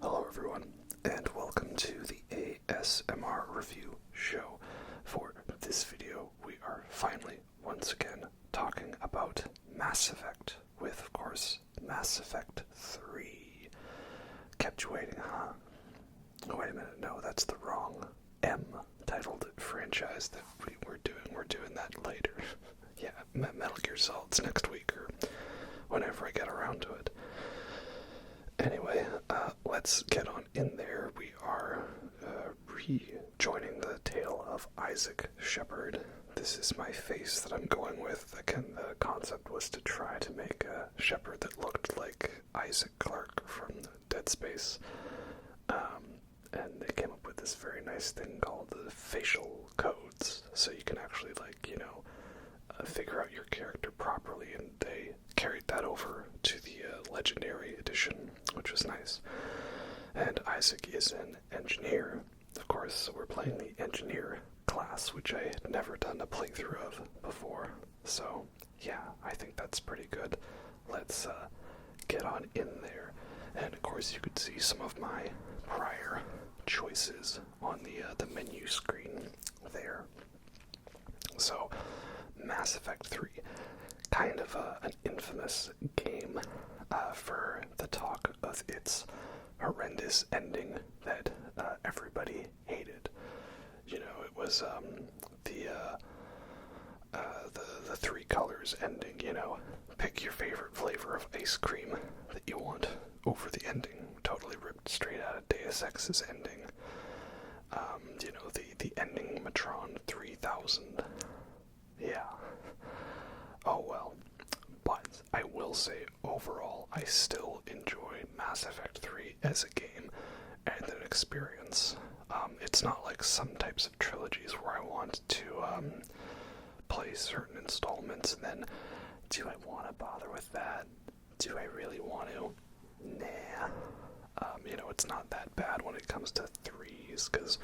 Hello everyone, and welcome to the ASMR review show. For this video, we are finally, once again, talking about Mass Effect, with, of course, Mass Effect 3. Kept you waiting, huh? Oh, wait a minute, no, that's the wrong M-titled franchise that we're doing. We're doing that later. Yeah, Metal Gear Solid's next week, or whenever I get around to it. Anyway, let's get on in there. We are rejoining the tale of Isaac Shepard. This is my face that I'm going with. Again, the concept was to try to make a Shepard that looked like Isaac Clarke from Dead Space. And they came up with this very nice thing called the facial codes, so you can actually, figure out your character properly, and they carried that over to the Legendary Edition, which was nice. And Isaac is an engineer, of course, so we're playing the engineer class, which I had never done a playthrough of before. So, yeah, I think that's pretty good. Let's get on in there. And, of course, you could see some of my prior choices on the menu screen there. So, Mass Effect 3, kind of an infamous game for the talk of its horrendous ending that everybody hated. You know, it was the three colors ending, you know, pick your favorite flavor of ice cream that you want over the ending, totally ripped straight out of Deus Ex's ending. You know, the ending Matron 3000. Yeah. Oh well. But I will say, overall, I still enjoy Mass Effect 3 as a game and an experience. It's not like some types of trilogies where I want to play certain installments and then, do I want to bother with that? Do I really want to? Nah. You know, it's not that bad when it comes to threes, because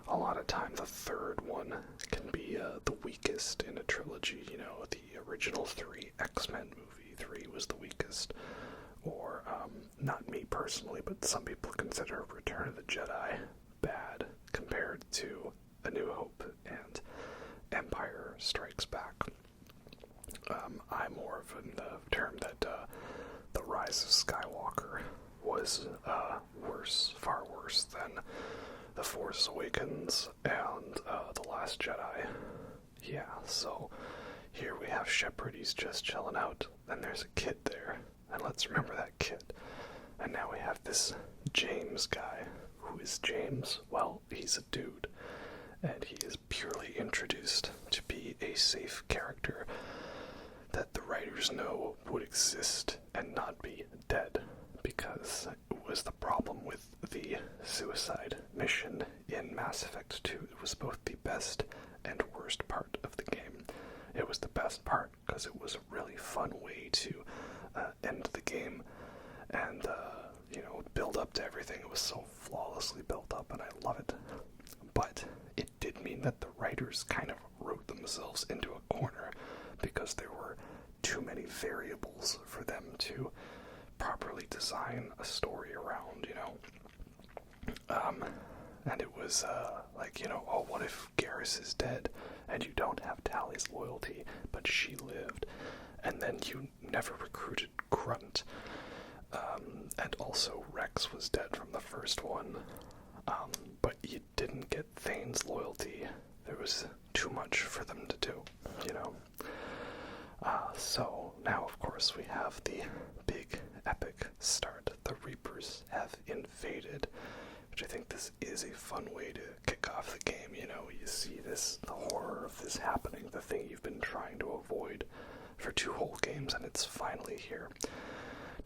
a lot of time the third one can be the weakest in a trilogy. You know, the original 3 X-Men movie, 3 was the weakest. Or, not me personally, but some people consider Return of the Jedi bad compared to A New Hope and Empire Strikes Back. I'm more of a term that The Rise of Skywalker was worse, far worse than The Force Awakens and The Last Jedi. Yeah, so here we have Shepard, he's just chilling out, and there's a kid there, and let's remember that kid. And now we have this James guy. Who is James? Well, he's a dude, and he is purely introduced to be a safe character that the writers know would exist and not be dead, because it was the problem with the suicide mission in Mass Effect 2. It was both the best and worst part of the game. It was the best part because it was a really fun way to end the game and, build up to everything. It was so flawlessly built up, and I love it. But it did mean that the writers kind of wrote themselves into a corner because there were too many variables for them to properly design a story around, you know. And it was oh, what if Garrus is dead and you don't have Tali's loyalty, but she lived, and then you never recruited Grunt, and also Rex was dead from the first one, but you didn't get Thane's loyalty. There was too much for them to do, you know. So now, of course, we have the big epic start. The Reapers have invaded, which I think this is a fun way to kick off the game. You know, you see the horror of this happening, the thing you've been trying to avoid for 2 whole games, and it's finally here.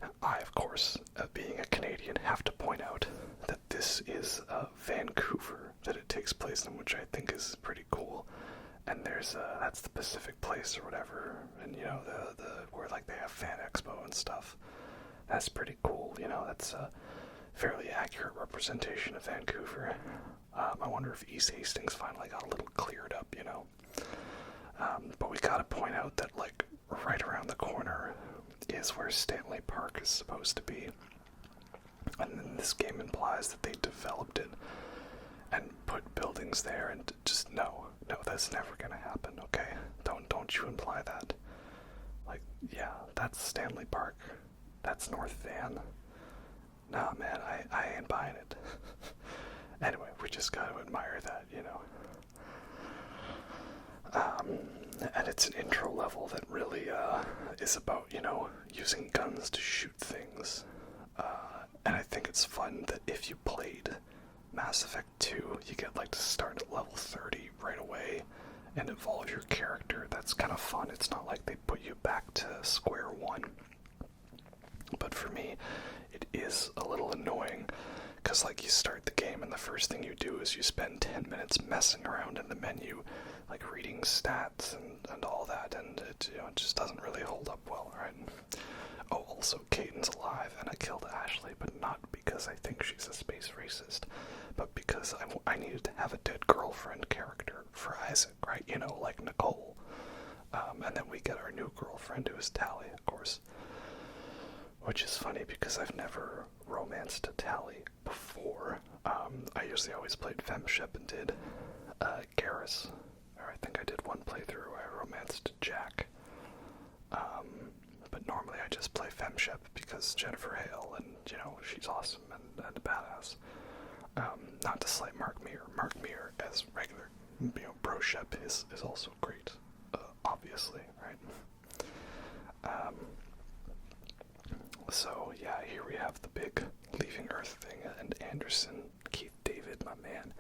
Now, I, of course, being a Canadian, have to point out that this is Vancouver that it takes place in, which I think is pretty cool. And there's that's the Pacific Place or whatever, and you know, the where like they have Fan Expo and stuff. That's pretty cool, you know. That's a fairly accurate representation of Vancouver. I wonder if East Hastings finally got a little cleared up, you know. But we gotta point out that, like, right around the corner is where Stanley Park is supposed to be. And then this game implies that they developed it and put buildings there, and just no, that's never gonna happen, okay? Don't you imply that. Like, yeah, that's Stanley Park. That's North Van. Nah, man, I ain't buying it. Anyway, we just gotta admire that, you know. And it's an intro level that really is about, you know, using guns to shoot things. And I think it's fun that if you played Mass Effect 2, you get like to start at level 30 right away and evolve your character. That's kind of fun. It's not like they put you back to square one. But for me, it is a little annoying, because like you start the game and the first thing you do is you spend 10 minutes messing around in the menu, like reading stats and all that, and it, you know, it just doesn't really hold up well, right? Oh, also, Kaden's alive, and I killed Ashley, but not because I think she's a space racist, but because I needed to have a dead girlfriend character for Isaac, right? You know, like Nicole. And then we get our new girlfriend, who is Tali, of course. Which is funny, because I've never romanced a Tali before. I usually always played Femship and did Garrus. Or I think I did one playthrough where I romanced Jack. But normally I just play Femship because Jennifer Hale, and, you know, she's awesome and a badass. Not to slight Mark Meer. Mark Meer as regular, you know, Broship is also great, obviously, right? So, yeah, here we have the big leaving Earth thing, and Anderson, Keith David, my man,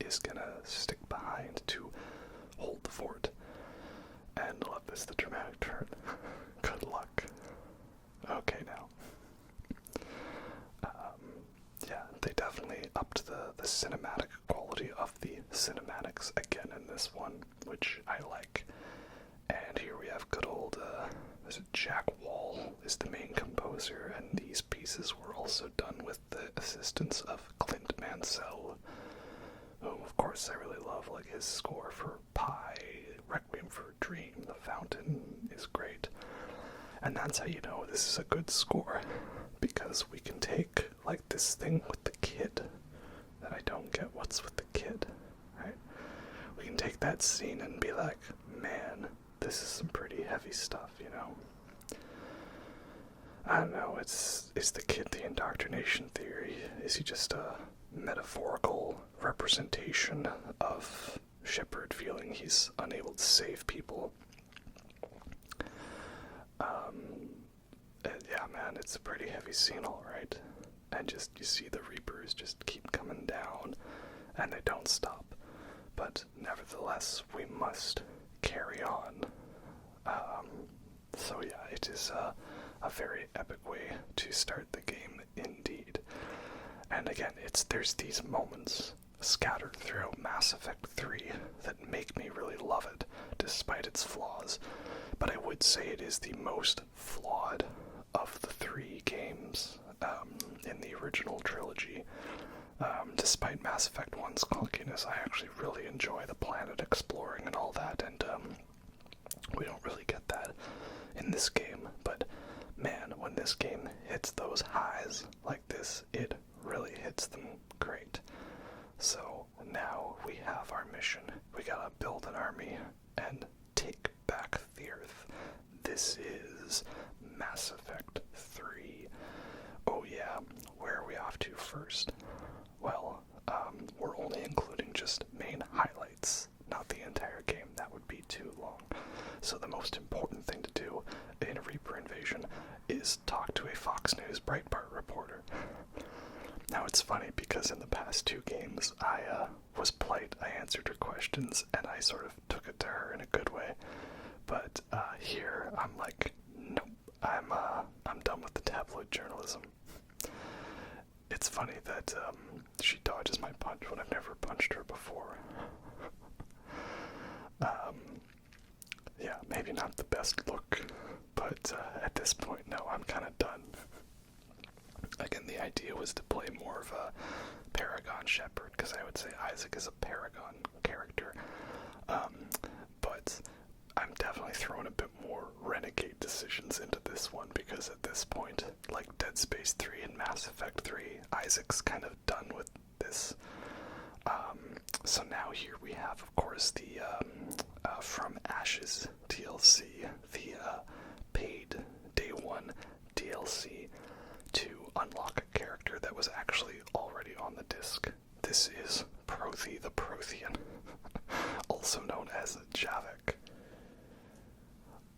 is gonna stick behind to hold the fort. And love this, the dramatic turn. Good luck. Okay, now. Yeah, they definitely upped the cinematic quality of the cinematics again in this one, which I like. And here we have good old, there's a Jack Wall is the main composer, and these pieces were also done with the assistance of Clint Mansell, whom, of course, I really love. Like, his score for Pi, Requiem for a Dream, The Fountain is great. And that's how you know this is a good score, because we can take, like, this thing with the kid, that I don't get what's with the kid, right? We can take that scene and be like, man, this is some pretty heavy stuff, you know? I don't know, is the kid the indoctrination theory? Is he just a metaphorical representation of Shepard feeling he's unable to save people? Yeah, man, it's a pretty heavy scene, alright. And just, you see the Reapers just keep coming down, and they don't stop. But nevertheless, we must carry on. So yeah, it is a very epic way to start the game, indeed. And again, there's these moments scattered throughout Mass Effect 3 that make me really love it, despite its flaws. But I would say it is the most flawed of the 3 games in the original trilogy. Despite Mass Effect 1's clunkiness, I actually really enjoy the planet exploring and all that, and we don't really get that in this game. But man, when this game hits those highs like this, it really hits them great. So now we have our mission. We gotta build an army and take back the Earth. This is Mass Effect 3. Oh yeah, where are we off to first? Well, we're only including just main highlights, not the entire game. That would be too long. So the most important thing to do in a Reaper invasion is talk to a Fox News Breitbart reporter. Now it's funny because in the past 2 games I was polite, I answered her questions, and I sort of took it to her in a good way. But here I'm like, nope, I'm done with the tabloid journalism. It's funny that she dodges my punch when I've never punched her before. Yeah, maybe not the best look, but at this point, no, I'm kind of done. Again, the idea was to play more of a Paragon Shepard, because I would say Isaac is a Paragon character. But I'm definitely throwing a bit more renegade decisions into this one, because at this point, like Dead Space 3 and Mass Effect 3, Isaac's kind of done with this. So now here we have, of course, the From Ashes DLC, the paid Day 1 DLC to unlock a character that was actually already on the disc. This is Prothy the Prothean, also known as Javik.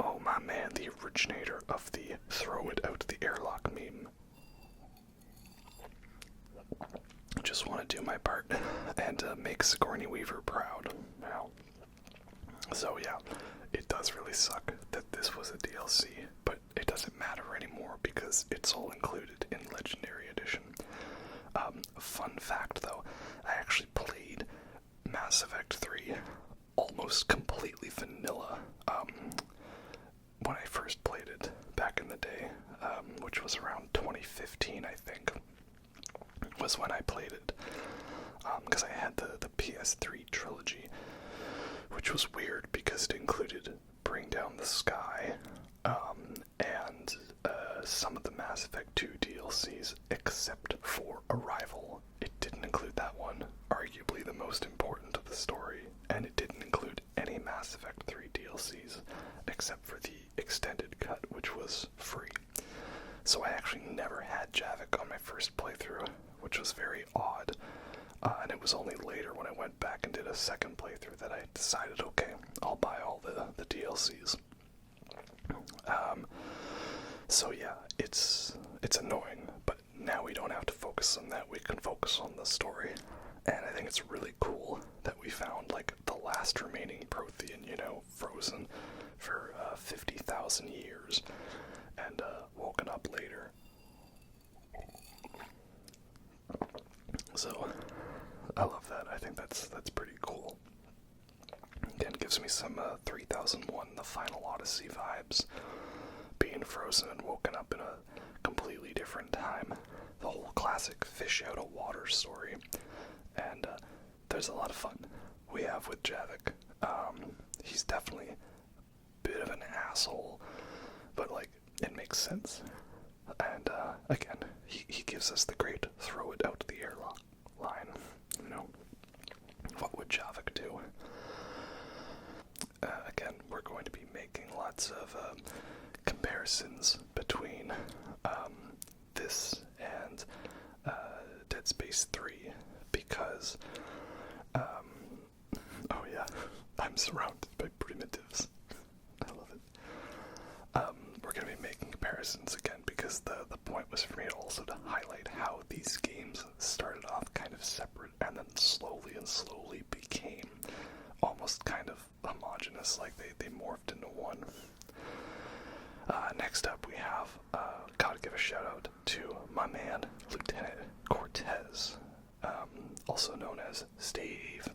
Oh my man, the originator of the throw it out the airlock meme. Just want to do my part and make Sigourney Weaver proud. Now, so yeah, it does really suck that this was a DLC, but it doesn't matter anymore because it's all included in Legendary Edition. Fun fact though, I actually played Mass Effect 3 almost completely vanilla when I first played it back in the day, which was around 2015 I think, was when I played it, because I had the PS3 trilogy, which was weird because it included Bring Down the Sky, and some of the Mass Effect 2 DLCs, except for Arrival. It didn't include that one, arguably the most important of the story, and it didn't include any Mass Effect 3 DLCs, except for the extended cut, which was free. So I actually never had Javik on my first playthrough, which was very odd. And it was only later when I went back and did a second playthrough that I decided, okay, I'll buy all the DLCs. So yeah, it's annoying, but now we don't have to focus on that, we can focus on the story. And I think it's really cool that we found, like, the last remaining Prothean, you know, frozen for 50,000 years, and woken up later. So, I love that. I think that's pretty cool. Again, gives me some 3001, The Final Odyssey vibes. Being frozen and woken up in a completely different time. The whole classic fish out of water story. And there's a lot of fun we have with Javik. He's definitely a bit of an asshole, but, like, it makes sense. And again, he gives us the great throw it out the airlock line. You know, what would Javik do? Again, we're going to be making lots of comparisons between this and Dead Space 3, because oh yeah, I'm surrounded by primitives. I love it. We're going to be making comparisons again because the point was for me also to highlight how these games started off kind of separate and then slowly became almost kind of homogenous, like they morphed into one. Next up we have, gotta give a shout out to my man, Lieutenant Cortez, also known as Steve.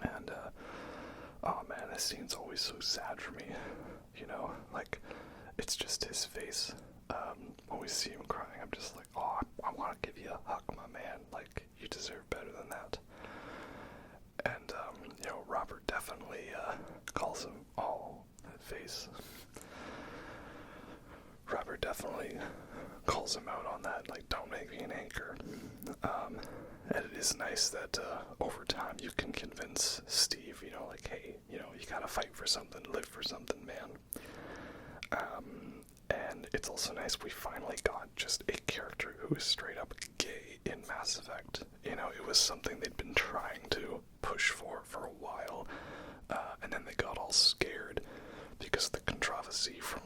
And, oh man, this scene's always so sad for me, you know, like, it's just his face. When we see him crying, I'm just like, oh, I want to give you a hug, my man, like, you deserve better than that. And, you know, Robert definitely, calls him, oh, that face. Robert definitely calls him out on that, like, don't make me an anchor. And it is nice that, over time you can convince Steve, you know, like, hey, you know, you gotta fight for something, live for something, man. And it's also nice we finally got just a character who is straight up gay in Mass Effect. You know, it was something they'd been trying to push for a while, and then they got all scared because of the controversy from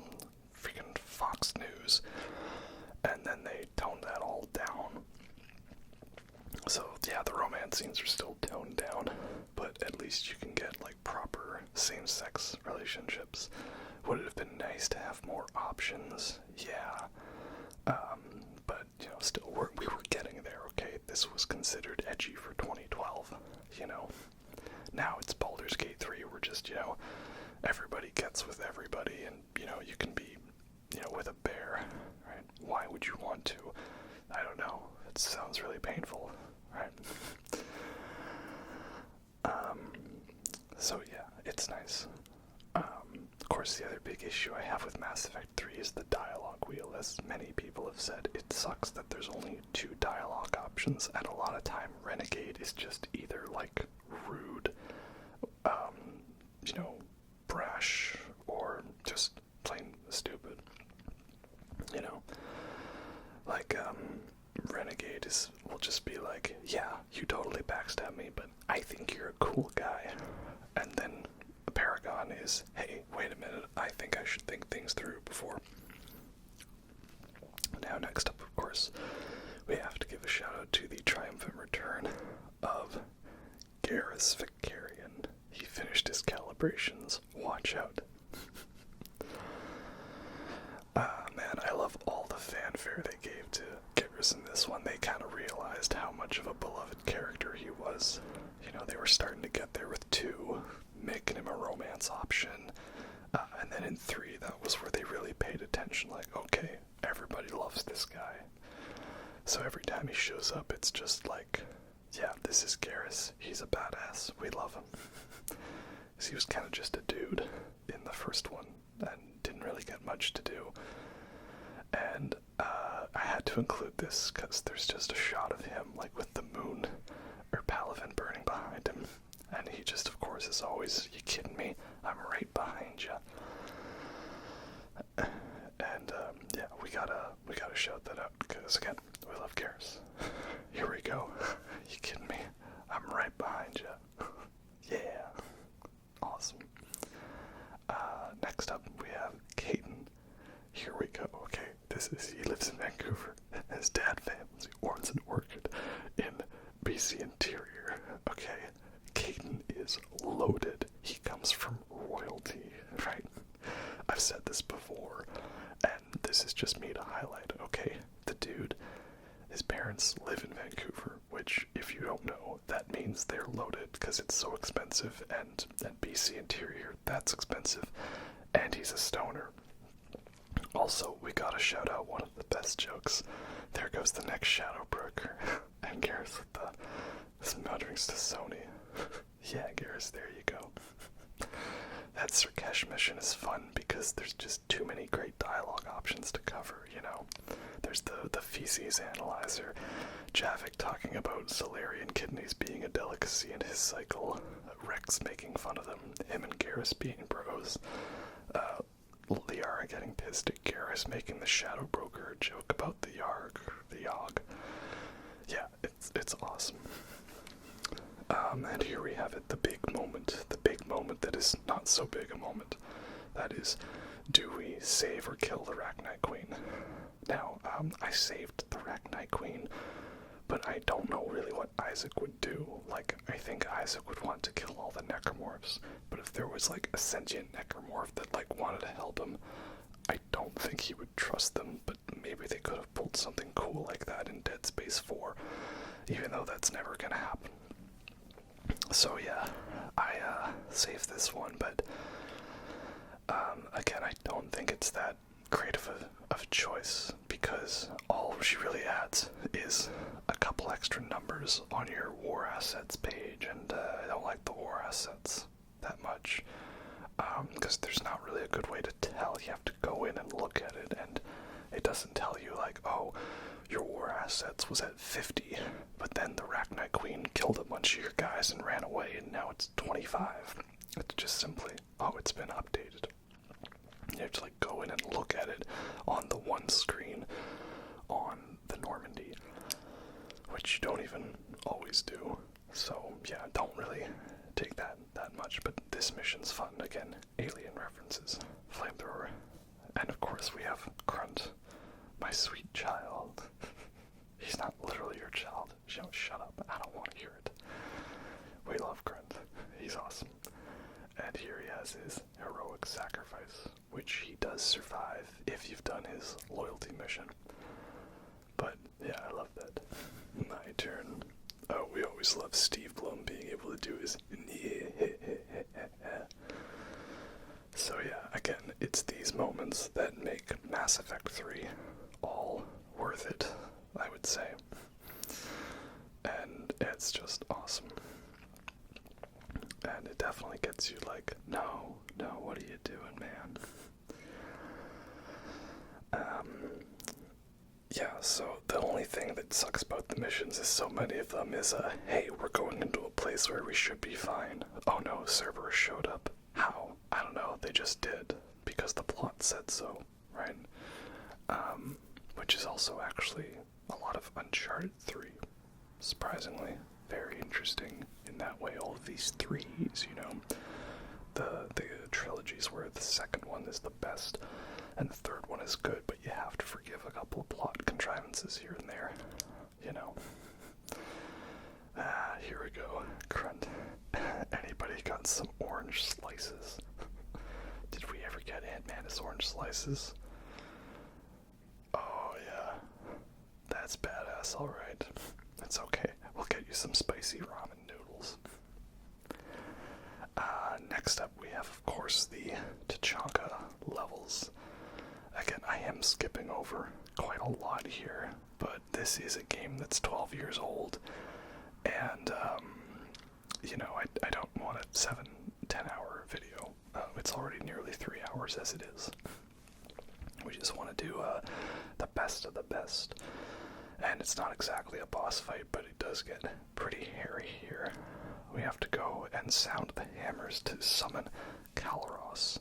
freaking Fox News, and then they toned that all down. So yeah, the romance scenes are still toned down, but at least you can get, like, proper same-sex relationships. Would it have been nice to have more options? Yeah. But, you know, still, we were getting there, okay? This was considered edgy for 2012, you know? Now it's Baldur's Gate 3, we're just, you know, everybody gets with everybody, and, you know, you can be, you know, with a bear, right? Why would you want to? I don't know. It sounds really painful, right? So yeah, it's nice. course, the other big issue I have with Mass Effect 3 is the dialogue wheel. As many people have said, it sucks that there's only 2 dialogue options, and a lot of time Renegade is just either, like, rude, brash, or just plain stupid. Like, Renegade will just be like, yeah, you totally backstab me, but I think you're a cool guy. And then Paragon is, hey, wait a minute, I think I should think things through before. Now, next up, of course, we have to give a shout out to the triumphant return of Garrus and Jack. He finished his calibrations. Watch out. Man, I love all the fanfare they gave to Garrus in this one. They kind of realized how much of a beloved character he was. They were starting to get there with 2, making him a romance option. And then in 3, that was where they really paid attention. Like, okay, everybody loves this guy. So every time he shows up, it's just like, yeah, this is Garrus. He's a badass. We love him. Because he was kind of just a dude in the first one and didn't really get much to do. And I had to include this because there's just a shot of him, like, with the moon or Palavin burning behind him. And he just, of course, is always, you kidding me? I'm right behind you. And, yeah, we gotta shout that out because, again, we love Garrus. Here we go. You kidding me? I'm right behind you. Yeah. Awesome. Next up, we have Kaden. Here we go. Okay, he lives in Vancouver. His dad family owns an orchid in BC Interior. Okay, Kaden is loaded. He comes from royalty, right? I've said this before, and this is just me to highlight. Okay, the dude, his parents live in Vancouver, which, if you don't know, that means they're loaded because it's so expensive, and BC Interior, that's expensive, and he's a stoner. Also, we gotta shout out one of the best jokes. There goes the next Shadow Broker. And Garrus with the mutterings to Sony. Yeah, Garrus, there you go. That Cerberus mission is fun because there's just too many great dialogue options to cover, There's the feces analyzer, Javik talking about Solarian kidneys being a delicacy in his cycle, Rex making fun of them, him and Garrus being bros, Liara getting pissed at Garrus making the Shadow Broker joke about the Yogg. Yeah, it's awesome. And here we have it, the big moment that is not so big a moment. That is, do we save or kill the Rachni Queen? Now, I saved the Rachni Queen, but I don't know really what Isaac would do. Like, I think Isaac would want to kill all the necromorphs, but if there was, like, a sentient necromorph that, like, wanted to help him, I don't think he would trust them, but maybe they could have pulled something cool like that in Dead Space 4, even though that's never gonna happen. So yeah, I saved this one, but again, I don't think it's that great of a choice, because all she really adds is a couple extra numbers on your war assets page, and I don't like the war assets that much, because there's not really a good way to tell. You have to go in and look at it, and it doesn't tell you, like, oh, your war assets was at 50, but then the Rachni Queen killed a bunch of your guys and ran away, and now it's 25. It's just simply, oh, it's been updated. You have to, like, go in and look at it on the one screen on the Normandy, which you don't even always do. So, yeah, don't really take that much, but this mission's fun. Again, alien references, flamethrower, and of course we have Grunt, my sweet child. He's not literally your child. Shut up. I don't want to hear it. We love Grunt. He's awesome. And here he has his heroic sacrifice, which he does survive if you've done his loyalty mission. But, yeah, I love that. My turn. Oh, we always love Steve Blum being able to do his So yeah, again, it's these moments that make Mass Effect 3 all worth it, I would say. And it's just awesome. And it definitely gets you like, no, what are you doing, man? Yeah, so the only thing that sucks about the missions is so many of them is, hey, we're going into a place where we should be fine. Oh no, Cerberus showed up. How? I don't know, they just did. Because the plot said so, right? Which is also actually a lot of Uncharted 3. Surprisingly, very interesting in that way. All of these threes, you know. The trilogies where the second one is the best and the third one is good, but you have to forgive a couple of plot contrivances here and there, you know. Here we go. Grunt. Anybody got some orange slices? Did we ever get Ant-Man as orange slices? Oh yeah. That's badass, alright. It's okay. We'll get you some spicy ramen noodles. Next up we have, of course, the Tachanka levels. Again, I am skipping over quite a lot here, but this is a game that's 12 years old, and, you know, I don't want a 7-10 hour video. It's already nearly 3 hours as it is. We just want to do the best of the best. And it's not exactly a boss fight, but it does get pretty hairy here. We have to go and sound the hammers to summon Kalros.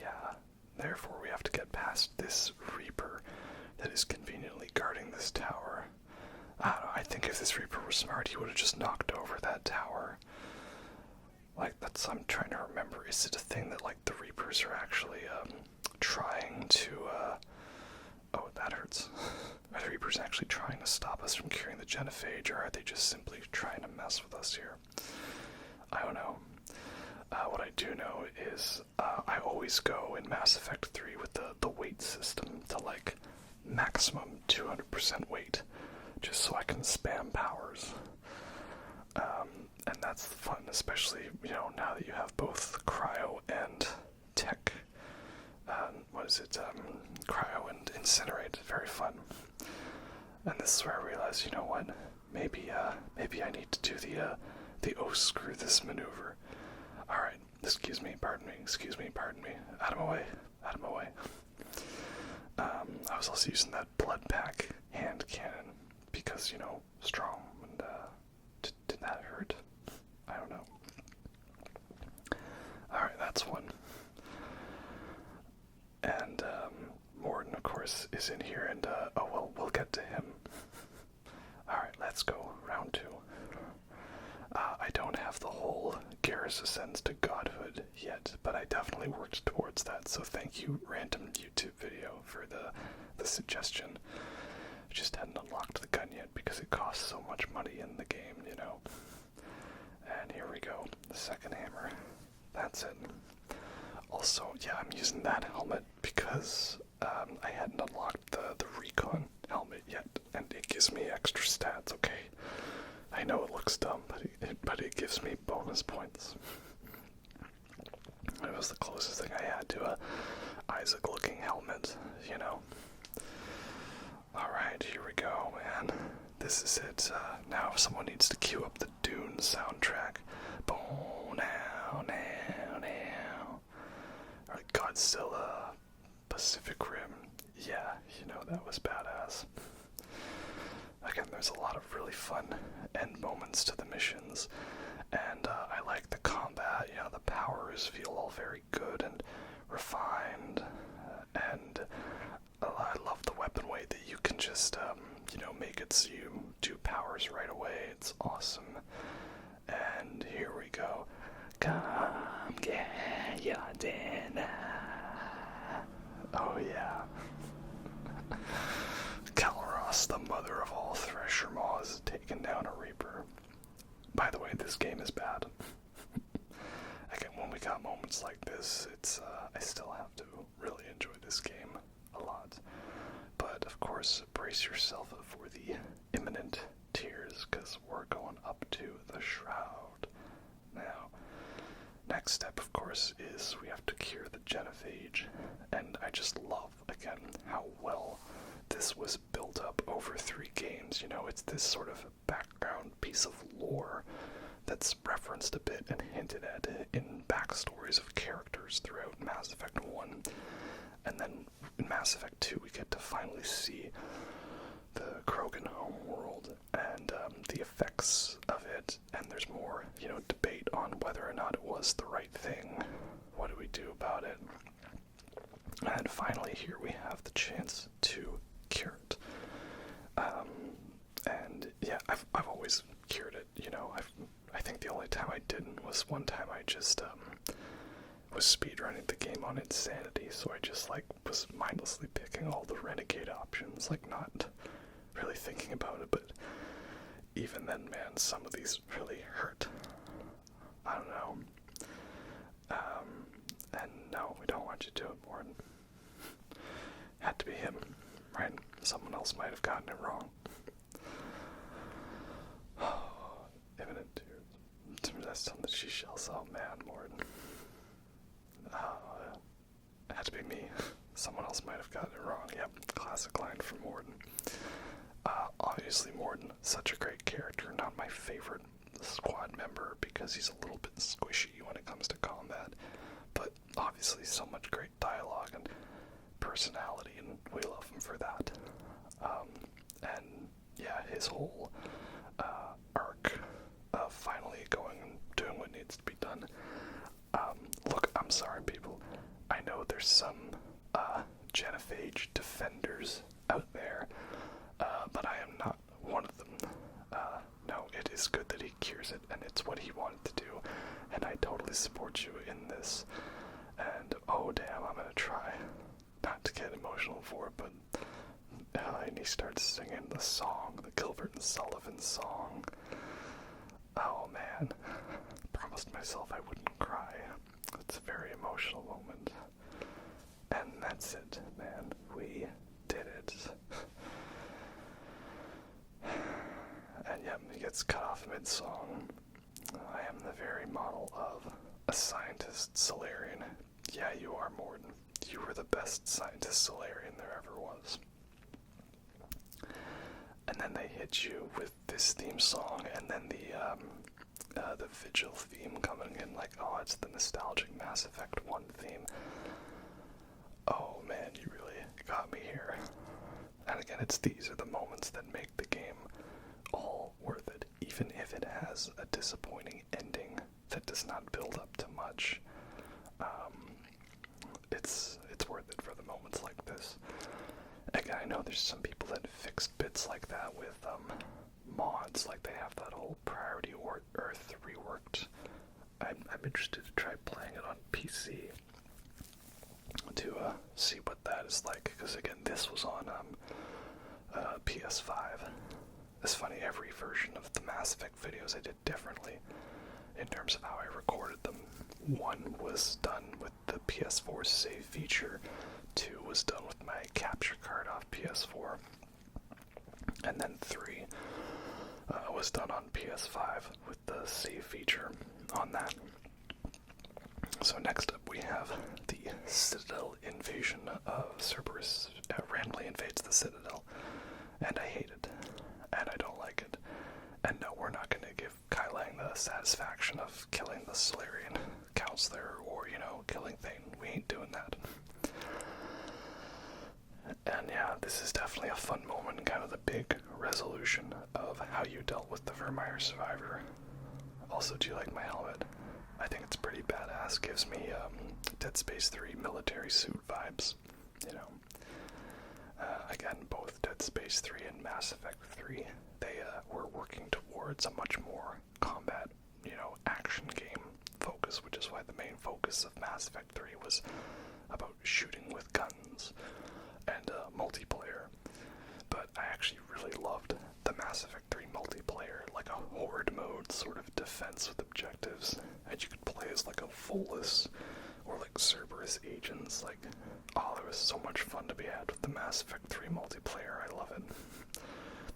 Yeah, therefore we have to get past this Reaper that is conveniently guarding this tower. I don't know, I think if this Reaper was smart, he would have just knocked over that tower. Like, I'm trying to remember, is it a thing that, like, the Reapers are actually, trying to, oh, that hurts. Are the Reapers actually trying to stop us from curing the genophage, or are they just simply trying to mess with us here? I don't know. What I do know is, I always go in Mass Effect 3 with the weight system to, like, maximum 200% weight, just so I can spam powers. And that's fun, especially, you know, now that you have both cryo and tech. Cryo and incinerate. Very fun. And this is where I realized, you know what? Maybe I need to do the oh screw this maneuver. Alright, excuse me, pardon me. Out of my way. I was also using that blood pack hand cannon because, you know, strong, and did that hurt? I don't know. Alright, that's one. And Mordin, of course, is in here, and oh well, we'll get to him. Alright, let's go. Round 2. I don't have the whole Garrus ascends to godhood yet, but I definitely worked towards that, so thank you, random YouTube video, for the suggestion. I just hadn't unlocked the gun yet because it costs so much money in the game, you know. And here we go, the second hammer. That's it. Also, yeah, I'm using that helmet because I hadn't unlocked the recon helmet yet, and it gives me extra stats, okay? I know it looks dumb, but it gives me bonus points. It was the closest thing I had to a Isaac-looking helmet, you know? Alright, here we go, man. This is it. Now if someone needs to cue up the Dune soundtrack. Boom, now. Or Godzilla, Pacific Rim. Yeah, you know, that was badass. Again, there's a lot of really fun end moments to the missions, and I like the combat. You know, the powers feel all very good and refined, and I love the weapon way that you can just, you know, make it so you do powers right away. It's awesome. And here we go. Come get your dinner. Oh yeah. Kalros, the mother of all Thresher Maws, has taken down a Reaper. By the way, this game is bad. Again, when we got moments like this, it's, I still have to really enjoy this game a lot. But, of course, brace yourself for the imminent tears, because we're going up to the Shroud. Now, next step, of course, is we have to cure the genophage, and I just love, again, how well this was built up over 3 games. You know, it's this sort of background piece of lore that's referenced a bit and hinted at in backstories of characters throughout Mass Effect 1. And then in Mass Effect 2 we get to finally see the Krogan homeworld and the effects of it, and there's more, you know, debate on whether or not it was the right thing. What do we do about it? And finally here we have the chance to cure it. And yeah, I've always cured it, you know. I think the only time I didn't was one time I just was speedrunning the game on Insanity, so I just like was mindlessly picking all the renegade options, like not really thinking about it. But even then, man, some of these really hurt. I don't know. And no, we don't want you to do it, Mordin. Had to be him, right? Someone else might have gotten it wrong. Imminent tears. That's something she shells. Oh man, Mordin. It had to be me. Someone else might have gotten it wrong. Yep, classic line from Mordin. Obviously Mordin, such a great character, not my favorite squad member because he's a little bit squishy when it comes to combat, but obviously so much great dialogue and personality, and we love him for that. And yeah, his whole arc of finally going and doing what needs to be done. Look, I'm sorry people, I know there's some genophage defenders out there, but I am not one of them. No, it is good that he cures it, and it's what he wanted to do, and I totally support you in this. And oh damn, I'm gonna try not to get emotional for it, but and he starts singing the song, the Gilbert and Sullivan song. Oh man, promised myself I wouldn't cry. It's a very emotional moment. And that's it, man. We did it. And yeah, he gets cut off mid-song. I am the very model of a scientist Solarian. Yeah, you are, Mordin. You were the best scientist Solarian there ever was. And then they hit you with this theme song, and then the Vigil theme coming in, like, oh, it's the nostalgic Mass Effect 1 theme. Oh man, you really got me here. And again, these are the moments that make the game all worth it, even if it has a disappointing ending that does not build up to much. It's worth it for the moments like this. Again, I know there's some people that fix bits like that with mods, like they have that whole Priority Earth reworked. I'm interested to try playing it on PC to see what that is like, because again, this was on PS5. It's funny, every version of the Mass Effect videos I did differently in terms of how I recorded them. 1 was done with the PS4 save feature, 2 was done with my capture card off PS4, and then 3 was done on PS5 with the save feature on that. So next up we have the Citadel invasion of Cerberus. Randomly invades the Citadel, and I hate it, and I don't like it. And no, we're not going to give Kai Leng the satisfaction of killing the Solarian counselor or, you know, killing Thane. We ain't doing that. And yeah, this is definitely a fun moment, kind of the big resolution of how you dealt with the Vermeer survivor. Also, do you like my helmet? I think it's pretty badass. Gives me Dead Space 3 military suit vibes, you know. Again, both Dead Space 3 and Mass Effect 3, they were working towards a much more combat, you know, action game focus, which is why the main focus of Mass Effect 3 was about shooting with guns and multiplayer. But I actually really loved the Mass Effect 3 multiplayer, like a horde mode sort of defense with objectives, and you could play as like a Volus or like Cerberus agents. Like, oh, there was so much fun to be had with the Mass Effect 3 multiplayer. I love it.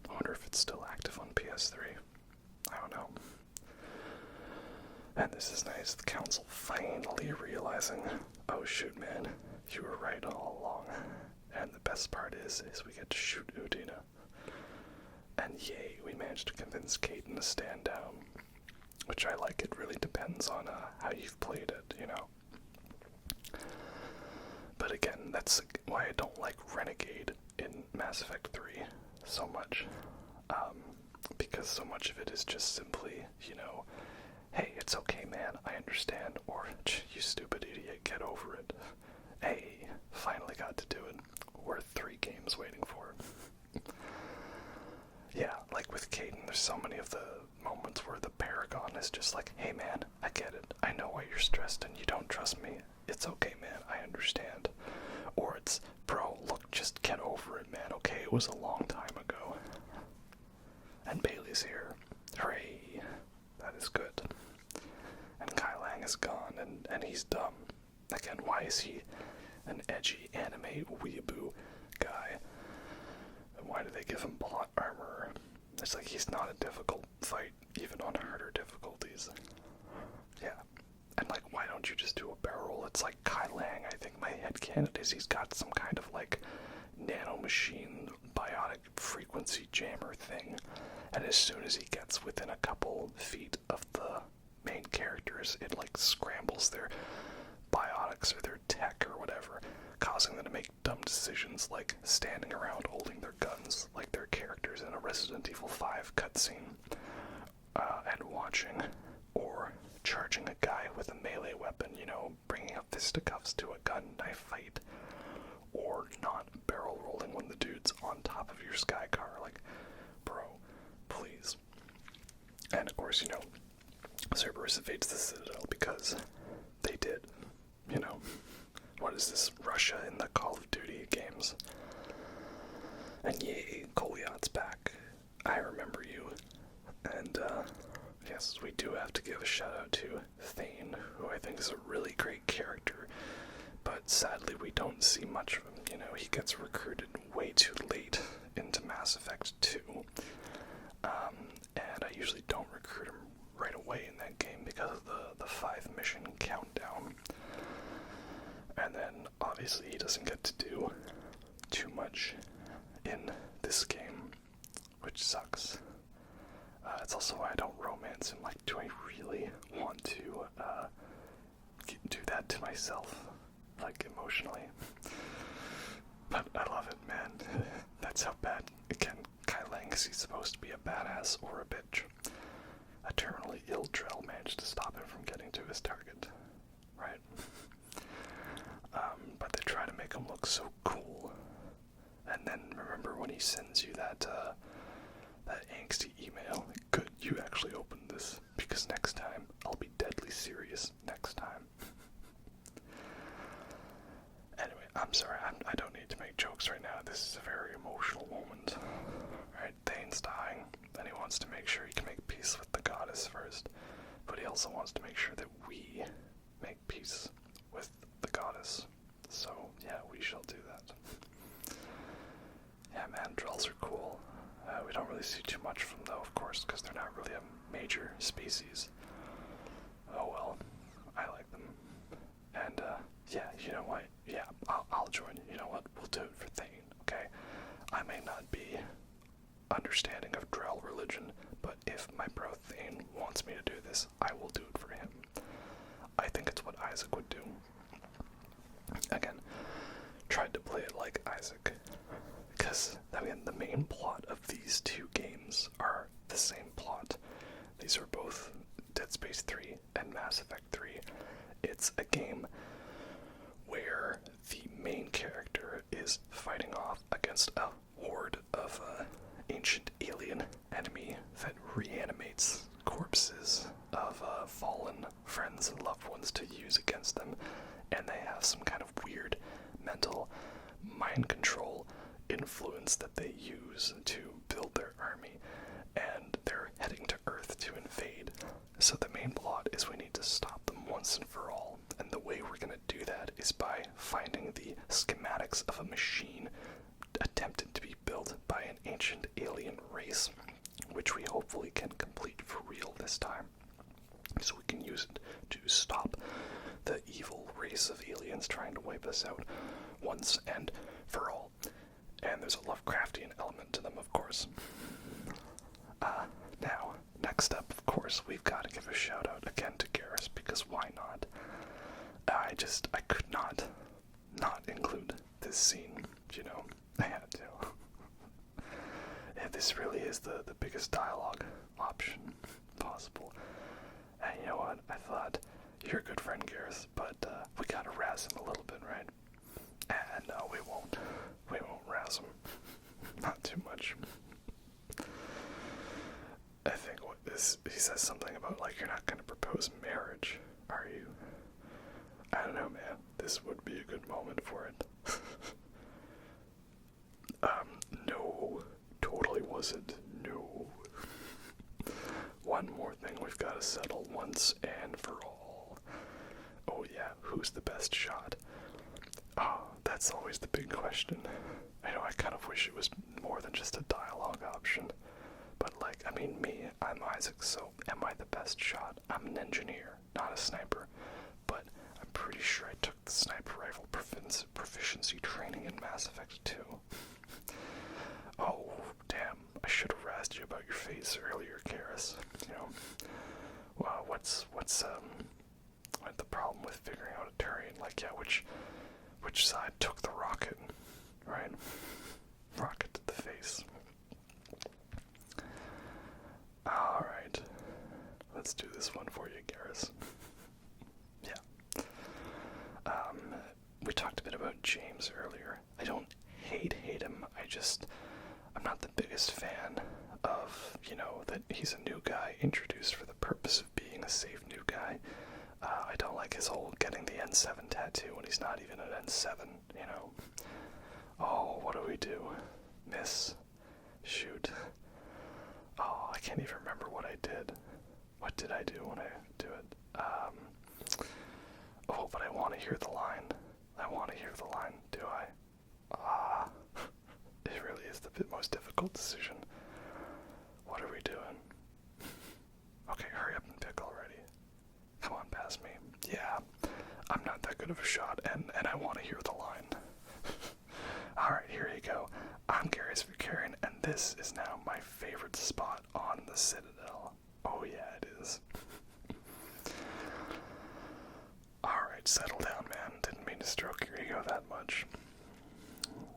I wonder if it's still active on PS3. I don't know. And this is nice, the council finally realizing, oh shoot man, you were right all along. And the best part is we get to shoot Udina. And yay, we managed to convince Kaden to stand down. Which I like. It really depends on how you've played it, you know. But again, that's why I don't like Renegade in Mass Effect 3 so much. Because so much of it is just simply, you know, hey, it's okay, man, I understand. Or, you stupid idiot, get over it. Hey, finally got to do it. We're 3 games waiting for it. Yeah, like with Kaden, there's so many of the moments where the Paragon is just like, hey man, I get it. I know why you're stressed and you don't trust me. It's okay, man, I understand. Or it's, bro, look, just get over it, man, okay? It was a long time ago. And Bailey's here. Hooray. That is good. And Kai Leng is gone, and he's dumb. Again, why is he an edgy anime weeaboo guy? And why do they give him plot armor? It's like he's not a difficult fight, even on harder difficulties. Yeah. And like, why don't you just do a barrel roll? It's like Kai Leng, I think my headcanon is he's got some kind of like nanomachine biotic frequency jammer thing. And as soon as he gets within a couple feet of the main characters, it like scrambles their biotics or their tech or whatever, causing them to make dumb decisions like standing around holding their guns like they're characters in a Resident Evil 5 cutscene, and watching, or charging a guy with a melee weapon, you know, bringing up fisticuffs to a gun knife fight, or not barrel rolling when the dude's on top of your sky car. Like, bro, please. And of course, you know, Cerberus invades the Citadel because they did. You know, what is this, Russia in the Call of Duty games? And yay, Goliath's back. I remember you. And, yes, we do have to give a shout out to Thane, who I think is a really great character, but sadly we don't see much of him. You know, he gets recruited way too late into Mass Effect 2, and I usually don't recruit him right away in that game because of the 5-mission countdown. And then, obviously, he doesn't get to do too much in this game, which sucks. It's also why I don't romance him. Like, do I really want to do that to myself, like, emotionally? But I love it, man. That's how bad. Again, Kai Leng, is he supposed to be a badass or a bitch? A terminally ill Drell managed to stop him from getting to his target, right? But they try to make him look so cool. And then remember when he sends you that angsty email? Like, good, you actually opened this, because next time I'll be deadly serious next time. Anyway, I'm sorry, I don't need to make jokes right now. This is a very emotional moment. Right, Thane's dying, and he wants to make sure he can make peace with the goddess first, but he also wants to make sure that we make peace with the goddess. So, yeah, we shall do that. Yeah, man, Drells are cool. We don't really see too much from them, though, of course, because they're not really a major species. Oh well, I like them. And, yeah, you know what? Yeah, I'll join you. You know what? We'll do it for Thane, okay? I may not be understanding of Drell religion, but if my bro Thane wants me to do this, I will do it for him. I think it's what Isaac would do. Again, tried to play it like Isaac, because, I mean, the main plot of these 2 games are the same plot. These are both Dead Space 3 and Mass Effect 3. It's a game where the main character is fighting off against a horde of ancient alien enemy that reanimates corpses of fallen friends and loved ones to use against them, and they have some kind of weird mental mind control influence that they use to build their army, and they're heading to Earth to invade. So the main plot is we need to stop them once and for all, and the way we're going to do that is by finding the schematics of a machine attempted to be built by an ancient alien race, which we hopefully can complete for real this time, so we can use it to stop the evil race of aliens trying to wipe us out, once and for all. And there's a Lovecraftian element to them, of course. Now, next up, of course, we've got to give a shout out again to Garrus, because why not? I could not include this scene, you know, I had to. And this really is the biggest dialogue option possible. And you know what, I thought, you're a good friend, Garrus, but we gotta razz him a little bit, right? And no, we won't razz him. Not too much. I think he says something about, like, you're not gonna propose marriage, are you? I don't know, man. This would be a good moment for it. No. Totally wasn't. No. One more thing we've got to settle once and for all. Oh yeah, who's the best shot? Oh, that's always the big question. I know, I kind of wish it was more than just a dialogue option. But, like, I mean, I'm Isaac, so am I the best shot? I'm an engineer, not a sniper. But I'm pretty sure I took the sniper rifle proficiency training in Mass Effect 2. Oh, damn, I should have razzed you about your face earlier, Garrus. You know, well, what's the problem with figuring out a Turian? Like, yeah, which side took the rocket, right? Rocket to the face. Alright, let's do this one for you, Garrus. Yeah. We talked a bit about James earlier. I don't hate him, I'm not the biggest fan of, you know, that he's a new guy introduced for the purpose of being a safe new guy. I don't like his whole getting the N7 tattoo when he's not even an N7, you know. Oh, what do we do? Miss. Shoot. Oh, I can't even remember what I did. What did I do when I do it? Oh, but I want to hear the line. Do I? It really is the most difficult decision. What are we doing? Okay, hurry up and pick already. Come on, pass me. Yeah, I'm not that good of a shot, and I want to hear the line. Alright, here you go. I'm Garrus and Kaden, and this is now my favorite spot on the Citadel. Oh yeah, it is. Alright, settle down, man. Didn't mean to stroke your ego that much.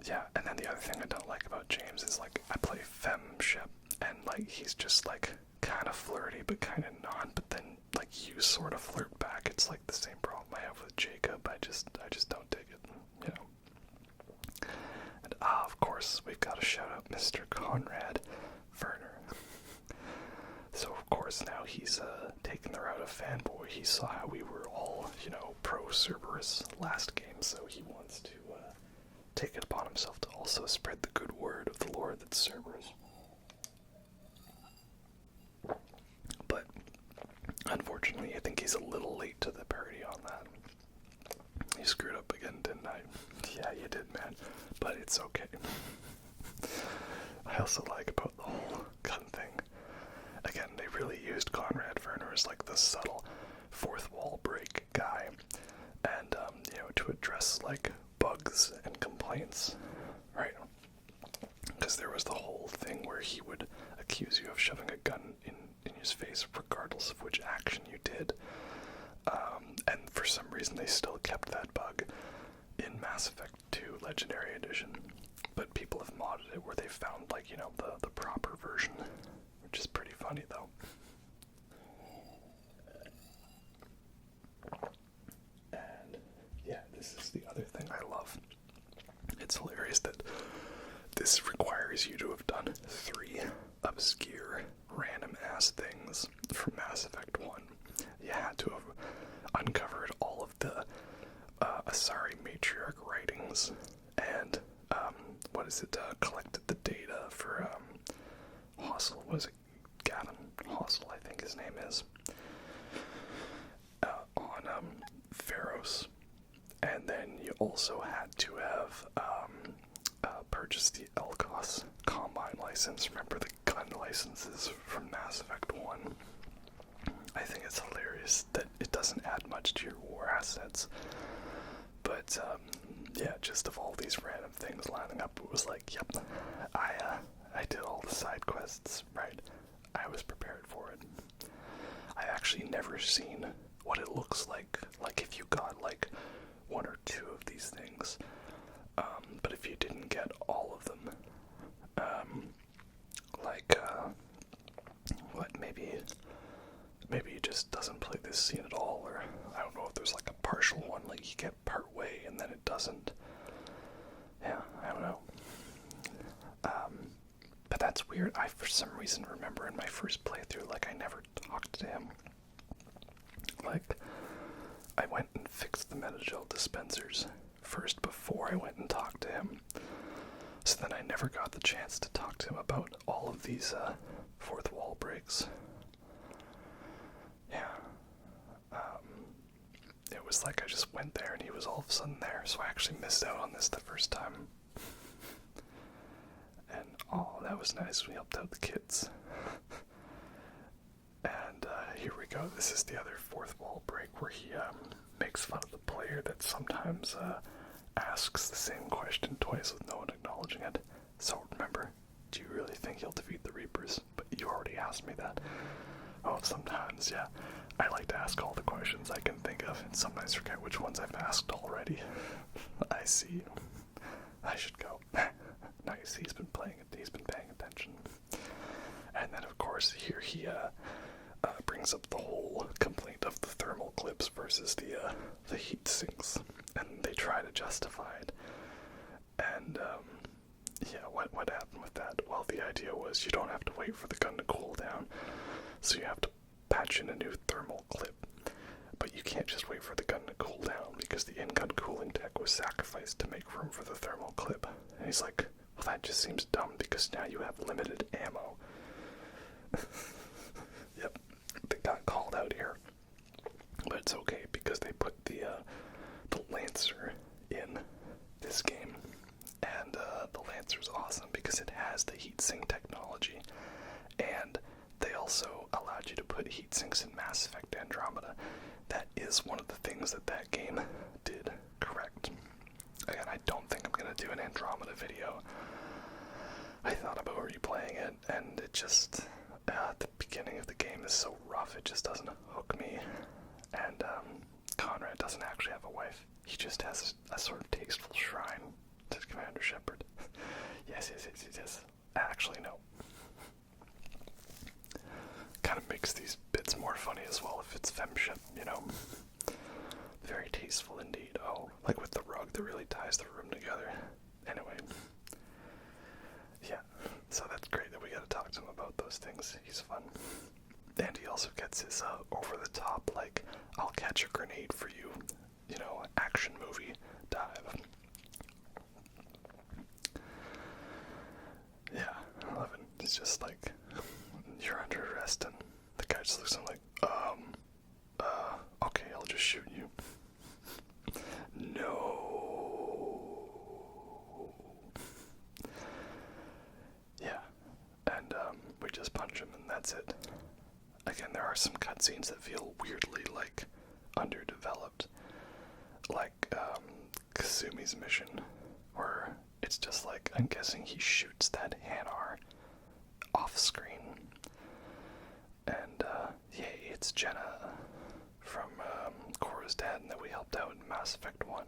Yeah, and then the other thing I don't like about James is, like, I play femship, and, like, he's just, like, kind of flirty, but kind of not, but then, like, you sort of flirt back. It's, like, the same problem I have with Jacob. I just don't dig it, you know. And, of course, we've got to shout out Mr. Conrad Verner. So, of course, now he's, taking the route of fanboy. He saw how we were all, you know, pro-Cerberus last game, so he wants to, take it upon himself to also spread the good word of the Lord that's Cerberus. But, unfortunately, I think he's a little late to the party on that. You screwed up again, didn't I? Yeah, you did, man. But it's okay. I also like about the whole gun thing. Again, they really used Conrad Verner as, like, the subtle fourth wall break guy. And, you know, to address, like, bugs and complaints, right? Because there was the whole thing where he would accuse you of shoving a gun in his face regardless of which action you did. And for some reason they still kept that bug in Mass Effect 2 Legendary Edition. But people have modded it where they found, like, you know, the proper version, which is pretty funny though. And yeah, this is the other thing I love. It's hilarious that this requires you to have done 3 obscure, random-ass things from Mass Effect 1. You had to have uncovered all of the Asari matriarch writings and, collected the data for, Hossel, was it Gavin Hossel, I think his name is, on, Pharos. And then you also had to have, purchased the Elkos Combine license. Remember the gun licenses from Mass Effect 1? I think it's hilarious that it doesn't add much to your war assets. But, yeah, just of all these random things lining up, it was like, yep, I did all the side quests, right? I was prepared for it. I actually never seen what it looks like if you got like one or two of these things. But if you didn't get all of them, maybe he just doesn't play this scene at all, or I don't know if there's like a partial one, like you get part way and then it doesn't. Yeah, I don't know. But that's weird. I, for some reason, remember in my first playthrough, like, I never talked to him. Like, I went and fixed the Metagel dispensers first before I went and talked to him. So then I never got the chance to talk to him about all of these, fourth wall breaks. Yeah. It was like I just went there and he was all of a sudden there, so I actually missed out on this the first time. And, oh, that was nice. We helped out the kids. And here we go. This is the other fourth wall break where he makes fun of the player that sometimes asks the same question twice with no one acknowledging it. So remember, do you really think he'll defeat the Reapers? But you already asked me that. Oh, sometimes, yeah. I like to ask all the questions I can think of, and sometimes forget which ones I've asked already. I see. I should go. Nice, he's been paying attention. And then, of course, here he brings up the whole complaint of the thermal clips versus the heat sinks, and they try to justify it. And yeah, what happened with that? Well, the idea was you don't have to wait for the gun to cool down, so you have to patch in a new thermal clip. But you can't just wait for the gun to cool down, because the in-gun cooling tech was sacrificed to make room for the thermal clip. And he's like, well, that just seems dumb, because now you have limited ammo. Yep, they got called out here. But it's okay, because they put the Lancer in this game. And the Lancer's awesome, because it has the heatsink technology. And they also allowed you to put heatsinks in Mass Effect Andromeda. That is one of the things that game did correct. Again, I don't think I'm going to do an Andromeda video. I thought about replaying it, and it just, the beginning of the game is so rough, it just doesn't hook me. And Conrad doesn't actually have a wife. He just has a sort of tasteful shrine to Commander Shepard. Yes. Actually, no. Kind of makes these bits more funny as well if it's femship, you know. Very tasteful indeed. Oh, like with the rug that really ties the room together. Anyway. Yeah, so that's great that we gotta talk to him about those things. He's fun. And he also gets his over-the-top, like, I'll catch a grenade for you, you know, action movie dive. Yeah, I love it. It's just like, you're under arrest, and the guy just looks at him like, okay, I'll just shoot you. No. Yeah, and we just punch him, and that's it. Again, there are some cutscenes that feel weirdly, like, underdeveloped. Like, Kasumi's mission, where it's just like, I'm guessing he shoots that Hanar off-screen. And, yay, it's Jenna from Cora's dad that we helped out in Mass Effect 1.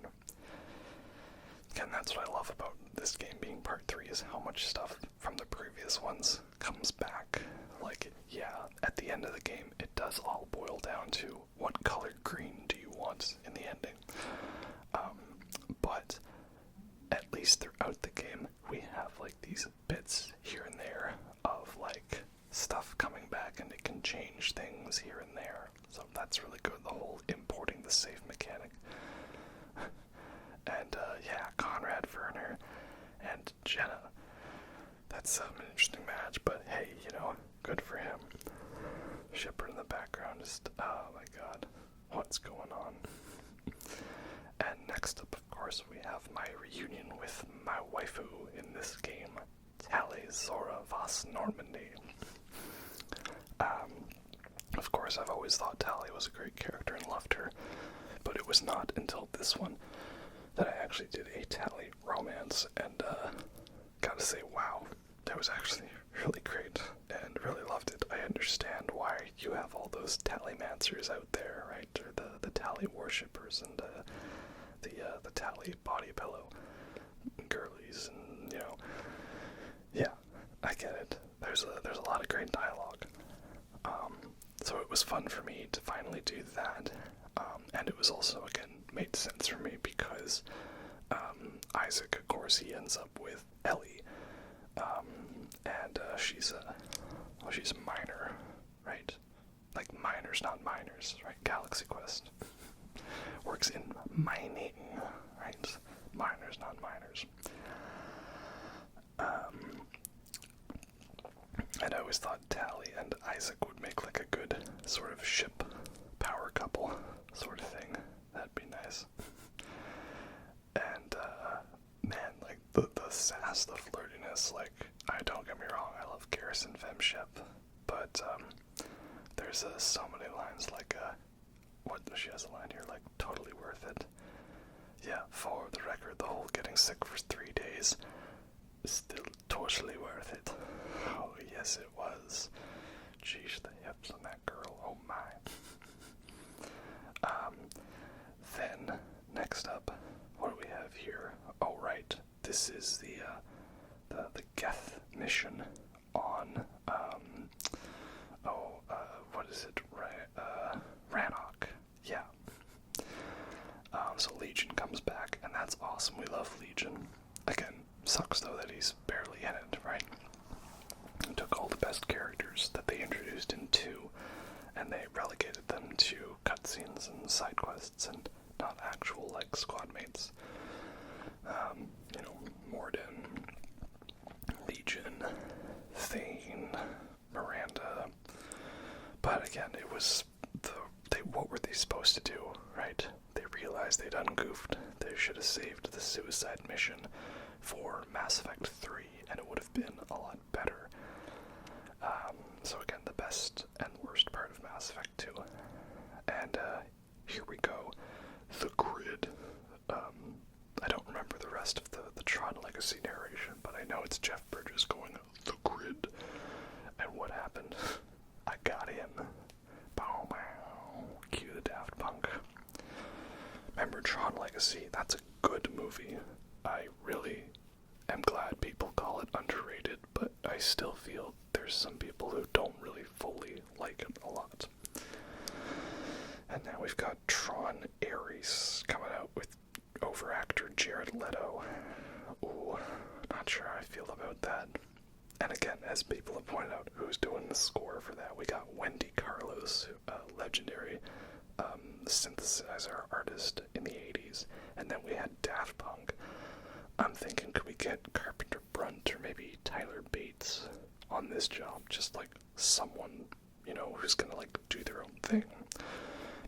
Again, that's what I love about this game being part 3, is how much stuff from the previous ones comes back. Like, yeah, at the end of the game, it does all boil down to what color green do you want in the ending. But at least throughout the game, we have, like, these bits here and there of, like, stuff coming back, and it can change things here and there. So that's really good, the whole importing the save mechanic. And, yeah, Conrad Verner and Jenna. That's an interesting match, but hey, you know, good for him. Shepard in the background, just, oh my god, what's going on? And next up, of course, we have my reunion with my waifu in this game, Tali Zora Vas Normandy. Of course, I've always thought Tali was a great character and loved her, but it was not until this one that I actually did a Tali romance, and gotta say, wow, that was actually really great, and really loved it. I understand why you have all those Talimancers out there, right, or the Tali worshippers, and the Tali body pillow girlies, and, you know, yeah, I get it. There's a lot of great dialogue. So it was fun for me to finally do that, and it was also, again, made sense for me because Isaac, of course, he ends up with Ellie, and she's a miner, right? Like miners, not miners, right? Galaxy Quest works in mining, right? Miners, not miners. And I always thought Tali and Isaac would make like a good sort of ship power couple sort of thing. That'd be nice. And man, like the sass, the flirtiness, like, don't get me wrong, I love Garrus and Femship, but there's so many lines like what she has a line here, like, totally worth it. Yeah, for the record, the whole getting sick for 3 days is still totally worth it. Oh, yes, it was. Jeez, the hips on that girl. Oh, my. Then, next up, what do we have here? Oh, right. This is the Geth Mission on, what is it? Rannoch. Yeah. So Legion comes back, and that's awesome. We love Legion. Again, sucks though that he's barely in it, right? He took all the best characters that they introduced in 2, and they relegated them to cutscenes and side quests and not actual, like, squad mates. You know, Mordin, Legion, Thane, Miranda. But again, it was what were they supposed to do, right? They realized they'd ungoofed. They should have saved the suicide mission for Mass Effect 3, and it would have been a lot better. So again, the best and worst part of Mass Effect 2. And here we go. The grid. I don't remember the rest of the Tron Legacy narration, but I know it's Jeff Bridges going, the grid. And what happened? I got him. Bow, bow. Cue the Daft Punk. Remember Tron Legacy? That's a good movie. I really am glad people call it underrated, but I still feel there's some people who don't really fully like it a lot. And now we've got Tron Ares coming out with over-actor Jared Leto. Ooh, not sure how I feel about that. And again, as people have pointed out, who's doing the score for that? We got Wendy Carlos, legendary synthesizer artist in the 80s, and then we had Daft Punk. I'm thinking, could we get Carpenter Brunt or maybe Tyler Bates on this job? Just like someone, you know, who's gonna like do their own thing.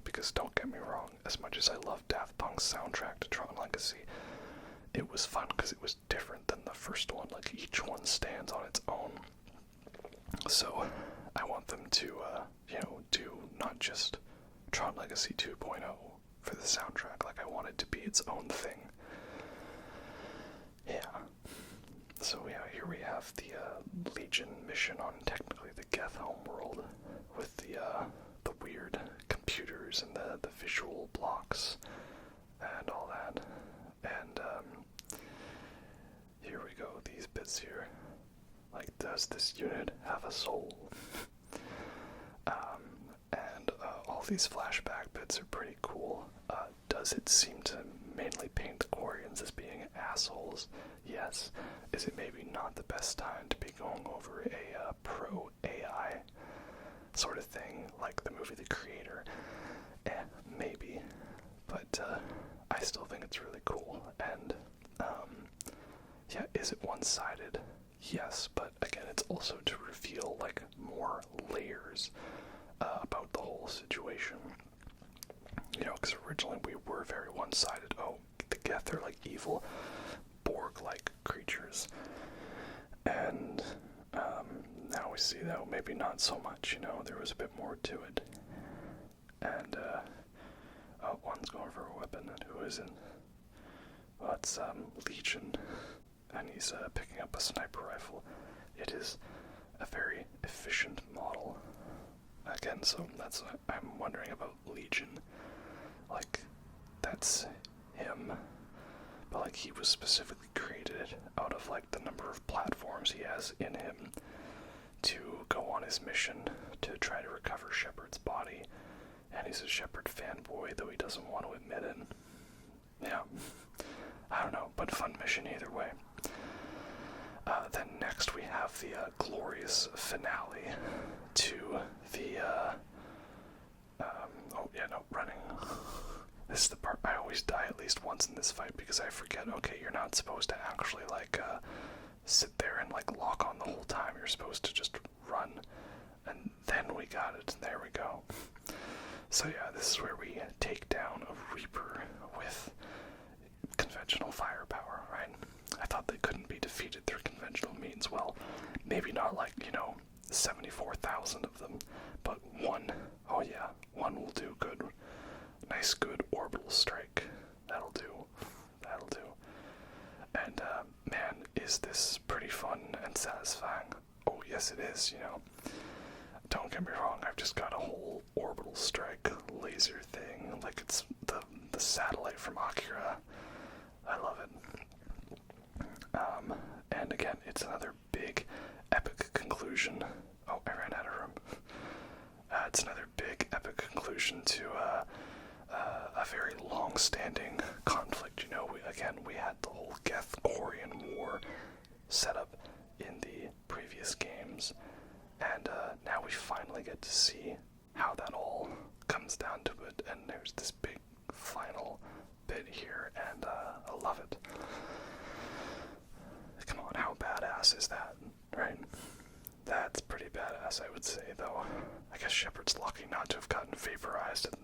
Because don't get me wrong, as much as I love Daft Punk's soundtrack to Tron Legacy, it was fun because it was different than the first one. Like, each one stands on its own. So I want them to, you know, do not just Tron Legacy 2.0 for the soundtrack. Like, I want it to be its own thing. Yeah. So yeah, here we have the Legion mission on technically the Geth homeworld with the weird computers and the visual blocks and all that. And here we go, these bits here. Like, does this unit have a soul? And all these flashback bits are pretty cool. Does it seem to mainly paint the Quarians as being assholes? Yes. Is it maybe not the best time to be going over a pro-AI sort of thing, like the movie The Creator? Maybe. But I still think it's really cool. And yeah, is it one-sided? Yes, but again, it's also to reveal like more layers about the whole situation. You know, because originally we were very one-sided. Oh, the Geth are like evil Borg-like creatures. And now we see that maybe not so much, you know, there was a bit more to it. And, oh, one's going for a weapon, and who isn't? Well, it's Legion, and he's picking up a sniper rifle. It is a very efficient model. Again, so that's what I'm wondering about Legion. Like, that's him, but like he was specifically created out of like the number of platforms he has in him to go on his mission to try to recover Shepard's body. And he's a Shepard fanboy, though he doesn't want to admit it. Yeah, I don't know, but fun mission either way. Then next we have the glorious finale to the, running. This is the part I always die at least once in this fight because I forget, okay, you're not supposed to actually, like, sit there and, like, lock on the whole time. You're supposed to just run. And then we got it. There we go. So yeah, this is where we take down a Reaper with conventional firepower, right? I thought they couldn't be defeated through conventional means. Well, maybe not like, 74,000 of them, but one. Oh yeah, one will do good. Nice, good orbital strike. That'll do. That'll do. And, man, is this pretty fun and satisfying. Oh, yes it is, Don't get me wrong, I've just got a whole orbital strike laser thing, like it's the satellite from Akira. I love it. And again, it's another big, epic conclusion. Oh, I ran out of room. It's another big, epic conclusion to a very long-standing conflict. We had the whole Geth-Quarian war set up in the previous games, and now we finally get to see how that all comes down to it, and there's this big final bit here, and I love it. Come on, how badass is that, right? That's pretty badass, I would say, though. I guess Shepard's lucky not to have gotten vaporized and,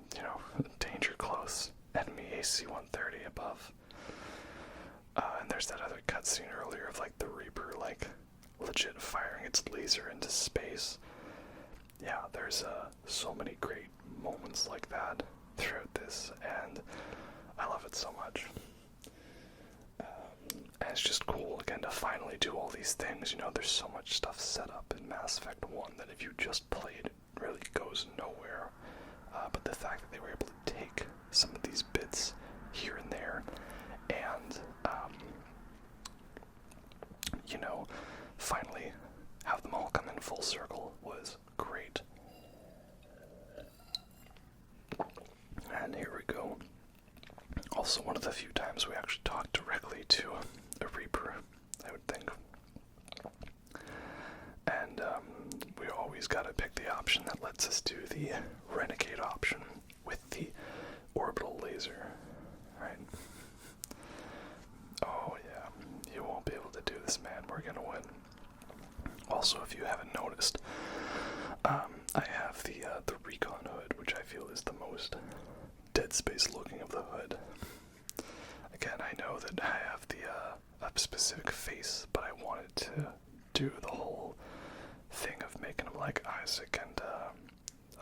danger close. Enemy AC-130 above. And there's that other cutscene earlier of, like, the Reaper, like, legit firing its laser into space. Yeah, there's so many great moments like that throughout this, and I love it so much. And it's just cool, again, to finally do all these things. There's so much stuff set up in Mass Effect 1 that if you just played, it really goes nowhere. But the fact that they were able to take some of these bits here and there and, finally have them all come in full circle was great. And here we go. Also, one of the few times we actually talked directly to a Reaper, I would think. And we always gotta pick the option that lets us do the Renegade option with the orbital laser, right? Oh yeah, you won't be able to do this, man. We're gonna win. Also, if you haven't noticed, I have the Recon hood, which I feel is the most Dead Space looking of the hood. Again, I know that I have the a specific face, but I wanted to do the whole thing of making him like Isaac and,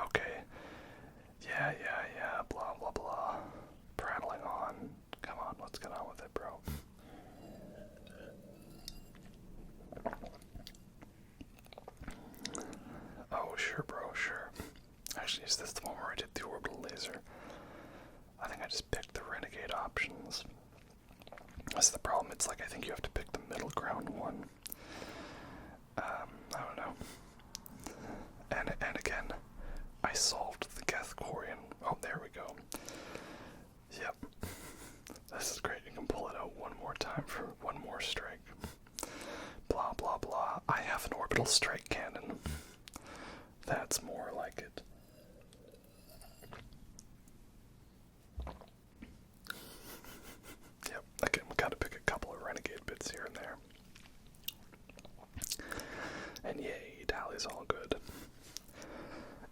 okay, yeah, blah, blah, blah, prattling on. Come on, let's get on with it, bro. Oh, sure, bro, sure. Actually, is this the one where I did the orbital laser? I think I just picked the Renegade options. That's the problem. It's like I think you have to pick the middle ground one. I don't know. And again, I solved the Geth-Quarian. Oh, there we go. Yep. This is great. You can pull it out one more time for one more strike. Blah, blah, blah. I have an orbital strike cannon. That's more like it. Yep, again, we gotta pick a couple of Renegade bits here and there. And yay, Tali's all good.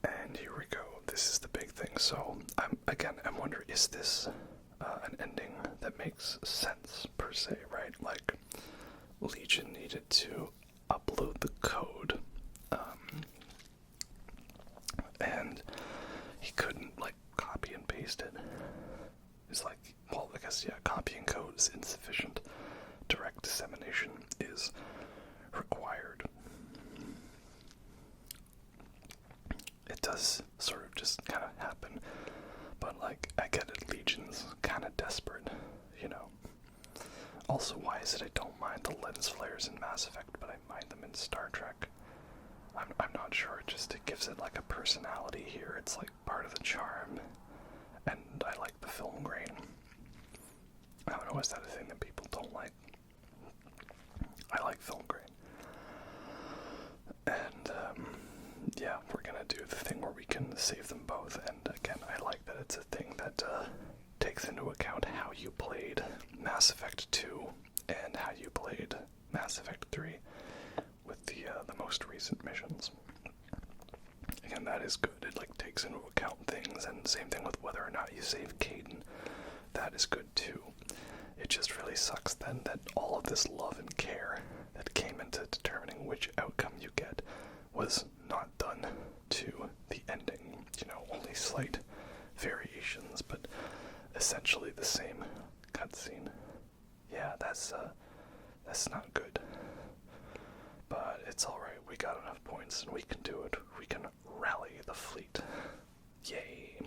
And here we go. This is the big thing. So, I'm wondering, is this an ending that makes sense, per se, right? Like, Legion needed to upload the code, and he couldn't, like, copy and paste it. It's like, well, I guess, yeah, copying code is insufficient. Direct dissemination is required. It does sort of just kind of happen, but like, I get it, Legion's kind of desperate, you know. Also, why is it I don't mind the lens flares in Mass Effect, but I mind them in Star Trek? I'm not sure, it gives it like a personality here. It's like part of the charm, and I like the film grain. I don't know, is that a thing that people don't like? I like film grain. And, yeah, we're gonna do the thing where we can save them both, and again, I like that it's a thing that, takes into account how you played Mass Effect 2 and how you played Mass Effect 3 with the most recent missions. Again, that is good. It like takes into account things, and same thing with whether or not you save Kaden. That is good too. It just really sucks then that all of this love and care that came into determining which outcome you get was not done to the ending. You know, only slight variations, but essentially the same cutscene. Yeah, that's not good. But it's alright, we got enough points and we can do it. We can rally the fleet. Yay.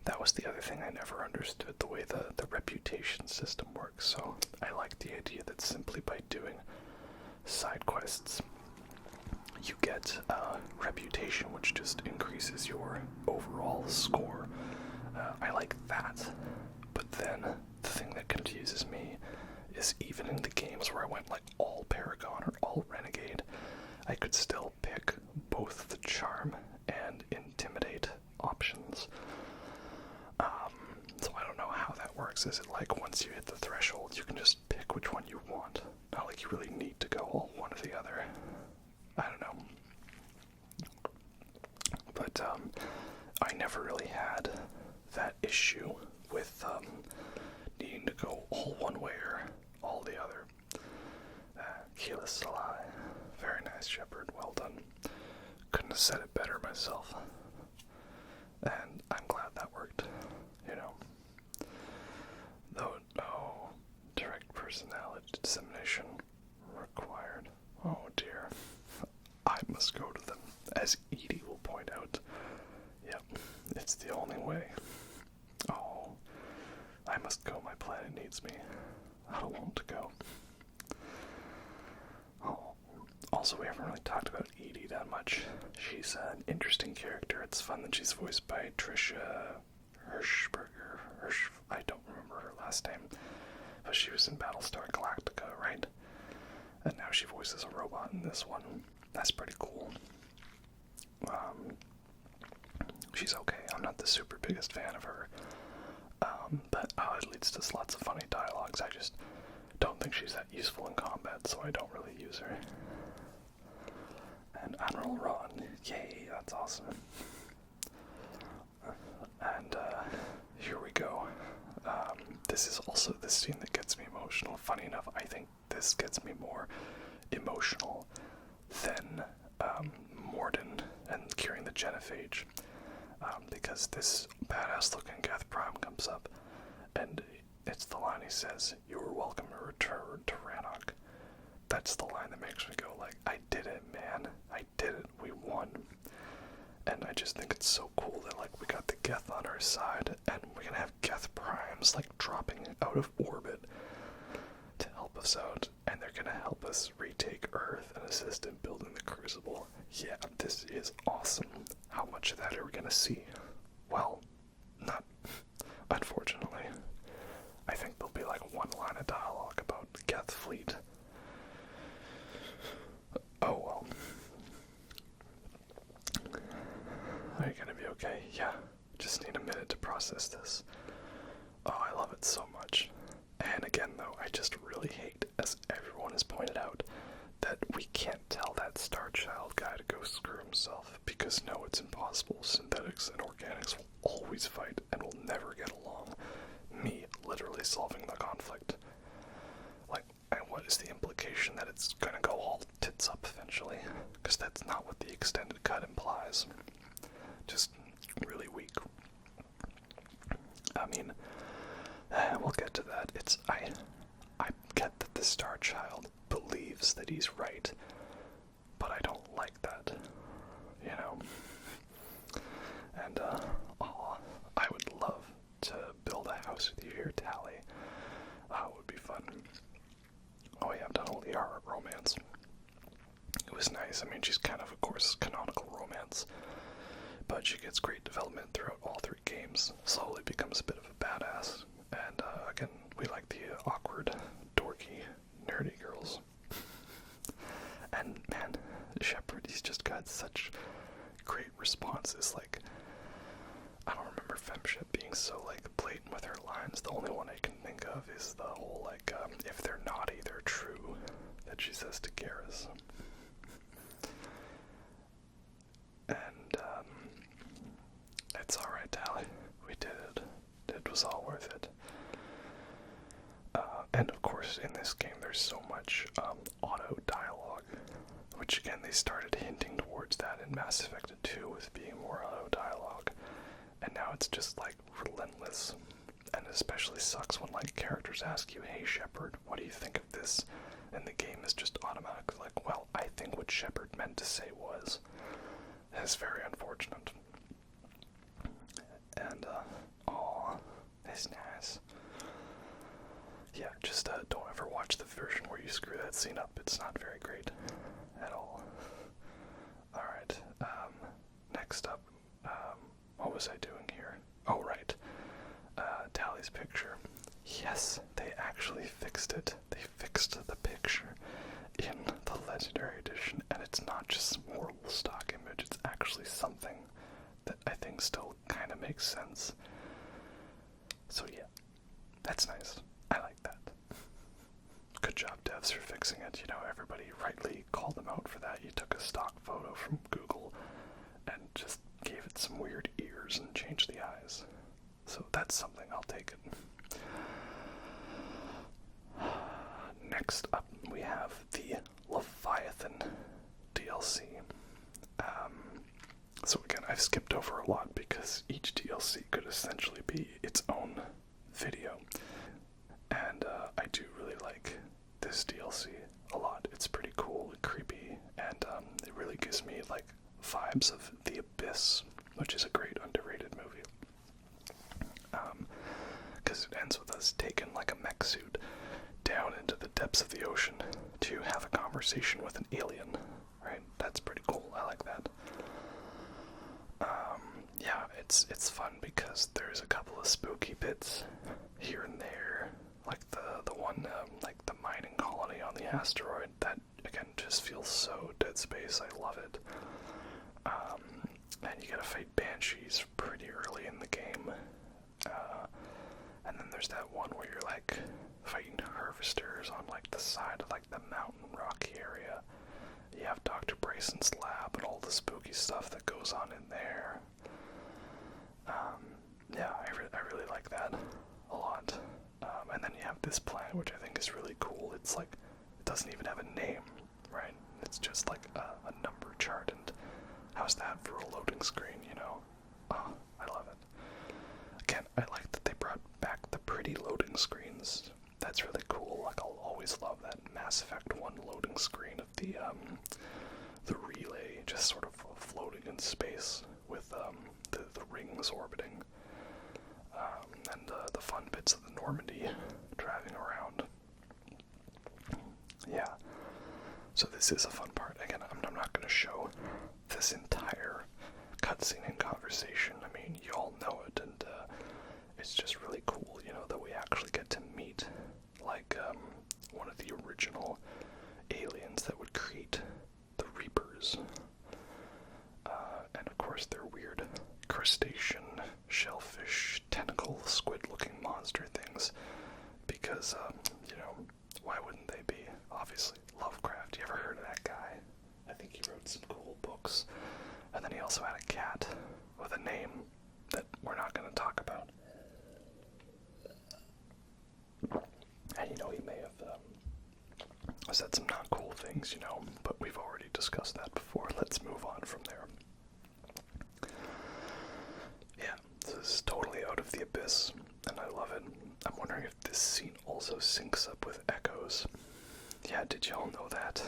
That was the other thing I never understood, the way the reputation system works. So I like the idea that simply by doing side quests, you get reputation, which just increases your overall score. I like that. But then the thing that confuses me is even in the games where I went like all Paragon or all Renegade, I could still pick both the Charm and Intimidate options. So I don't know how that works. Is it like once you hit the threshold, you can just pick which one you want? Not like you really need to go all one or the other. I don't know. But I never really had that issue with needing to go all one way or all the other. Keyless Salai. Very nice, Shepard. Well done. Couldn't have said it better myself. And I'm glad that worked, you know. Though, no. Direct personality dissemination required. Oh dear. I must go to them, as Edie will point out. Yep, it's the only way. Oh, I must go. My planet needs me. I don't want to go. Oh. Also, we haven't really talked about Edie that much. She's an interesting character. It's fun that she's voiced by Tricia Hirschberger. I don't remember her last name. But she was in Battlestar Galactica, right? And now she voices a robot in this one. That's pretty cool. She's okay. I'm not the super biggest fan of her. But it leads to lots of funny dialogues. I just don't think she's that useful in combat, so I don't really use her. And Admiral Ron. Yay, that's awesome. And here we go. This is also the scene that gets me emotional. Funny enough, I think this gets me more emotional than Mordin and curing the genophage. Because this badass looking Geth Prime comes up, and it's the line he says, "You are welcome to return to Rannoch." That's the line that makes me go like, I did it, man. I did it. We won. And I just think it's so cool that like we got the Geth on our side, and we're gonna have Geth Primes like dropping out of orbit to help us out, and they're gonna help us retake Earth and assist in building the Crucible. Yeah, this is awesome. How much of that are we gonna see? Well, not unfortunately. I think there'll be like one line of dialogue about the Geth fleet. Oh well. Are you gonna be okay? Yeah. Just need a minute to process this. Oh, I love it so much. And again, though, I just really hate, as everyone has pointed out, that we can't tell that Star Child guy to go screw himself, because no, it's impossible. Synthetics and organics will always fight and will never get along. Me literally solving the conflict. Like, and what is the implication that it's gonna go all tits up eventually? Because that's not what the extended cut implies. Just really weak. I mean, we'll get to that I get that the Star Child believes that he's right, but I don't like that, you know? And, I would love to build a house with you here, Tali. It would be fun. Oh yeah, I've done all the romance. It was nice. I mean, she's kind of course, canonical romance, but she gets great development throughout all 3 games, slowly becomes a bit of a badass, and, again, we like the awkward, dorky, nerdy girls. And, man, Shepard, he's just got such great responses, like, I don't remember Femship being so, like, blatant with her lines. The only one I can think of is the whole, like, if they're naughty, they're true, that she says to Garrus. And, it's alright, Tali. We did it. It was all worth it. And, of course, in this game, there's so much, auto-dialogue, which, again, they started hinting towards that in Mass Effect 2 with being more auto-dialogue. And now it's just, like, relentless. And it especially sucks when, like, characters ask you, hey, Shepard, what do you think of this? And the game is just automatically like, well, I think what Shepard meant to say was. It's very unfortunate. And, it's nice. Yeah, just, don't ever watch the version where you screw that scene up. It's not very great at all. Alright, next up, what was I doing here? Oh, right. Tali's picture. Yes, they actually fixed it. They fixed the picture in the Legendary Edition, and it's not just some horrible stock image, it's actually something that I think still kind of makes sense. So yeah, that's nice. I like that. Good job, devs, for fixing it. You know, everybody rightly called them out for that. You took a stock photo from Google and just gave it some weird ears and changed the eyes. So that's something, I'll take it. Next up, we have the Leviathan DLC. So again, I've skipped over a lot because each DLC could essentially be its own video. And I do really like this DLC a lot. It's pretty cool and creepy, and it really gives me like vibes of The Abyss, which is a great underrated movie. Because it ends with us taking like a mech suit down into the depths of the ocean to have a conversation with an alien, right? That's pretty cool. I like that. Yeah, it's fun because there's a couple of spooky bits here and there, like the one like the mining colony on the asteroid. That again just feels so Dead Space. I love it. And you gotta fight banshees pretty early in the game. And then there's that one where you're like fighting harvesters on like the side of like the mountain rocky area. You have Dr. Brayson's lab and all the spooky stuff that goes on in there. Yeah, I really like that a lot. And then you have this planet, which I think is really cool. It's like, it doesn't even have a name, right? It's just like a number chart, and how's that for a loading screen, you know? Oh, I love it. Again, I like that they brought back the pretty loading screens. That's really cool. Like, I'll always love that Mass Effect 1 loading screen of the relay just sort of floating in space with the rings orbiting. And the fun bits of the Normandy driving around. Yeah. So this is a fun part. Again, I'm not going to show this entire cutscene and conversation. I mean, you all know it, and it's just really cool, you know, that we actually get to meet, like, one of the original aliens that would create the Reapers. And of course, they're weird crustacean, shellfish, tentacle, squid-looking monster things, because, you know, why wouldn't they be? Obviously, Lovecraft. You ever heard of that guy? I think he wrote some cool books. And then he also had a cat with a name that we're not going to talk about. And, you know, he may have said some not cool things, you know, but we've already discussed that before. Let's move on from there. Yeah, this is totally out of the abyss, and I love it. I'm wondering if this scene also syncs up with Echoes. Yeah, did y'all know that?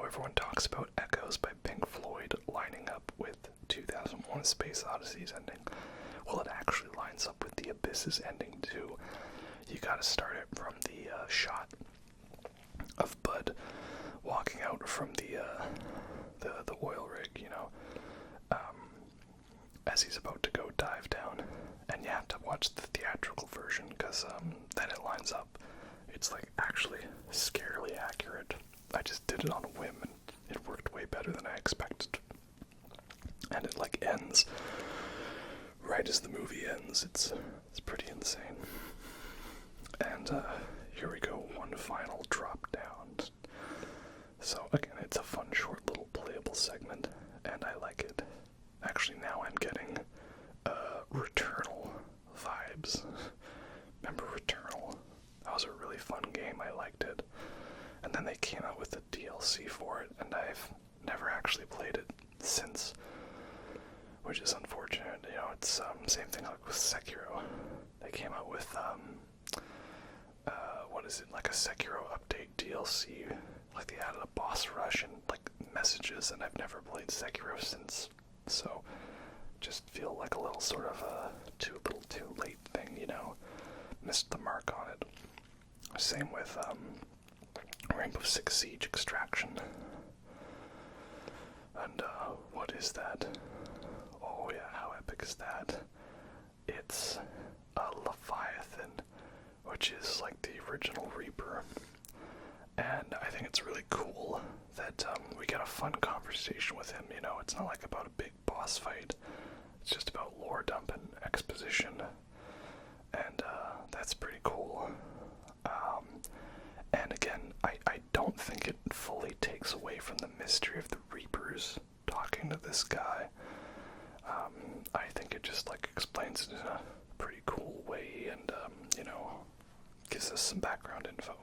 Everyone talks about Echoes by Pink Floyd lining up with 2001: A Space Odyssey's ending. Well, it actually lines up with the Abyss's ending too. You gotta start it from the shot of Bud walking out from the oil rig, as he's about to go dive down, and you have to watch the theatrical version because then it lines up. It's like actually scarily accurate. I just did it on a whim and it worked way better than I expected. And it like ends right as the movie ends. It's pretty insane. And here we go, one final drop down. So again, it's a fun, short little playable segment, and I like it. Actually, now I'm getting Returnal vibes. Remember Returnal? That was a really fun game, I liked it. And then they came out with a DLC for it, and I've never actually played it since, which is unfortunate. It's same thing like with Sekiro. They came out with what is it, like a Sekiro update DLC, like they added a boss rush and like messages, and I've never played Sekiro since, so just feel like a little sort of a too late thing, missed the mark on it. Same with Rainbow Six Siege Extraction. And what is that? Oh yeah, how epic is that? It's a Leviathan, which is like the original Reaper. And I think it's really cool that we get a fun conversation with him, it's not like about a big boss fight. It's just about lore dump and exposition. And that's pretty cool. And again, I don't think it fully takes away from the mystery of the Reapers talking to this guy. I think it just like explains it in a pretty cool way and, gives us some background info.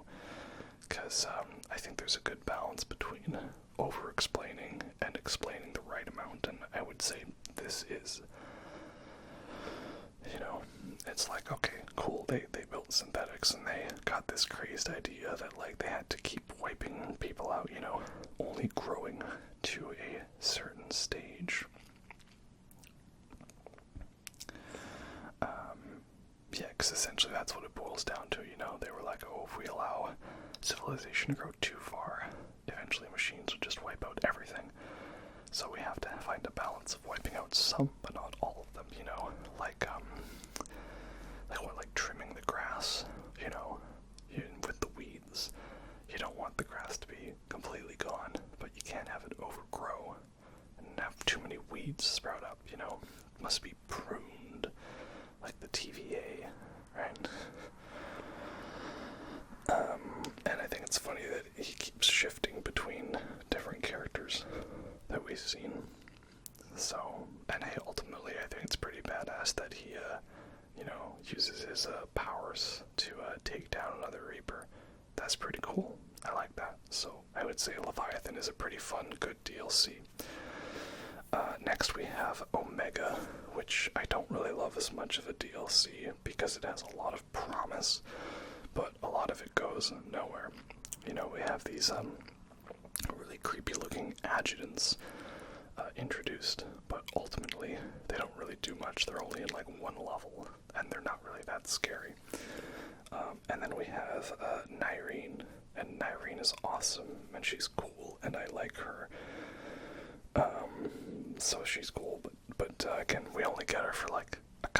Because I think there's a good balance between over-explaining and explaining the right amount, and I would say this is, it's like, okay, cool, they built synthetics and they got this crazed idea that like they had to keep wiping people out, only growing to a certain stage. Yeah, because essentially that's what it boils down to, they were like, oh, if we allow civilization to grow too far, eventually machines will just wipe out everything. So we have to find a balance of wiping out some, but not all of them, like trimming the grass, with the weeds. You don't want the grass to be completely gone, but you can't have it overgrow and have too many weeds sprout up, It must be pruned, like the TVA, right? And I think it's funny that he keeps shifting between different characters that we've seen. So, and ultimately I think it's pretty badass that he, uses his powers to take down another Reaper. That's pretty cool. I like that. So I would say Leviathan is a pretty fun, good DLC. Next we have Omega, which I don't really love as much of a DLC because it has a lot of promise, but a lot of it goes nowhere. We have these really creepy looking adjutants introduced, but ultimately they don't really do much. They're only in like one level, and they're not really that scary. And then we have Nyreen, and Nyreen is awesome, and she's cool, and I like her. So she's cool, but again, we only get her for like a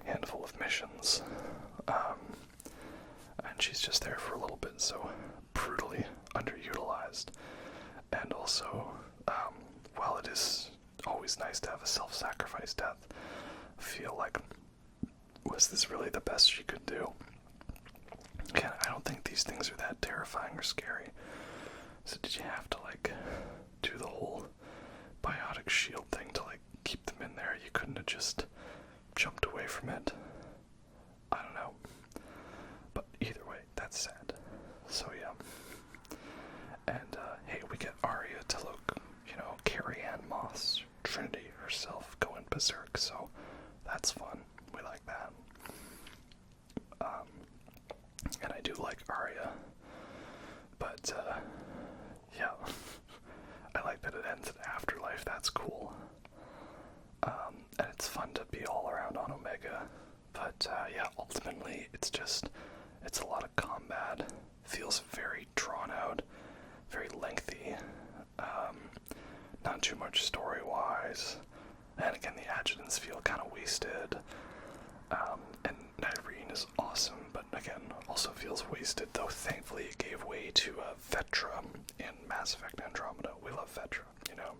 handful of missions. And she's just there for a little bit, so brutally underutilized. And also, while it is always nice to have a self-sacrifice death, I feel like, was this really the best she could do? Again, I don't think these things are that terrifying or scary. So did you have to, like, do the whole biotic shield thing to, like, keep them in there? You couldn't have just jumped away from it? I don't know. But either way, that's sad. So yeah. And, hey, we get Arya to look, Carrie-Anne Moss, Trinity herself, going berserk, so that's fun. We like that. like Arya. But, yeah. I like that it ends in Afterlife, that's cool. And it's fun to be all around on Omega. But, yeah, ultimately, it's a lot of combat. Feels very drawn out, very lengthy. Not too much story-wise. And again, the adjutants feel kind of wasted. And Nyreen is awesome, but again, also feels wasted, though thankfully it gave way to Vetra in Mass Effect Andromeda. We love Vetra, you know.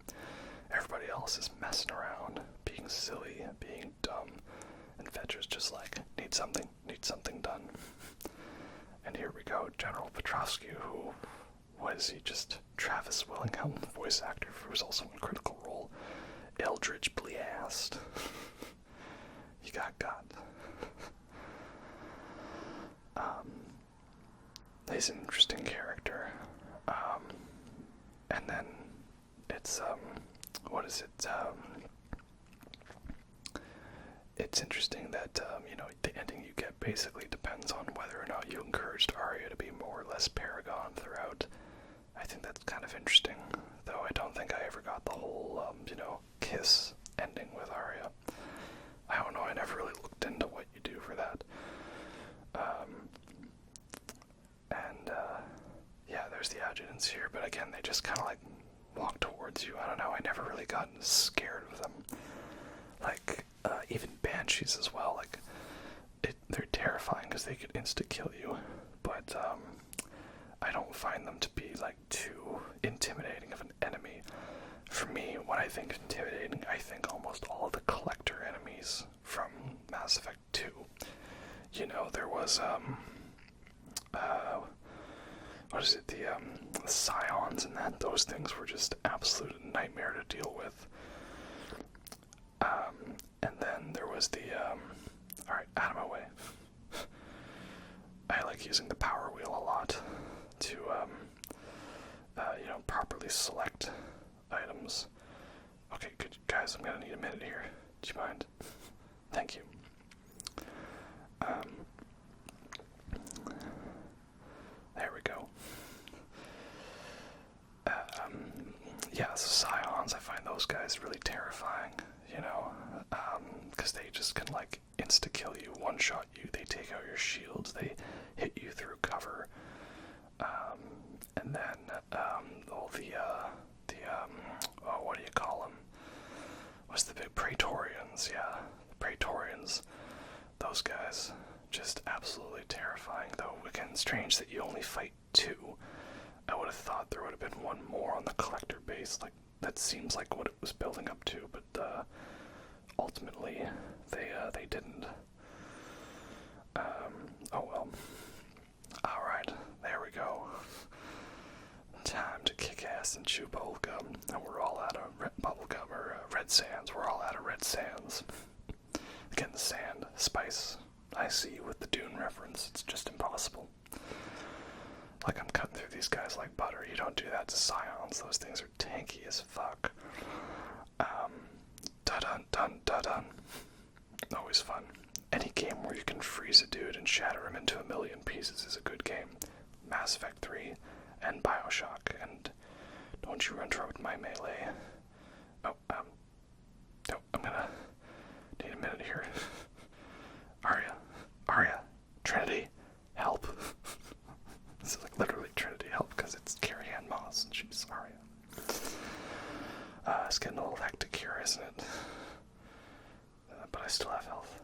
Everybody else is messing around, being silly, being dumb, and Vetra's just like, need something done. And here we go, General Petrovsky, who was he just Travis Willingham, voice actor, who was also in Critical Role. Eldritch Blast. You got. He's an interesting character. And then it's what is it? It's interesting that you know, the ending you get basically depends on whether or not you encouraged Arya to be more or less Paragon throughout. I think that's kind of interesting, though I don't think I ever got the whole, you know, kiss ending with Arya. I don't know, I never really looked into what you do for that. Yeah, there's the adjutants here, but again, they just kind of, like, walk towards you. I don't know, I never really got scared of them. Like, even Banshees as well, like, they're terrifying because they could insta-kill you, but, I don't find them to be, like, too intimidating of an enemy. For me, when I think intimidating, I think almost all of the Collector enemies from Mass Effect 2. You know, there was, what is it, the Scions and that, those things were just absolute nightmare to deal with. And then there was the, alright, out of my way. I like using the power wheel a lot to, you know, properly select items. Okay, good, guys, I'm gonna need a minute here. Do you mind? Thank you. There we go. Yeah, so Scions, I find those guys really terrifying, you know, because they just can, like, insta-kill you, one-shot you, they take out your shields, they hit you through cover, and then, all the, oh, what do you call them? What's the big Praetorians? Yeah, the Praetorians, those guys, just absolutely terrifying, though, again, strange that you only fight 2. I would have thought there would have been one more on the Collector base, like, that seems like what it was building up to, but, ultimately, they didn't. Oh well. Alright, there we go. Time to kick ass and chew bubblegum, and we're all out of bubblegum, or red sands, we're all out of red sands. Again, the sand, spice, I see with the Dune reference, it's just impossible. Like, I'm cutting through these guys like butter. You don't do that to Scions. Those things are tanky as fuck. Dun-dun-dun-dun-dun. Always fun. Any game where you can freeze a dude and shatter him into a million pieces is a good game. Mass Effect 3 and Bioshock. And don't you interrupt my melee. Oh, no, I'm gonna need a minute here. Arya, Trinity, help. This is like literally Trinity help because it's Carrie Ann Moss and she's Arya. It's getting a little hectic here, isn't it? But I still have health.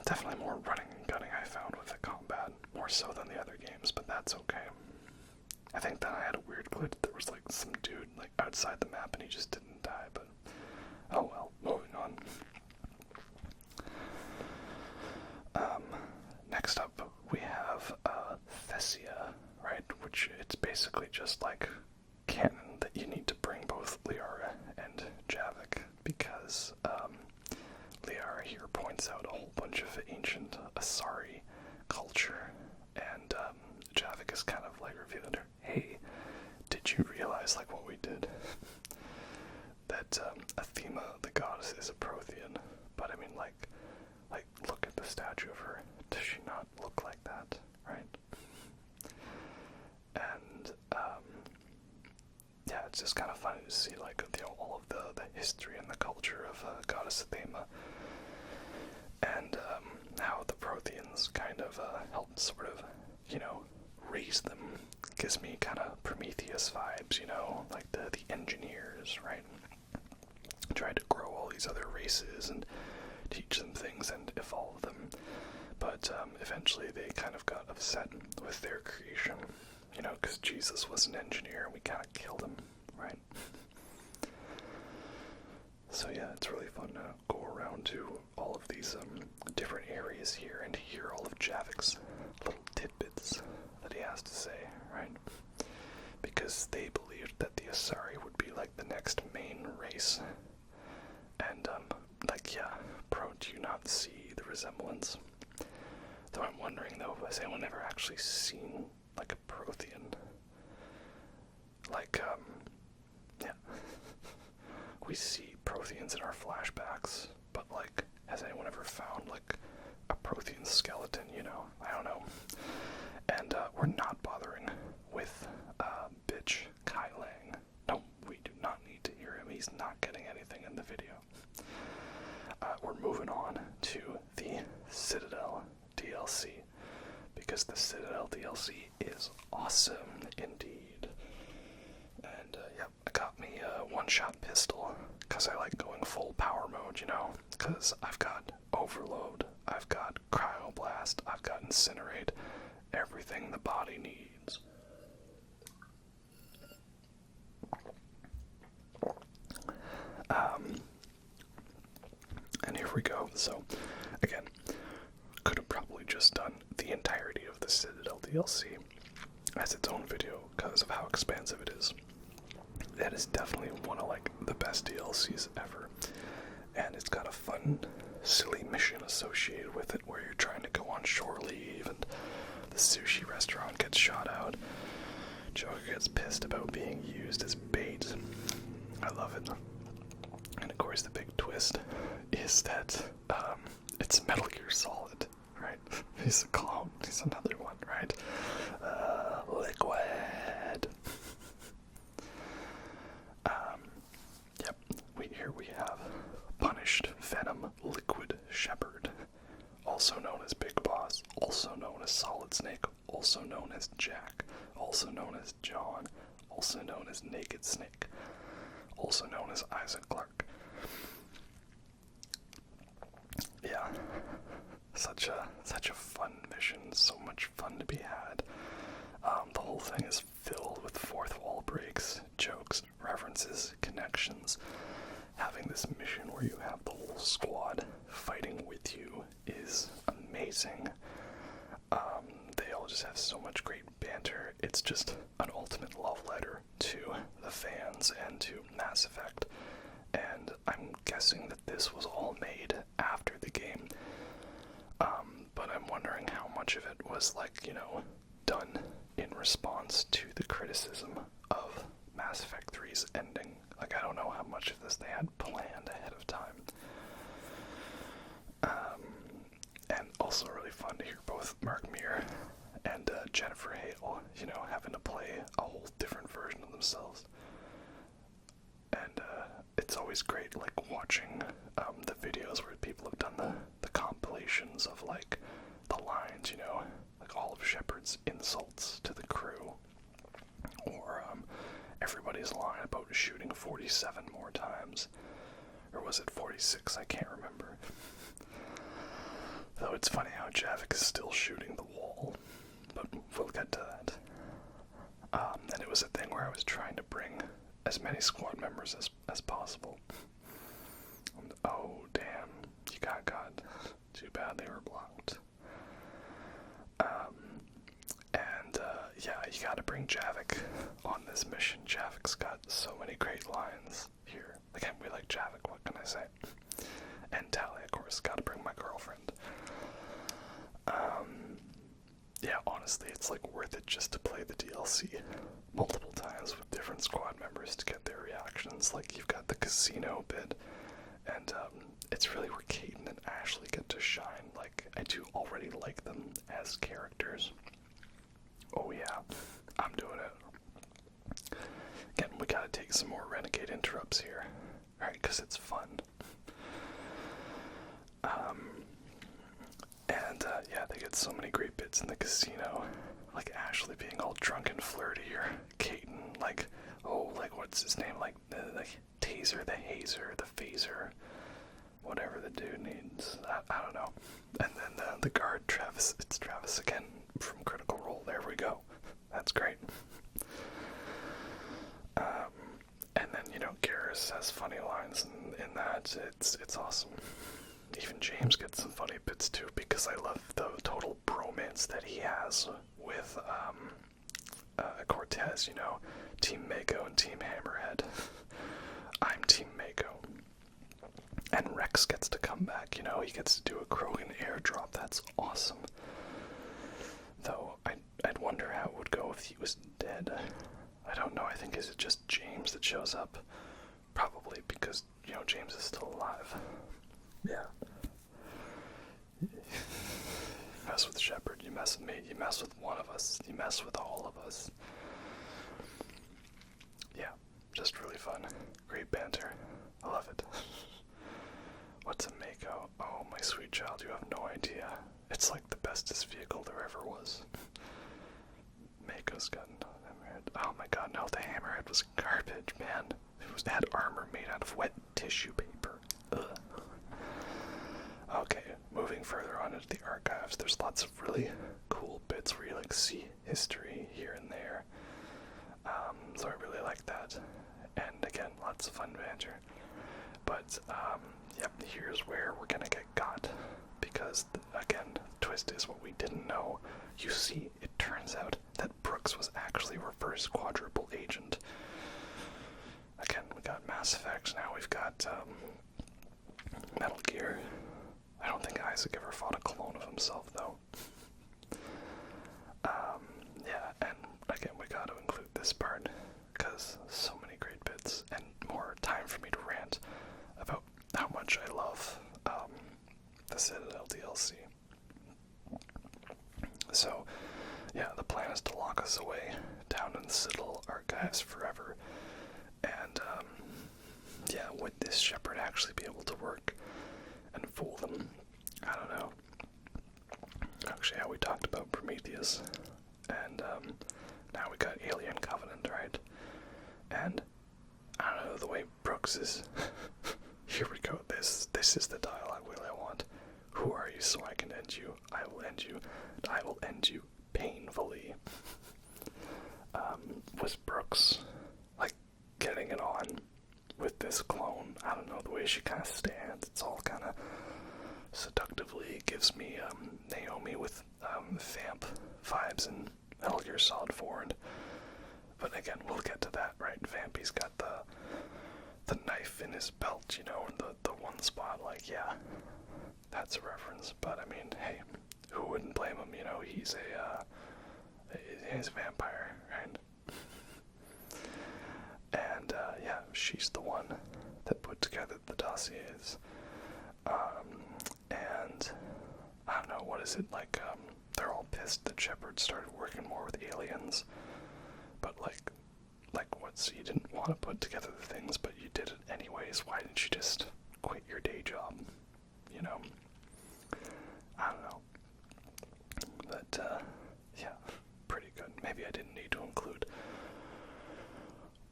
Definitely more running and gunning I found with the combat, more so than the other games, but that's okay. I think that I had a weird glitch. There was like some dude like outside the map and he just didn't die, but oh well, moving on. Next up, we have Thesia, right? Which it's basically just like canon that you need to bring both Liara and Javik because Liara here points out a whole bunch of ancient Asari culture, and Javik is kind of like revealing to her, hey, did you realize like what we did? That Athema, the goddess, is a Prothean, but I mean like look at the statue of her. Does she not look like that, right? And, yeah, it's just kind of funny to see, like, you know, all of the history and the culture of Goddess Athema, and how the Protheans kind of helped sort of, you know, raise them. Gives me kind of Prometheus vibes, you know, like the engineers, right? Tried to grow all these other races and teach them things and evolve them, but eventually they kind of got upset with their creation, you know, because Jesus was an engineer and we kind of killed him, right? So yeah, it's really fun to go around to all of these different areas here and hear all of Javik's little tidbits that he has to say, right? Because they believed that the Asari would be like the next main race. And, like, yeah, bro, do you not see the resemblance? Though I'm wondering, though, has anyone ever actually seen, like, a Prothean? Like, yeah. We see Protheans in our flashbacks, but, like, has anyone ever found, like, a Prothean skeleton, you know? I don't know. And, we're not bothering with, bitch Kai Leng. No, we do not need to hear him. He's not getting anything in the video. We're moving on to the Citadel DLC, because the Citadel DLC is awesome indeed. And, yep, I got me a one-shot pistol, because I like going full power mode, you know, because I've got Overload, I've got Cryoblast, I've got Incinerate, everything the body needs. And here we go. So, again, could have probably just done the entirety of the Citadel DLC as its own video because of how expansive it is. That is definitely one of, like, the best DLCs ever. And it's got a fun, silly mission associated with it where you're trying to go on shore leave and the sushi restaurant gets shot out. Joker gets pissed about being used as bait. I love it. And of course the big twist is that it's Metal Gear Solid, right? He's a clone. He's another one, right? Liquid. Yep. Here we have Punished Venom Liquid Shepherd, also known as Big Boss, also known as Solid Snake, also known as Jack, also known as John, also known as Naked Snake, also known as Isaac Clarke. Yeah, such a fun mission, so much fun to be had. The whole thing is filled with fourth wall breaks, jokes, references, connections. Having this mission where you have the whole squad fighting with you is amazing. They all just have so much great banter. It's just an ultimate love letter to the fans and to Mass Effect. And I'm guessing that this was all made after the game. But I'm wondering how much of it was, like, you know, done in response to the criticism of Mass Effect 3's ending. Like, I don't know how much of this they had planned ahead of time. And also really fun to hear both Mark Meer and Jennifer Hale, you know, having to play a whole different version of themselves. And it's always great, like, watching the videos where people have done the compilations of, like, the lines, you know, like all of Shepard's insults to the crew, or everybody's line about shooting 47 more times, or was it 46? I can't remember. Though it's funny how Javik is still shooting the wall, but we'll get to that. And it was a thing where I was trying to bring as many squad members as possible. And, oh, damn, you got God. Too bad they were blocked. Yeah, you gotta bring Javik on this mission. Javik's got so many great lines here. Again, we like Javik, what can I say? And Tali, of course, gotta bring my girlfriend. Yeah, honestly, it's, like, worth it just to play the DLC multiple times with different squad members to get their reactions. Like, you've got the casino bit, and it's really where Kaden and Ashley get to shine. Like, I do already like them as characters. Oh yeah, I'm doing it. Again, we gotta take some more Renegade interrupts here, right? Because it's fun. Yeah, they get so many great bits in the casino. Like Ashley being all drunk and flirty, or Kaden, like, oh, like, what's his name? Like Taser, the Hazer, the Phaser, whatever the dude needs. I don't know. And then the guard, Travis, it's Travis again from Critical Role. There we go. That's great. And then, you know, Garrus has funny lines in that. It's awesome. Even James gets some funny bits too, because I love the total bromance that he has with Cortez, you know, Team Mako and Team Hammerhead. I'm Team Mako. And Rex gets to come back, you know, he gets to do a Krogan airdrop. That's awesome. Though, I'd wonder how it would go if he was dead. I don't know, I think is it just James that shows up? Probably, because, you know, James is still alive. Yeah. You mess with Shepard, you mess with me, you mess with one of us, you mess with all of us. Yeah, just really fun. Great banter. I love it. What's a Mako? Oh, my sweet child, you have no idea. It's like the bestest vehicle there ever was. Mako's got no hammerhead. Oh my god, no, the hammerhead was garbage, man. It had armor made out of wet tissue paper. Ugh. Okay, moving further on into the archives, there's lots of really cool bits where you like see history here and there. So I really like that. And again, lots of fun banter. But, yep, here's where we're gonna get got. Because, again, the twist is what we didn't know. You see, it turns out that Brooks was actually reverse quadruple agent. Again, we got Mass Effect, now we've got, Metal Gear. I don't think Isaac ever fought a clone of himself, though. Yeah, and again, we got to include this part, because so many great bits, and more time for me to rant about how much I love, the Citadel DLC. So, yeah, the plan is to lock us away down in the Citadel archives forever, and, yeah, would this Shepard actually be able to work and fool them? I don't know. Actually, how we talked about Prometheus, and now we got Alien Covenant, right? And I don't know, the way Brooks is. Here we go. This is the dialogue wheel I want. Who are you so I can end you? I will end you. I will end you painfully. Was Brooks like getting it on with this clone? I don't know, the way she kind of stands, it's all kind of seductively gives me Naomi with Vamp vibes and Metal Gear Solid 4. But again, we'll get to that, right? Vampy's got the knife in his belt, you know, in the one spot, like, yeah, that's a reference. But I mean, hey, who wouldn't blame him? You know, he's a vampire, right? And yeah, she's the one that put together the dossiers. And I don't know, what is it, like, they're all pissed that Shepard started working more with aliens, but like what, so you didn't want to put together the things, but you did it anyways. Why didn't you just quit your day job, you know? I don't know, but, yeah, pretty good. Maybe I didn't need to include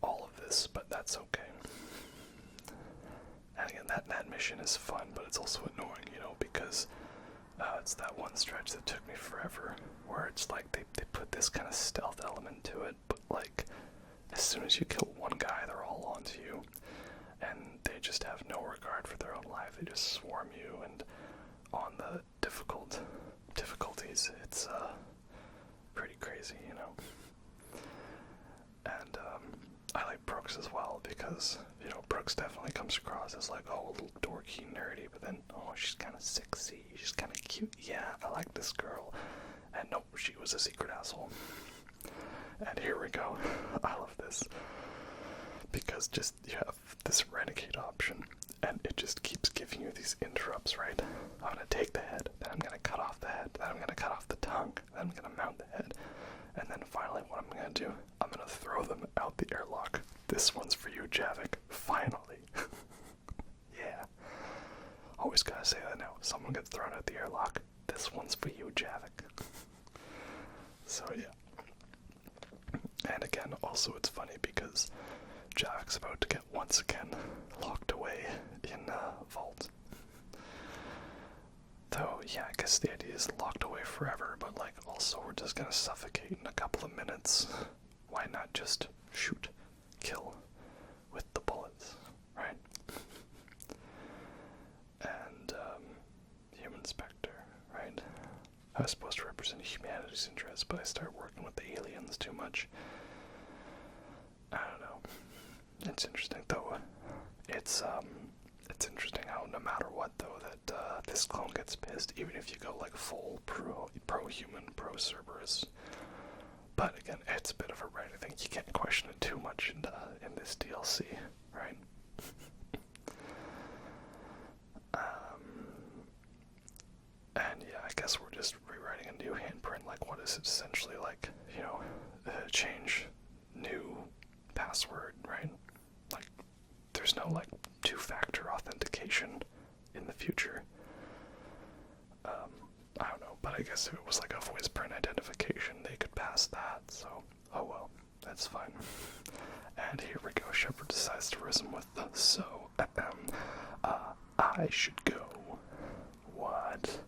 all of this, but that's okay. And again, that mission is fun, but it's also annoying, you know, because it's that one stretch that took me forever, where it's like they put this kind of stealth element to it, but like, as soon as you kill one guy, they're all onto you, and they just have no regard for their own life. They just swarm you, and on the difficulties, it's pretty crazy, you know. And I like Brooks as well, because, you know, Brooks definitely comes across as like, oh, a little dorky, nerdy, but then, oh, she's kind of sexy, she's kind of cute, yeah, I like this girl. And nope, she was a secret asshole. And here we go. I love this, because just, you have this renegade option, And it just keeps giving you these interrupts, right? I'm gonna take the head, then I'm gonna cut off the head, then I'm gonna cut off the tongue, then I'm gonna mount the head, and then finally what I'm gonna do, I'm gonna throw them out the airlock. This one's for you, Javik. Finally. Yeah. Always gotta say that now. Someone gets thrown out the airlock. This one's for you, Javik. So yeah. And again, also it's funny because Javik's about to get once again locked away in vault. Though, yeah, I guess the idea is locked away forever, but like also we're just gonna suffocate in a couple of minutes. Why not just shoot, kill with the bullets, right? And Human Spectre, right? I was supposed to represent humanity's interests, but I started working with the aliens too much. I don't know. It's interesting though. It's interesting how no matter what though that this clone gets pissed, even if you go like full pro-human, pro-Cerberus. But again, it's a bit of a right. I think you can't question it too much in this DLC, right? And yeah, I guess we're just rewriting a new handprint. Like, what is it essentially like? You know, change new password, right? Like, there's no like two-factor authentication in the future. I don't know, but I guess if it was like a voice print identification, they could pass that. So, oh well, that's fine. And here we go. Shepard decides to resume with the I should go. What?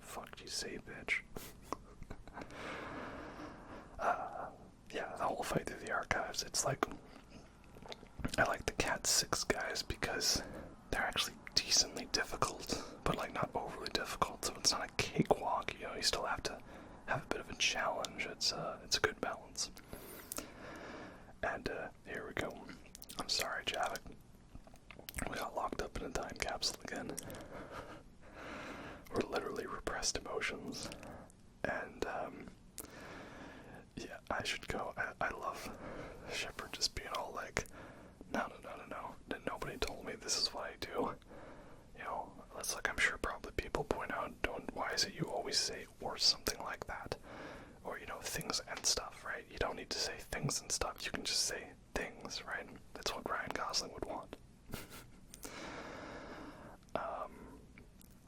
Fuck you say, bitch. Yeah, the whole fight through the archives, it's like, I like the Cat 6 guys because they're actually decently difficult, but like not overly difficult, so it's not a cakewalk, you know, you still have to have a bit of a challenge. It's a good balance. And here we go. I'm sorry, Javik. We got locked up in a time capsule again. We're literally repressed emotions. And yeah, I should go. I love Shepard just being all like, no. Nobody told me this is what I do. You know, it's like, I'm sure probably people point out, why is it you always say or something like that? Or, you know, things and stuff, right? You don't need to say things and stuff. You can just say things, right? That's what Ryan Gosling would want.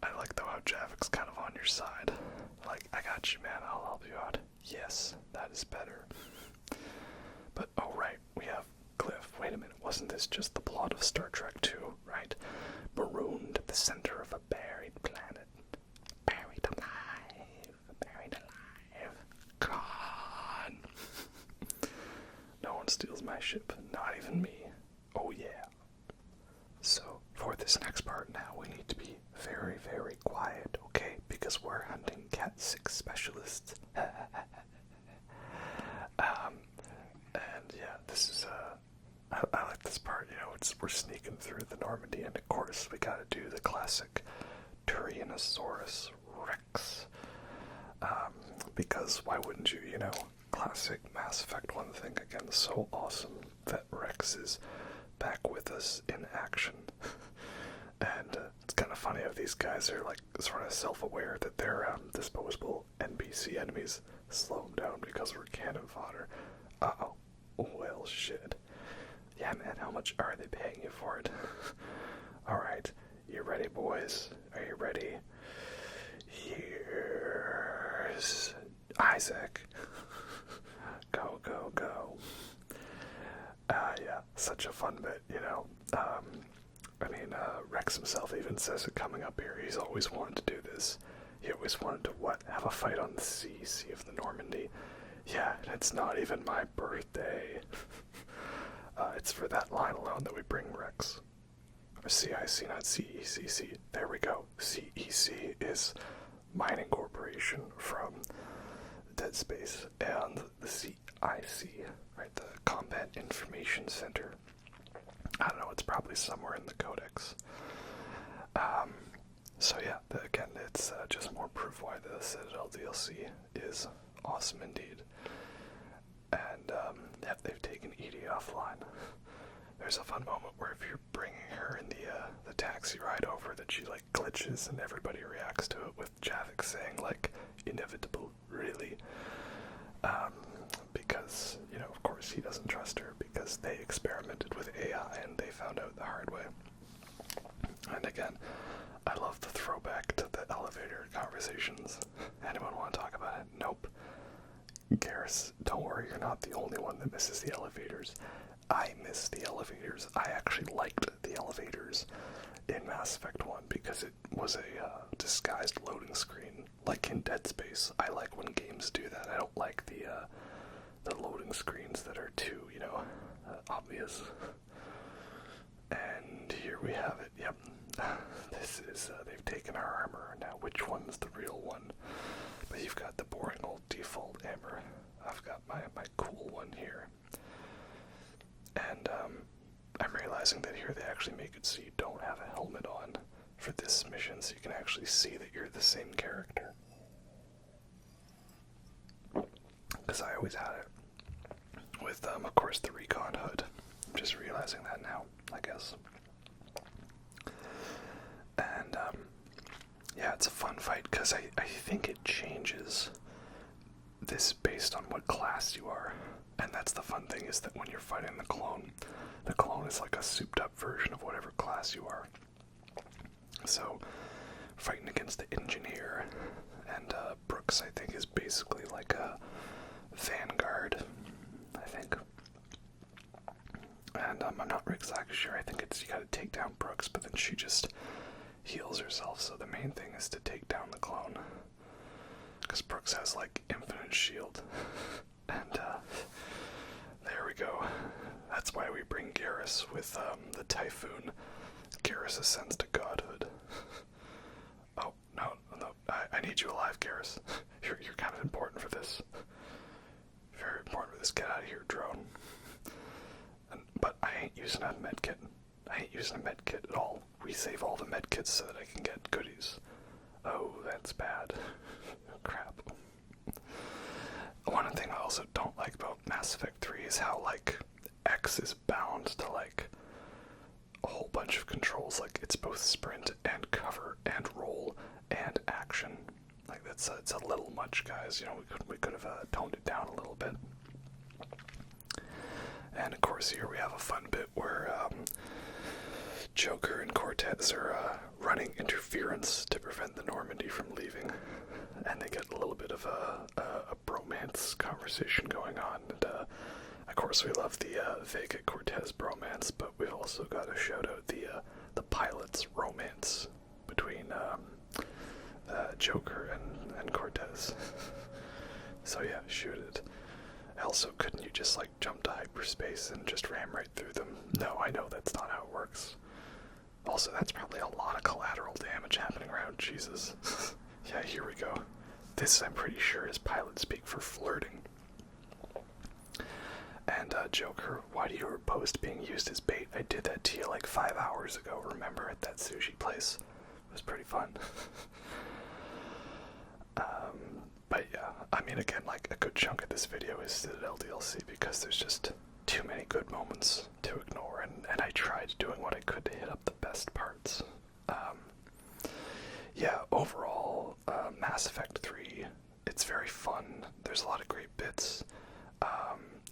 I like though how Javik's kind of on your side. Like, I got you, man, I'll help you out. Yes, that is better. But, oh right, we have Cliff. Wait a minute, wasn't this just the plot of Star Trek II, right? Marooned at the center of a buried planet. Buried alive. God. No one steals my ship, not even me. Oh yeah. So, for this next part now, we need to be very, very quiet, okay? Because we're hunting Cat 6 specialists. And yeah, this is, I like this part, you know, we're sneaking through the Normandy, and of course, we gotta do the classic Tyrannosaurus Rex. Because why wouldn't you, you know? Classic Mass Effect 1 thing, again, so awesome that Rex is back with us in action. And it's kind of funny how these guys are like sort of self-aware that they're disposable NPC enemies. Slow them down because we're cannon fodder. Uh-oh. Well, shit. Yeah, man, how much are they paying you for it? Alright, you ready, boys? Are you ready? Here's Isaac. Go. Yeah, such a fun bit, you know. Rex himself even says it coming up here. He's always wanted to do this. He always wanted to, have a fight on the sea of the Normandy. Yeah, and it's not even my birthday. It's for that line alone that we bring Rex. Or CIC, not CECC. There we go. CEC is Mining Corporation from Dead Space, and the CIC, right, the Combat Information Center. I don't know, it's probably somewhere in the Codex. So yeah, again, it's just more proof why the Citadel DLC is awesome indeed. And yeah, they've taken Edie offline. There's a fun moment where if you're bringing her in the taxi ride over that she like glitches and everybody reacts to it with Javik saying like inevitable, really. Because, you know, of course he doesn't trust her because they experimented with AI and they found out the hard way. And again, I love the throwback to the elevator conversations. Anyone want to talk about it? Nope. Garrus, don't worry, you're not the only one that misses the elevators. I miss the elevators. I actually liked the elevators in Mass Effect 1 because it was a disguised loading screen, like in Dead Space. I like when games do that. I don't like the loading screens that are too, you know, obvious. And here we have it. Yep. This is, they've taken our armor. Now, which one's the real one? But you've got the boring old default armor. I've got my cool one here. And, I'm realizing that here they actually make it so you don't have a helmet on for this mission, so you can actually see that you're the same character. Because I always had it with, of course, the recon hood. I'm just realizing that now, I guess. And, yeah, it's a fun fight, because I think it changes this based on what class you are. And that's the fun thing, is that when you're fighting the clone is like a souped-up version of whatever class you are. So, fighting against the engineer, and Brooks, I think, is basically like a vanguard, I think. And I'm not exactly sure. I think it's you gotta take down Brooks, but then she just heals herself. So the main thing is to take down the clone, because Brooks has like infinite shield. And there we go. That's why we bring Garrus with the Typhoon. Garrus ascends to godhood. Oh no! I need you alive, Garrus. You're kind of important for this. Very important for this. Get out of here, drone. But I ain't using a medkit. I ain't using a medkit at all. We save all the medkits so that I can get goodies. Oh, that's bad. Crap. One thing I also don't like about Mass Effect 3 is how, like, X is bound to, like, a whole bunch of controls. Like, it's both sprint and cover and roll and action. Like, it's a little much, guys. You know, we could have toned it down a little bit. And of course here we have a fun bit where Joker and Cortez are running interference to prevent the Normandy from leaving. And they get a little bit of a bromance conversation going on. And of course we love the Vega-Cortez bromance, but we've also got to shout out the pilot's romance between Joker and Cortez. So yeah, shoot it. Also, couldn't you just, like, jump to hyperspace and just ram right through them? No, I know that's not how it works. Also, that's probably a lot of collateral damage happening around, Jesus. Yeah, here we go. This, I'm pretty sure, is pilot speak for flirting. And, Joker, why do you oppose being used as bait? I did that to you, like, 5 hours ago, remember, at that sushi place? It was pretty fun. But yeah, I mean, again, like, a good chunk of this video is Citadel DLC because there's just too many good moments to ignore, and I tried doing what I could to hit up the best parts. Yeah, overall, Mass Effect 3, it's very fun. There's a lot of great bits.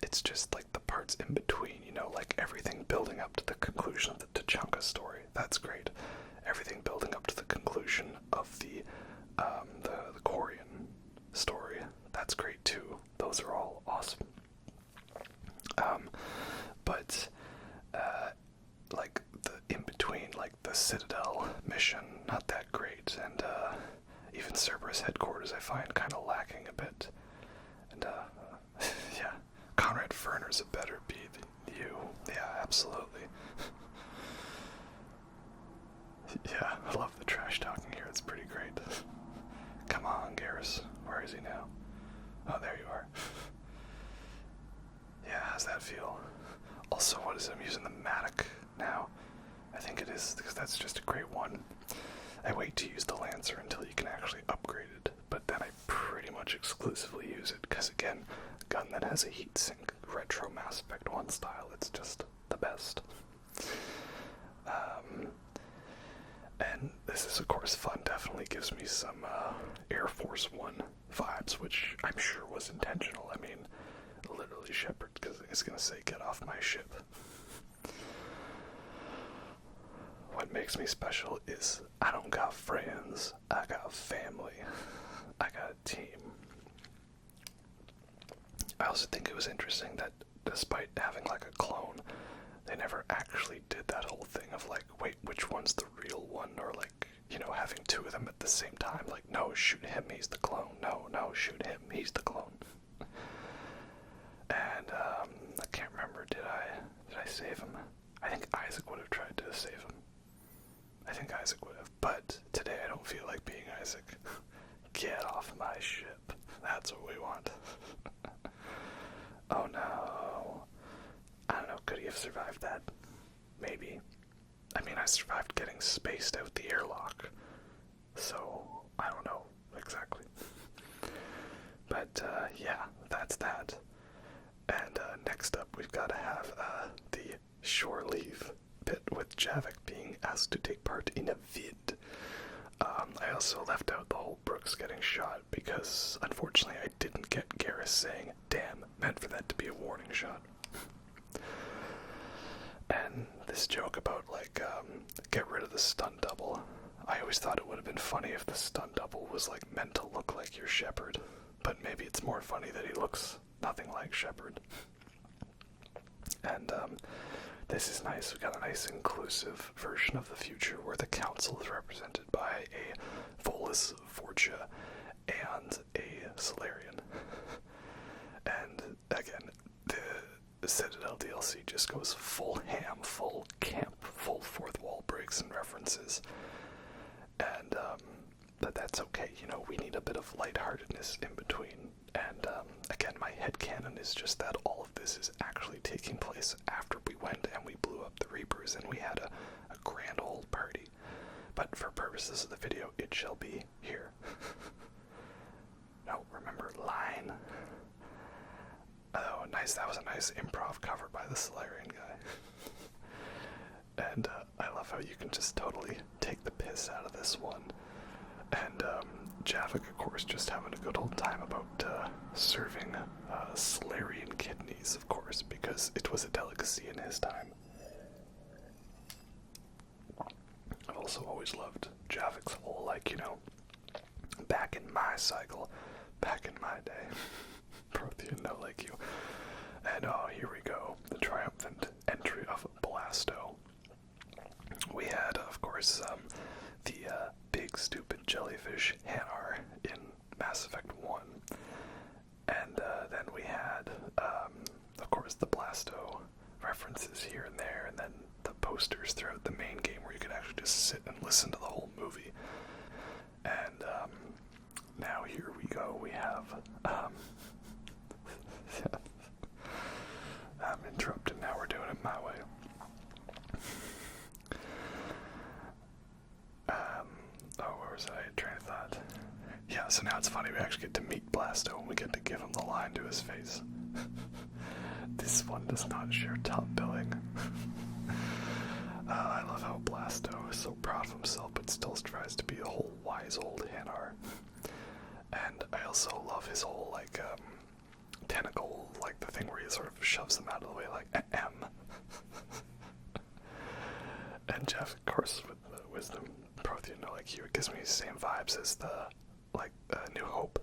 It's just, like, the parts in between, you know, like, everything building up to the conclusion of the Tachanka story. That's great. Everything building up to the conclusion of the Quarian story. That's great too. Those are all awesome. But like the in between, like the Citadel mission, not that great, and even Cerberus Headquarters I find kind of lacking a bit. And yeah, Conrad Verner's a better B than you. Yeah, absolutely. Yeah, I love the trash talking here. It's pretty great. Come on, Garrus. Where is he now? Oh, there you are. Yeah, how's that feel? Also, what is it? I'm using the Matic now. I think it is, because that's just a great one. I wait to use the Lancer until you can actually upgrade it, but then I pretty much exclusively use it, because again, a gun that has a heatsink, retro Mass Effect 1 style, it's just the best. this is, of course, fun. Definitely gives me some Air Force One vibes, which I'm sure was intentional. I mean, literally Shepard is going to say, get off my ship. What makes me special is I don't got friends, I got family, I got a team. I also think it was interesting that despite having like a clone, they never actually did that whole thing of like, wait, which one's the real one? Or like, you know, having two of them at the same time. Like, no, shoot him, he's the clone. No, shoot him, he's the clone. And I can't remember, did I save him? I think Isaac would have tried to save him. I think Isaac would have, but today I don't feel like being Isaac. Get off my ship. That's what we want. Oh no. I don't know, could he have survived that? Maybe. I mean, I survived getting spaced out the airlock, so I don't know exactly. But yeah, that's that. And next up we've got to have the shore leave bit with Javik being asked to take part in a vid. I also left out the whole Brooks getting shot because unfortunately I didn't get Garrus saying, damn, meant for that to be a warning shot. And this joke about like, get rid of the stun double. I always thought it would have been funny if the stun double was like meant to look like your Shepard, but maybe it's more funny that he looks nothing like Shepard. And this is nice. We got a nice inclusive version of the future where the council is represented by a Volus Forja and a Solarian. And again, the Citadel DLC just goes full ham, full camp, full fourth wall breaks and references. And but that's okay, you know, we need a bit of lightheartedness in between. And again, my headcanon is just that all of this is actually taking place after we went and we blew up the Reapers and we had a grand old party. But for purposes of the video, it shall be here. No, remember, line. Oh, nice, that was a nice improv cover by the Solarian guy. And I love how you can just totally take the piss out of this one. And Javik, of course, just having a good old time about serving Solarian kidneys, of course, because it was a delicacy in his time. I've also always loved Javik's whole, like, you know, back in my cycle, back in my day, Prothean, no like you. And here we go, the triumphant entry of Blasto. We had, of course, the big stupid jellyfish Hanar in Mass Effect 1. And then we had, of course, the Blasto references here and there, and then the posters throughout the main game where you could actually just sit and listen to the whole movie. And now here we go, we have, I'm interrupted, now we're doing it my way. Where was I? Train of thought. Yeah, so now it's funny, we actually get to meet Blasto and we get to give him the line to his face. This one does not share top billing. I love how Blasto is so proud of himself but still tries to be a whole wise old Hanar. And I also love his whole, like, tentacle, like the thing where he sort of shoves them out of the way, like, M. And Jeff, of course, with the wisdom, Prothean, no like you, it gives me the same vibes as the, like, New Hope.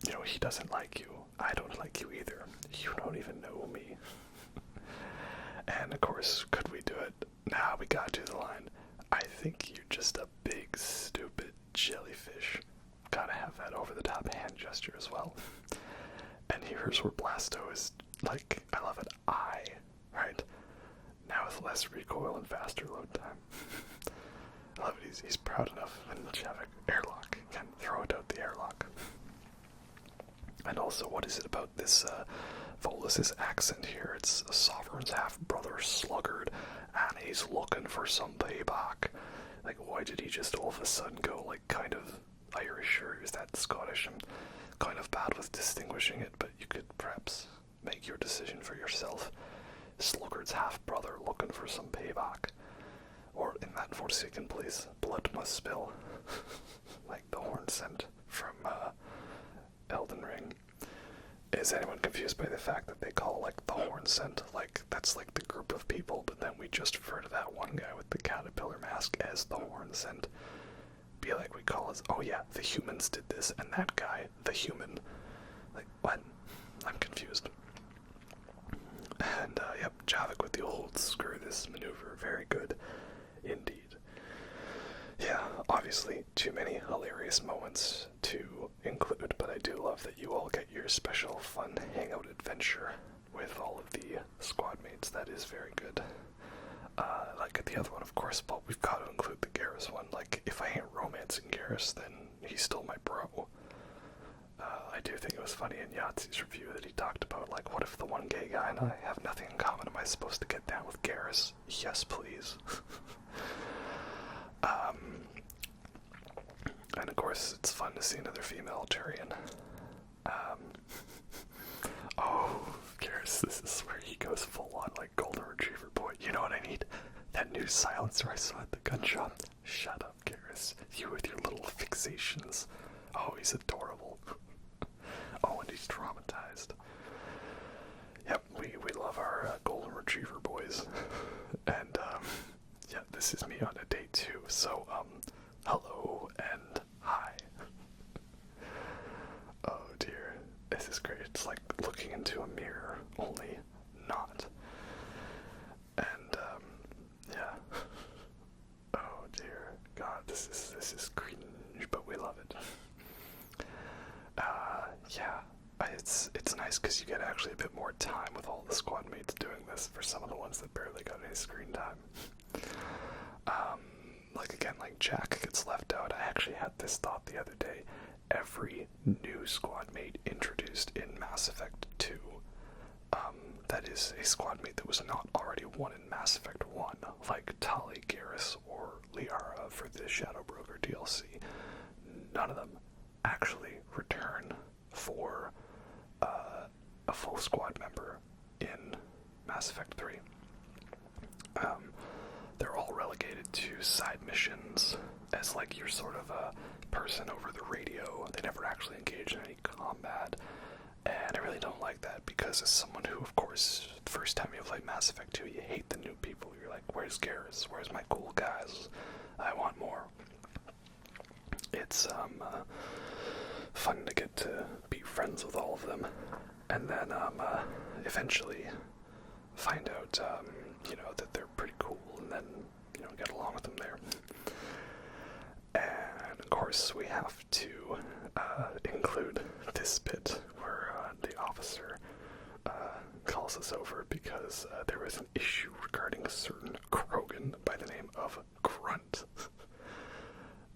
You know, he doesn't like you. I don't like you either. You don't even know me. And, of course, could we do it? Nah, we gotta do the line. I think you're just a big, stupid jellyfish. Gotta have that over-the-top hand gesture as well. And here's where Blasto is, like, I love it, right? Now with less recoil and faster load time. I love it, he's proud enough. And Javik, airlock, can throw it out the airlock. And also, what is it about this, Volus's accent here? It's a sovereign's half-brother sluggard, and he's looking for some payback. Like, why did he just all of a sudden go, like, kind of Irish, or is that Scottish? I'm kind of bad with distinguishing it, but you could perhaps make your decision for yourself. Sluggard's half-brother looking for some payback. Or in that Forsaken place, blood must spill. Like the horn scent from Elden Ring. Is anyone confused by the fact that they call like the horn scent, like that's like the group of people, but then we just refer to that one guy with the caterpillar mask as the horn scent? Be like we call us, oh yeah, the humans did this, and that guy, the human. Like, what? I'm confused. And, yep, Javik with the old screw this maneuver, very good indeed. Yeah, obviously, too many hilarious moments to include, but I do love that you all get your special fun hangout adventure with all of the squad mates. That is very good. Like the other one, of course, but we've got to include the Garrus one. Like, if I ain't romancing Garrus, then he's still my bro. I do think it was funny in Yahtzee's review that he talked about, like, what if the one gay guy and I have nothing in common? Am I supposed to get down with Garrus? Yes, please. And of course, it's fun to see another female Turian. Oh, Garrus, this is where he goes full on, like, Golden Retriever boy. You know what I need? That new silencer I saw at the gun shop. Shut up, Garrus. You with your little fixations. Oh, he's adorable. Oh, and he's traumatized. Yep, we love our Golden Retriever boys. And, yeah, this is me on a day 2, so, hello and hi. Oh dear, this is great. It's like looking into a mirror, only not. And, yeah. Oh dear, God, this is cringe, but we love it. Yeah, it's nice because you get actually a bit more time with all the squad mates doing this for some of the ones that barely got any screen time. Like again, like Jack gets left out. I actually had this thought the other day. Every new squad mate introduced in Mass Effect 2, that is a squad mate that was not already one in Mass Effect 1, like Tali, Garrus, or Liara for the Shadow Broker DLC. None of them actually return for a full squad member in Mass Effect 3. They're all relegated to side missions as like your sort of a person over the radio. They never actually engage in any combat, and I really don't like that because as someone who, of course, the first time you play Mass Effect 2, you hate the new people. You're like, where's Garrus? Where's my cool guys? I want more. It's fun to get to be friends with all of them, and then eventually find out that they're pretty cool, and then get along with them there. And of course we have to include this bit where the officer calls us over because there was an issue regarding a certain Krogan by the name of Grunt.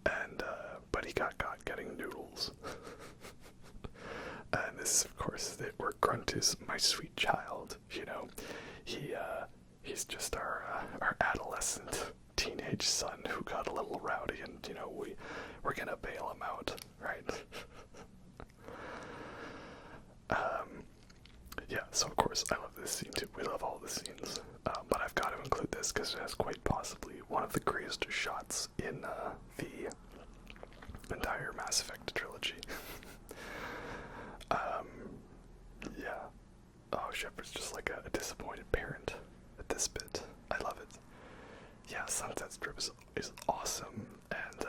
And but he got caught getting noodles. And this is, of course, where Grunt is my sweet child. He's just our adolescent teenage son who got a little rowdy, and we're gonna bail him out, right? Yeah. So of course I love this scene too. We love all the scenes, but I've got to include this because it has quite possibly one of the greatest shots in the entire Mass Effect trilogy. Yeah. Oh, Shepard's just like a disappointed parent at this bit. I love it. Yeah, Sunset Strip is awesome, and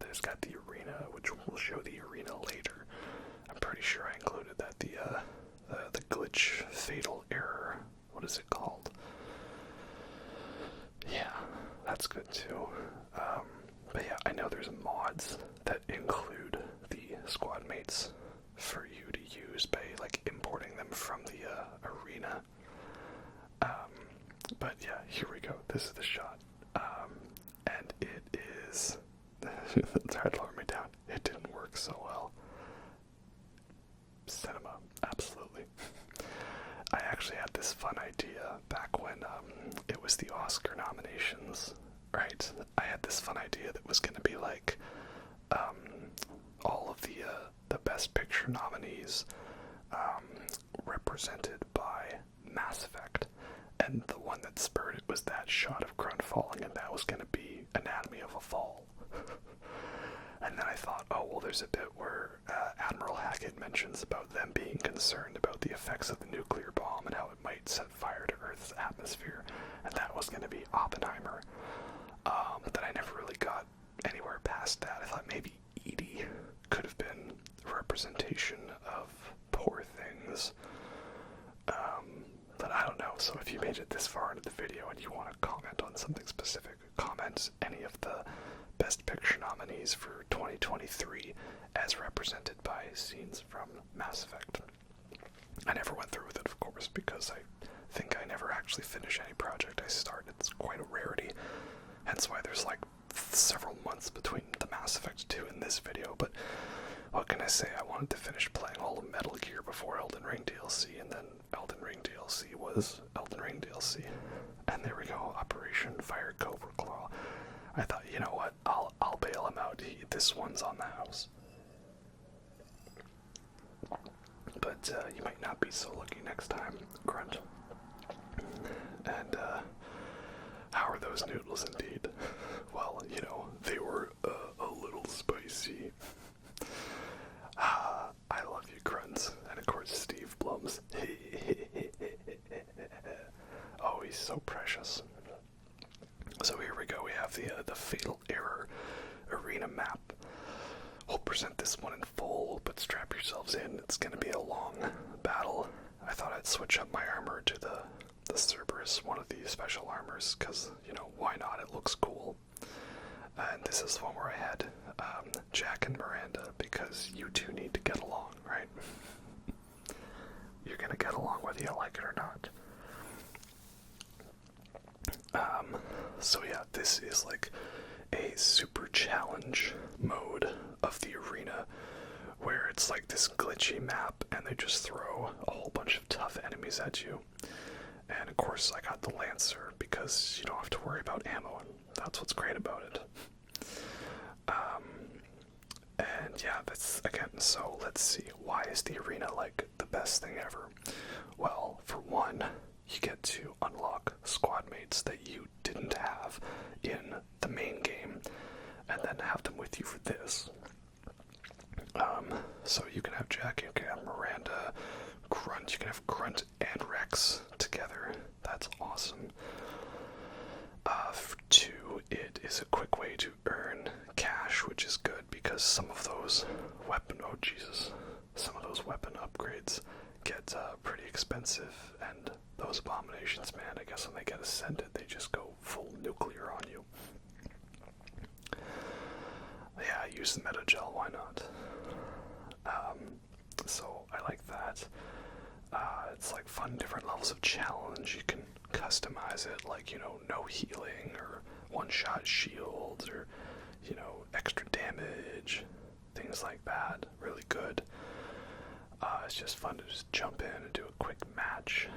there's got the arena, which we'll show the arena later. I'm pretty sure I included that, the glitch fatal error. What is it called? Yeah, that's good too. But yeah, I know there's mods that include the squad mates for you to use by like importing them from the arena. But yeah, here we go. This is the shot. And it is it's hard to lower me down. It didn't work so well. Cinema, absolutely. I actually had this fun idea back when it was the Oscar nominations, right? I had this fun idea that was going to be like all of the Best Picture nominees represented by Mass Effect, and And the one that spurred it was that shot of Grunt falling, and that was going to be Anatomy of a Fall. And then I thought, oh, well, there's a bit where Admiral Hackett mentions about them being concerned about the effects of the nuclear bomb and how it might set fire to Earth's atmosphere, and that was going to be Oppenheimer. But then I never really got anywhere past that. I thought maybe Edie could have been a representation of Poor Things. But I don't know, so if you made it this far into the video and you want to comment on something specific, comment any of the Best Picture nominees for 2023 as represented by scenes from Mass Effect. I never went through with it, of course, because I think I never actually finished any project I started. It's quite a rarity, hence why there's like several months between the Mass Effect 2 and this video, but what can I say? I wanted to finish playing all of Metal Gear before Elden Ring DLC, and then Elden Ring DLC was Elden Ring DLC. And there we go, Operation Fire Cobra Claw. I thought, you know what, I'll bail him out. This one's on the house. But you might not be so lucky next time, Grunt. And how are those noodles indeed? Well, you know, they were a little spicy. I love you, Grunts. And of course, Steve Blum's. Oh, he's so precious. So here we go. We have the Fatal Error arena map. We'll present this one in full, but strap yourselves in. It's going to be a long battle. I thought I'd switch up my armor to the Cerberus, one of the special armors, because, you know, why not? It looks cool. And this is the one where I had Jack and Miranda, because you two need to get along, right? You're going to get along whether you like it or not. So yeah, this is like a super challenge mode of the arena where it's like this glitchy map and they just throw a whole bunch of tough enemies at you. And of course I got the Lancer because you don't have to worry about ammo, and that's what's great about it. And yeah, that's again, so let's see, why is the arena like the best thing ever? Well, for one, you get to unlock squad mates that you didn't have in the main game, and then have them with you for this. So you can have Jack, you can have Miranda, Grunt, you can have Grunt and Rex together. That's awesome. For two, it is a quick way to earn cash, which is good because some of those weapon upgrades get pretty expensive, and those abominations, man, I guess when they get ascended, they just go full nuclear on you. Yeah, use the meta gel, why not? So I like that. It's like fun, different levels of challenge. You can customize it, like, you know, no healing, or one-shot shields, or, you know, extra damage, things like that. Really good. It's just fun to just jump in and do a quick match.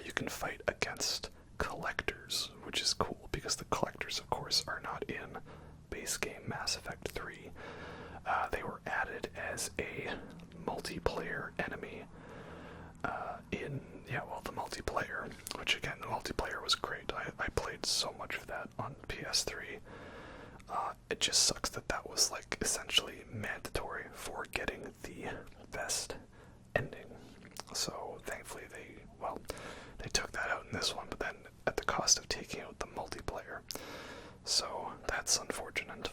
You can fight against collectors, which is cool, because the collectors, of course, are not in base game Mass Effect 3. They were added as a multiplayer enemy the multiplayer, which again, the multiplayer was great. I played so much of that on PS3. It just sucks that that was like essentially mandatory for getting the best ending. So thankfully they took that out in this one, but then at the cost of taking out the multiplayer. So that's unfortunate.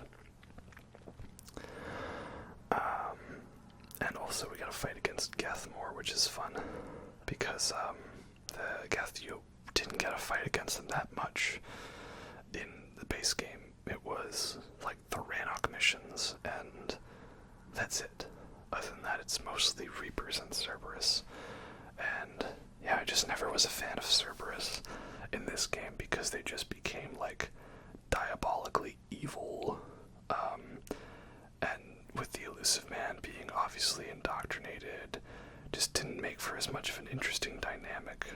And also we gotta fight against Geth more, which is fun, because the Geth, you didn't get a fight against them that much in the base game. It was like the Rannoch missions, and that's it. Other than that, it's mostly Reapers and Cerberus. And yeah, I just never was a fan of Cerberus in this game because they just became like diabolically evil. And with the Illusive Man being obviously indoctrinated, just didn't make for as much of an interesting dynamic.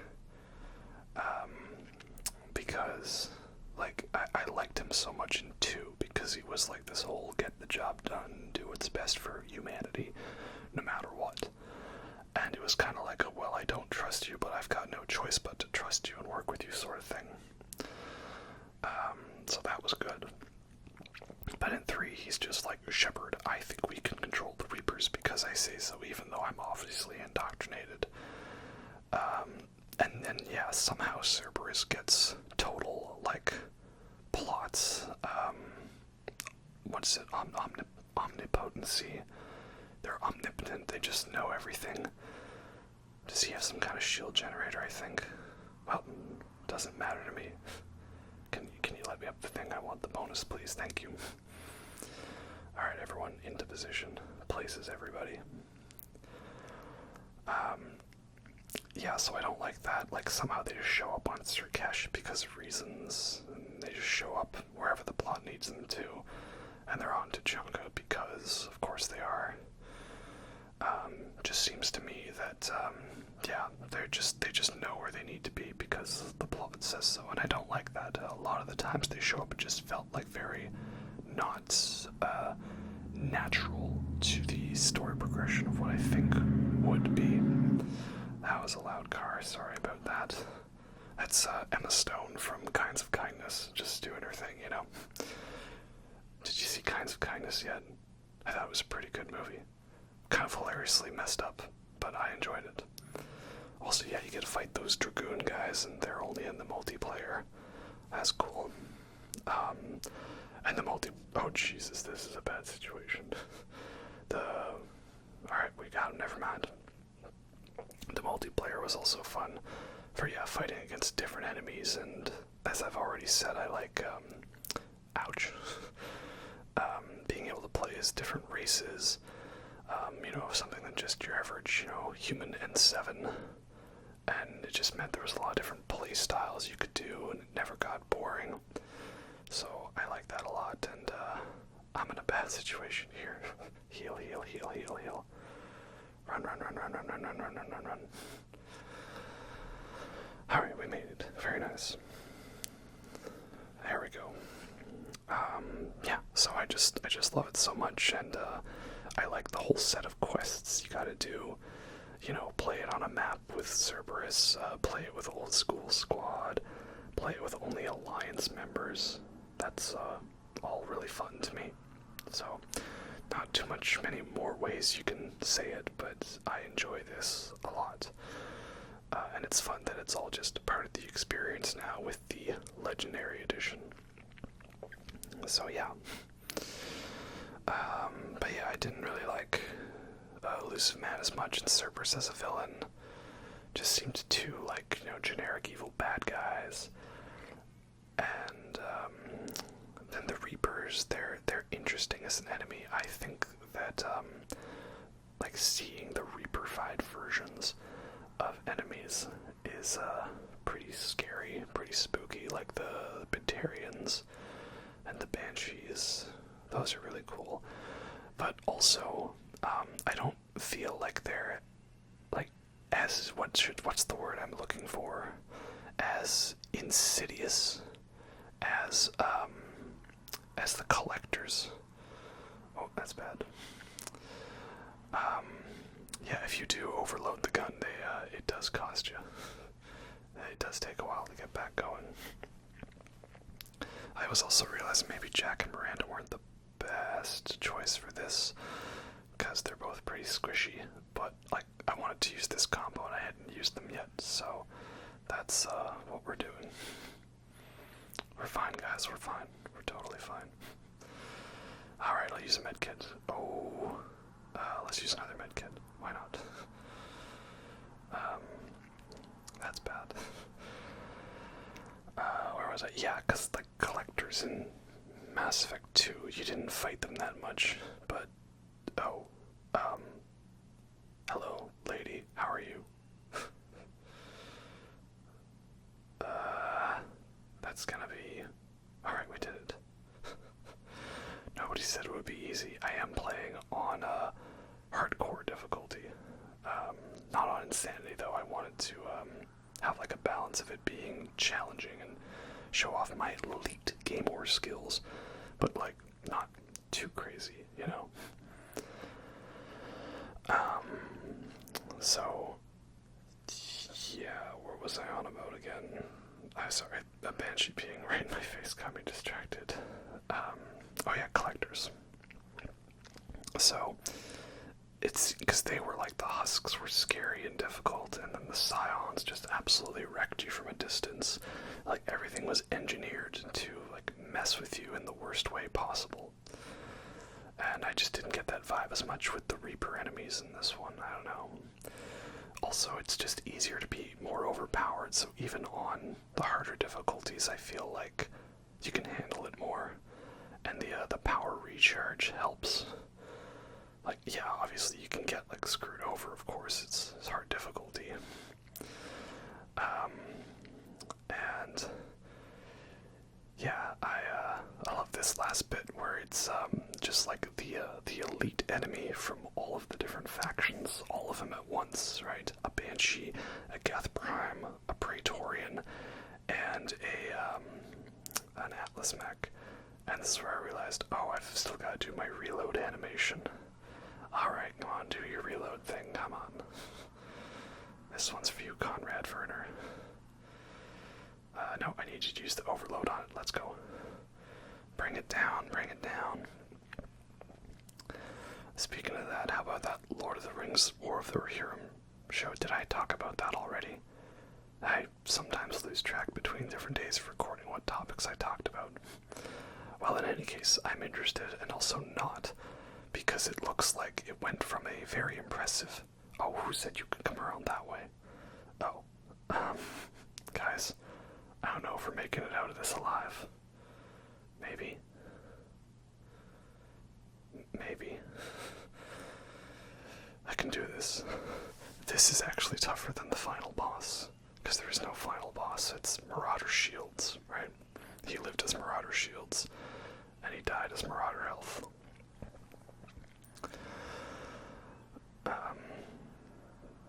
Because like I liked him so much in 2 because he was like this whole get the job done, do what's best for humanity, no matter what. And it was kind of like, well, I don't trust you, but I've got no choice but to trust you and work with you you sort of thing. So that was good. But in 3, he's just like, Shepard, I think we can control the Reapers because I say so, even though I'm obviously indoctrinated. And then, yeah, somehow Cerberus gets total, like, plots. What's it? Omnipotency. They're omnipotent, they just know everything. Does he have some kind of shield generator, I think? Well, doesn't matter to me. Can you let me up the thing? I want the bonus, please. Thank you. Alright, everyone, into position. Places everybody. Yeah, so I don't like that. Like, somehow they just show up on Surkesh because of reasons. And they just show up wherever the plot needs them to. And they're on to Junka because, of course, they are. Just seems to me that, yeah, they just know where they need to be because the plot says so, and I don't like that. A lot of the times they show up, it just felt like very not natural to the story progression of what I think would be. That was a loud car, sorry about that. That's Emma Stone from Kinds of Kindness, just doing her thing, you know. Did you see Kinds of Kindness yet? I thought it was a pretty good movie. Kind of hilariously messed up, but I enjoyed it. Also, yeah, you get to fight those Dragoon guys, and they're only in the multiplayer. That's cool. And the oh Jesus, this is a bad situation. Alright, we got him, never mind. The multiplayer was also fun for, yeah, fighting against different enemies, and as I've already said, I like, ouch. Being able to play as different races, you know, something than just your average, you know, human N7. And it just meant there was a lot of different play styles you could do, and it never got boring. So I like that a lot, and I'm in a bad situation here. Heal, heal, heal, heal, heal. Run, run, run, run, run, run, run, run, run, run, run. Alright, we made it. Very nice. There we go. Yeah, so I just love it so much, and I like the whole set of quests you gotta do. You know, play it on a map with Cerberus, play it with Old School Squad, play it with only Alliance members. That's all really fun to me. So, not too many more ways you can say it, but I enjoy this a lot. And it's fun that it's all just part of the experience now with the Legendary Edition. So yeah. But yeah, I didn't really like Illusive Man as much, and Cerberus as a villain just seemed too, like, you know, generic evil bad guys. And then the Reapers, they're interesting as an enemy. I think that like seeing the Reaper-fied versions of enemies is pretty scary, pretty spooky, like the Batarians and the Banshees. Those are really cool. But also, I don't feel like they're, like, as, what's the word I'm looking for? As insidious as the Collectors. Oh, that's bad. Yeah, if you do overload the gun, it does cost you. It does take a while to get back going. I was also realizing maybe Jack and Miranda weren't the best choice for this, because they're both pretty squishy, but, like, I wanted to use this combo and I hadn't used them yet, so that's what we're doing. We're fine, guys, we're fine. We're totally fine. Alright, I'll use a medkit. Oh, let's use another medkit. Why not? That's bad. Where was I? Yeah, because the Collectors in Mass Effect 2, you didn't fight them that much, but, oh, hello, lady, how are you? That's gonna be, alright, we did it. Nobody said it would be easy. I am playing on, hardcore difficulty, not on insanity, though. I wanted to, have, like, a balance of it being challenging and show off my elite game war skills, but, like, not too crazy, you know? So, yeah, what was I on about again? I'm sorry, a banshee peeing right in my face got me distracted. Oh yeah, collectors. So, it's because they were like, the husks were scary and difficult, and then the scions just absolutely wrecked you from a distance. Like, everything was engineered to, like, mess with you in the worst way possible. And I just didn't get that vibe as much with the Reaper enemies in this one, I don't know. Also, it's just easier to be more overpowered, so even on the harder difficulties, I feel like you can handle it more. And the power recharge helps. Like, yeah, obviously you can get, like, screwed over, of course, it's hard difficulty. And, yeah, I love this last bit where it's, just like the elite enemy from all of the different factions, all of them at once, right? A Banshee, a Geth Prime, a Praetorian, and an Atlas mech. And this is where I realized, oh, I've still got to do my reload animation. Alright, come on, do your reload thing, come on. This one's for you, Conrad Verner. No, I need you to use the overload on it, let's go. Bring it down, bring it down. Speaking of that, how about that Lord of the Rings War of the Rohirrim show? Did I talk about that already? I sometimes lose track between different days of recording what topics I talked about. Well, in any case, I'm interested and also not, because it looks like it went from a very impressive... Oh, who said you could come around that way? Oh, guys, I don't know if we're making it out of this alive. Maybe. Maybe. I can do this. This is actually tougher than the final boss, because there is no final boss. It's Marauder Shields, right? He lived as Marauder Shields, and he died as Marauder Health.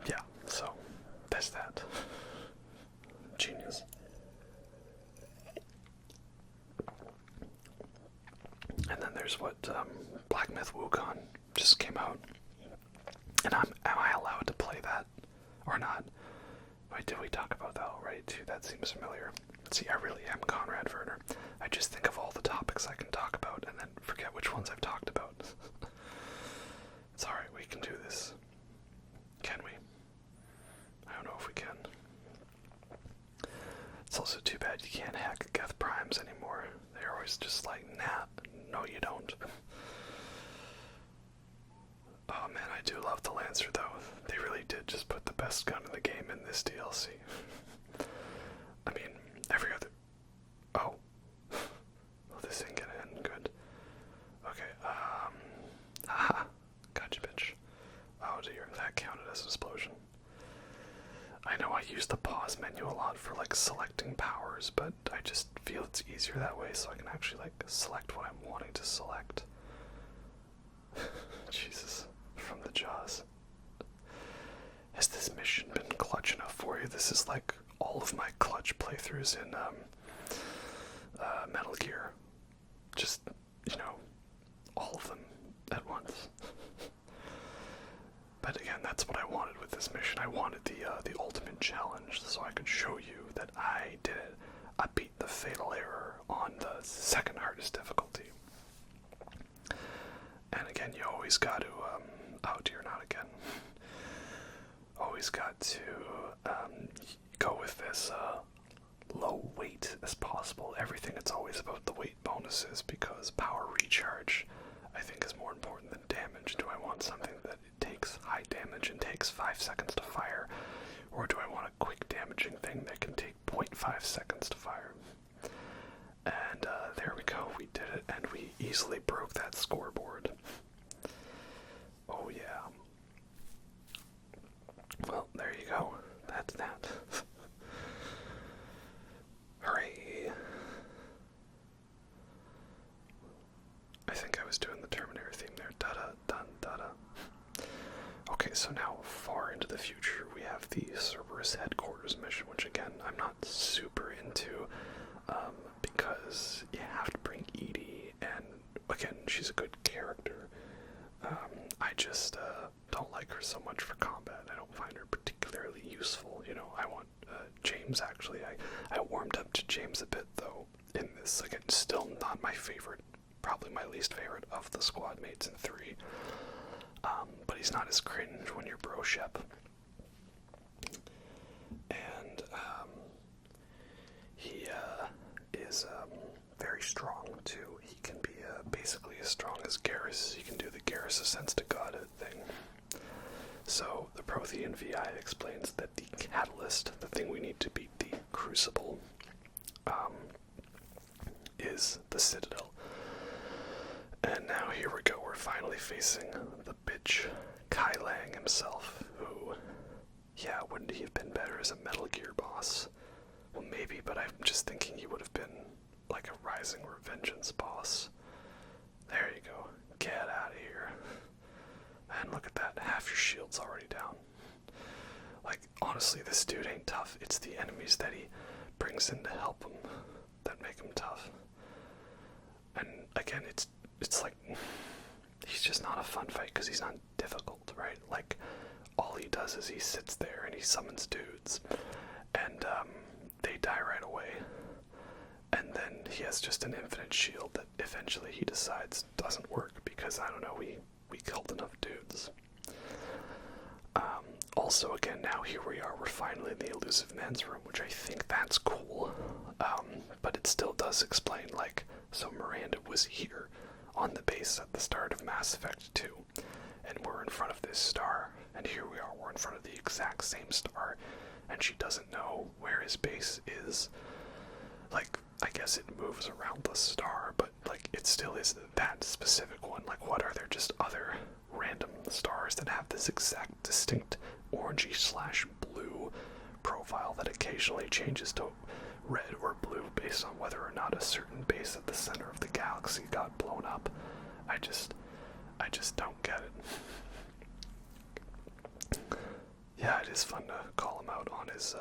Yeah, so, there's that. Genius. And then there's what Black Myth Wukong just came out. And am I allowed to play that? Or not? Wait, did we talk about that already too? That seems familiar. See, I really am Conrad Verner. I just think of all the topics I can talk about and then forget which ones I've talked about. It's alright, we can do this. Can we? I don't know if we can. It's also too bad you can't hack Geth Primes anymore. They're always just like, nah, no you don't. Oh man, I do love the Lancer though. They really did just put the best gun in the game in this DLC. I mean, every other... Oh. Well, this ain't gonna end good. Okay, Haha. Gotcha, bitch. Oh dear, that counted as an explosion. I know I use the pause menu a lot for, like, selecting powers, but I just feel it's easier that way so I can actually, like, select what I'm wanting to select. Jesus. From the jaws. Has this mission been clutch enough for you? This is like all of my clutch playthroughs in Metal Gear. Just, you know, all of them at once. But again, that's what I wanted with this mission. I wanted the ultimate challenge so I could show you that I did it. I beat the fatal error on the second hardest difficulty. And again, you always got to, oh dear, not again. Always got to go with as low weight as possible. Everything, it's always about the weight bonuses, because power recharge, I think, is more important than damage. Do I want something that takes high damage and takes 5 seconds to fire? Or do I want a quick damaging thing that can take 0.5 seconds to fire? And there we go, we did it, and we easily broke that scoreboard. Oh yeah. Well, there you go. That's that. Hooray. I think I was doing the Terminator theme there. Da-da, dun, da-da. Okay, so now far into the future, we have the Cerberus Headquarters mission, which again, I'm not super into, because you have to bring Edie, and again, she's a good character. I just don't like her so much for combat. I don't find her particularly useful. You know, I want James, actually. I warmed up to James a bit, though, in this. Again, still not my favorite, probably my least favorite of the squad mates in 3. But he's not as cringe when you're Bro-shep. And he is very strong, too. He can be basically as strong as Garrus. He can do the Garrus Ascents to Godhood thing. So, the Prothean VI explains that the catalyst, the thing we need to beat the Crucible, is the Citadel. And now here we go, we're finally facing the bitch Kai Leng himself, who, yeah, wouldn't he have been better as a Metal Gear boss? Well, maybe, but I'm just thinking he would have been like a Rising Revengeance boss. There you go, get out of here. And look at that, half your shield's already down. Like, honestly, this dude ain't tough. It's the enemies that he brings in to help him that make him tough. And again, it's like, he's just not a fun fight because he's not difficult, right? Like, all he does is he sits there and he summons dudes, and they die right away. And then he has just an infinite shield that eventually he decides doesn't work because, I don't know, we killed enough dudes. Also, again, now here we are, we're finally in the Illusive Man's room, which I think that's cool. But it still does explain, like, so Miranda was here on the base at the start of Mass Effect 2, and we're in front of this star, and here we are, we're in front of the exact same star, and she doesn't know where his base is. Like, I guess it moves around the star, but, like, it still is that specific one. Like, what are there just other random stars that have this exact distinct orangey/blue profile that occasionally changes to red or blue based on whether or not a certain base at the center of the galaxy got blown up? I just don't get it. Yeah, it is fun to call him out on his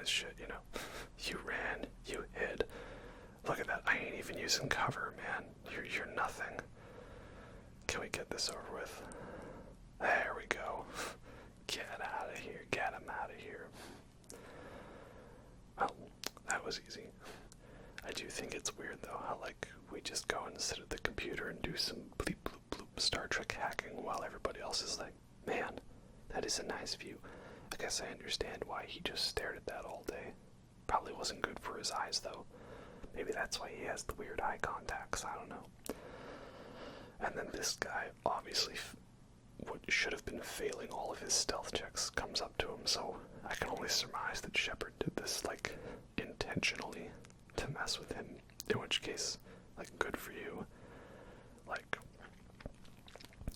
shit, you know. You ran, you hid. Look at that, I ain't even using cover, man. You're nothing. Can we get this over with? There we go. Get out of here, get him out of here. Well, that was easy. I do think it's weird, though, how, like, we just go and sit at the computer and do some bleep bloop bloop Star Trek hacking while everybody else is like, man, that is a nice view. I guess I understand why he just stared at that all day. Probably wasn't good for his eyes, though. Maybe that's why he has the weird eye contacts, I don't know. And then this guy, obviously, what should have been failing all of his stealth checks, comes up to him, so I can only surmise that Shepard did this, like, intentionally to mess with him. In which case, like, good for you. Like,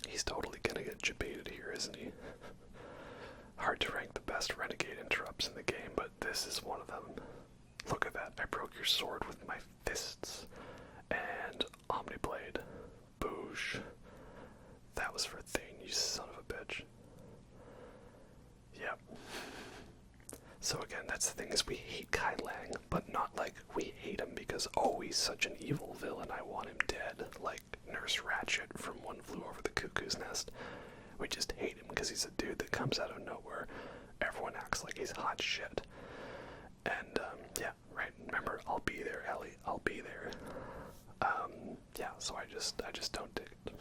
he's totally gonna get jebaited here, isn't he? Hard to rank the best renegade interrupts in the game, but this is one of them. Look at that, I broke your sword with my fists. And Omniblade. Boosh. That was for Thane, you son of a bitch. Yep. So again, that's the thing, is we hate Kai Leng, but not like we hate him because, oh, he's such an evil villain, I want him dead, like Nurse Ratched from One Flew Over the Cuckoo's Nest. We just hate him because he's a dude that comes out of nowhere. Everyone acts like he's hot shit. And, yeah, right, remember, I'll be there, Ellie, I'll be there. Yeah, so I just don't dig it.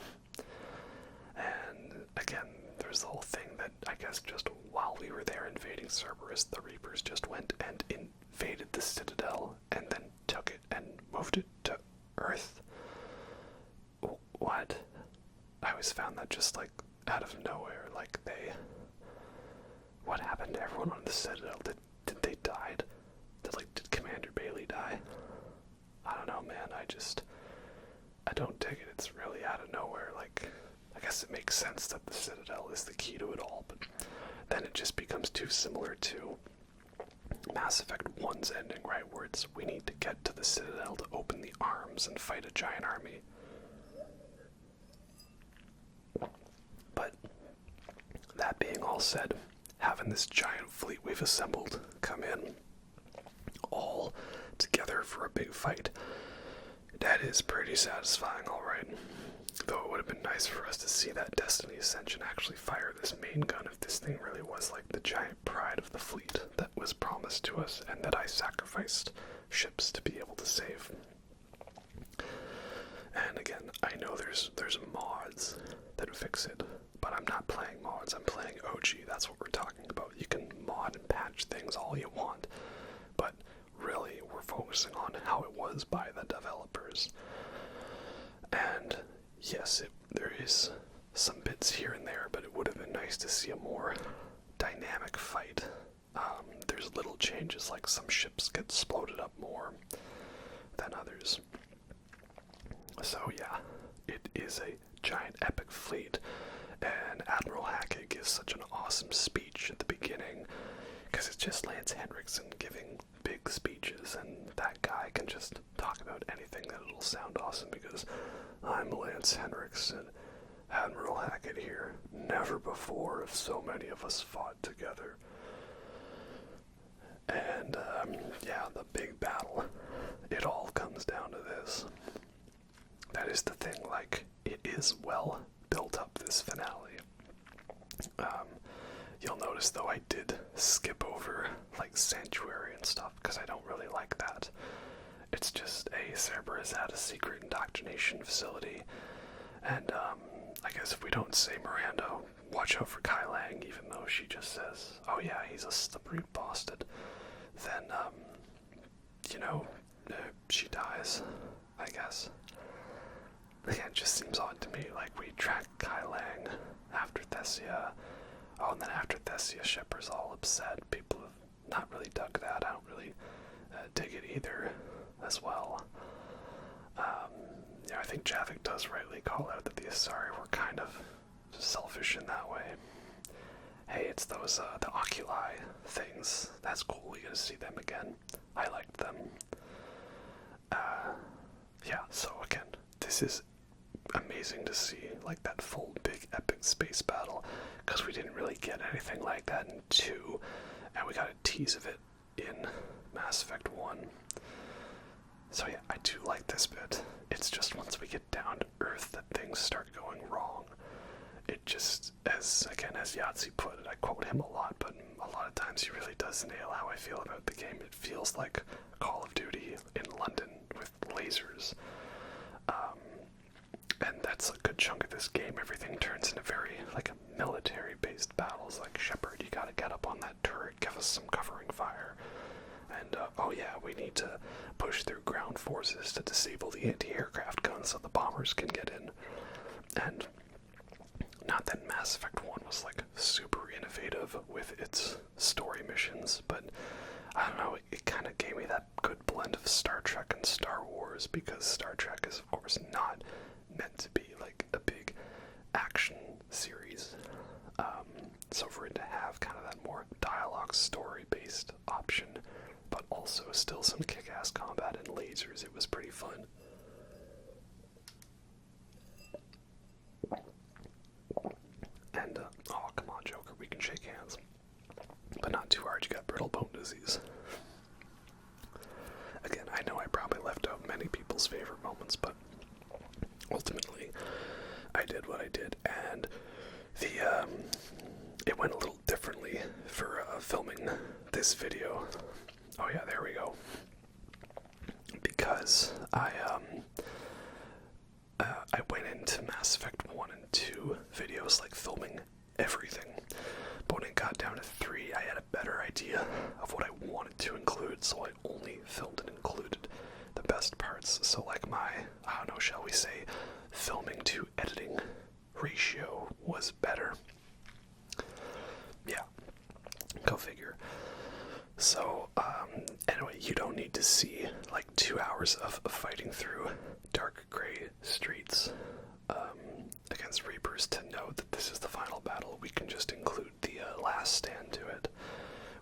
And, again, there's the whole thing that, I guess, just while we were there invading Cerberus, the Reapers just went and invaded the Citadel, and then took it and moved it to Earth. What? I always found that just, like, out of nowhere, like, what happened to everyone on the Citadel? Did they die? Did Commander Bailey die? I don't know, man, I don't dig it. It's really out of nowhere. Like, I guess it makes sense that the Citadel is the key to it all, but then it just becomes too similar to Mass Effect 1's ending, right, where it's, we need to get to the Citadel to open the arms and fight a giant army. But, that being all said, having this giant fleet we've assembled come in all together for a big fight, that is pretty satisfying, alright. Though it would have been nice for us to see that Destiny Ascension actually fire this main gun if this thing really was like the giant pride of the fleet that was promised to us and that I sacrificed ships to be able to save. And again, I know there's mods that fix it, but I'm not playing mods, I'm playing OG, that's what we're talking about. You can mod and patch things all you want, but really we're focusing on how it was by the developers. And yes, there is some bits here and there, but it would have been nice to see a more dynamic fight. There's little changes, like some ships get exploded up more than others. So yeah, it is a giant epic fleet, and Admiral Hackett gives such an awesome speech at the beginning, because it's just Lance Henriksen giving big speeches, and that guy can just talk about anything that it'll sound awesome, because I'm Lance Henriksen, Admiral Hackett here. Never before have so many of us fought together. And yeah, the big battle, it all comes down to this. That is the thing, like, it is well built up, this finale. You'll notice, though, I did skip over, like, Sanctuary and stuff, because I don't really like that. It's just a Cerberus had a secret indoctrination facility, and, I guess if we don't say Miranda, watch out for Kai Leng, even though she just says, oh yeah, he's a slippery bastard, then, you know, she dies, I guess. Yeah, it just seems odd to me, like, we track Kai Leng after Thesia. Oh, and then after Thesia, Shepard's all upset. People have not really dug that. I don't really dig it either, as well. Yeah, I think Javik does rightly call out that the Asari were kind of selfish in that way. Hey, it's those, the Oculi things. That's cool, we get to see them again. I liked them. Yeah, so again, this is amazing to see, like, that full big epic space battle, because we didn't really get anything like that in 2, and we got a tease of it in Mass Effect 1. So yeah, I do like this bit. It's just once we get down to Earth that things start going wrong. It just, as Yahtzee put it, I quote him a lot, but a lot of times he really does nail how I feel about the game. It feels like Call of Duty in London with lasers. And that's a good chunk of this game. Everything turns into very, like, military-based battles. Like, Shepard, you gotta get up on that turret, give us some covering fire. And, oh yeah, we need to push through ground forces to disable the anti-aircraft guns so the bombers can get in. And not that Mass Effect 1 was, like, super innovative with its story missions, but I don't know, it kind of gave me that good blend of Star Trek and Star Wars, because Star Trek is, of course, not meant to be like a big action series. So for it to have kind of that more dialogue story-based option, but also still some kick-ass combat and lasers, it was pretty fun. And, oh, come on, Joker, we can shake hands. But not too hard, you got brittle bone disease. Again, I know I probably left out many people's favorite moments, but ultimately, I did what I did, and it went a little differently for filming this video. Oh yeah, there we go. Because I went into Mass Effect 1 and 2 videos, like, filming everything. But when it got down to 3, I had a better idea of what I wanted to include, so I only filmed and included the best parts. So, like, my, I don't know, shall we say, filming to editing ratio was better. Yeah, go figure. So, anyway, you don't need to see, like, 2 hours of fighting through dark gray streets against Reapers to know that this is the final battle. We can just include the last stand to it,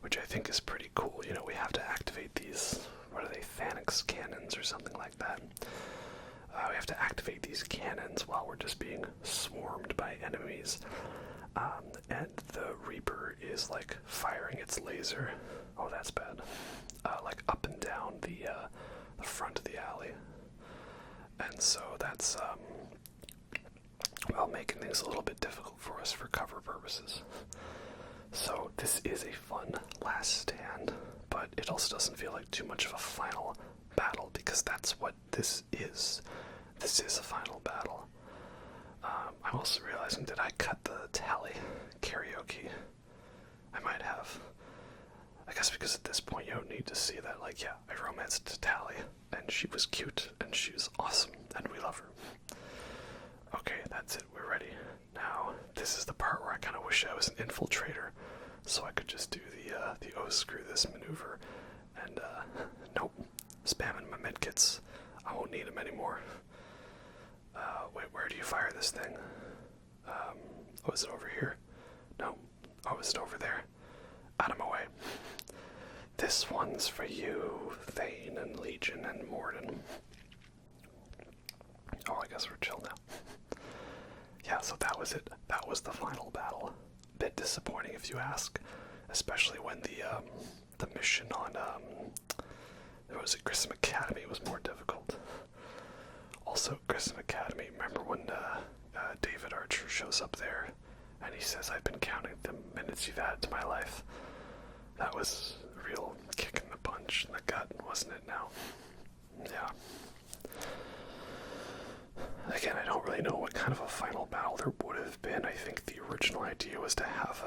which I think is pretty cool. You know, we have to activate these, what are they, Phalanx cannons or something like that. We have to activate these cannons while we're just being swarmed by enemies. And the Reaper is, like, firing its laser. Oh, that's bad. Like, up and down the front of the alley. And so that's, while making things a little bit difficult for us for cover purposes. So this is a fun last stand, but it also doesn't feel like too much of a final battle, because that's what this is. This is a final battle. I'm also realizing, did I cut the Tali karaoke? I might have. I guess because at this point you don't need to see that, like, yeah, I romanced Tali, and she was cute, and she was awesome, and we love her. Okay, that's it, we're ready. Now, this is the part where I kind of wish I was an infiltrator, so I could just do the oh screw this maneuver, and nope, spamming my medkits. I won't need them anymore. Wait, where do you fire this thing? Oh, is it over here? No. Oh, is it over there? Out of my way. This one's for you, Thane and Legion and Mordin. Oh, I guess we're chill now. Yeah, so that was it. That was the final battle. Bit disappointing if you ask, especially when the mission on was it Grissom Academy was more difficult. Also, Grissom Academy, remember when David Archer shows up there and he says, I've been counting the minutes you've added to my life. That was a real kick in the punch in the gut, wasn't it now? Yeah. Again, I don't really know what kind of a final battle there would have been. I think the original idea was to have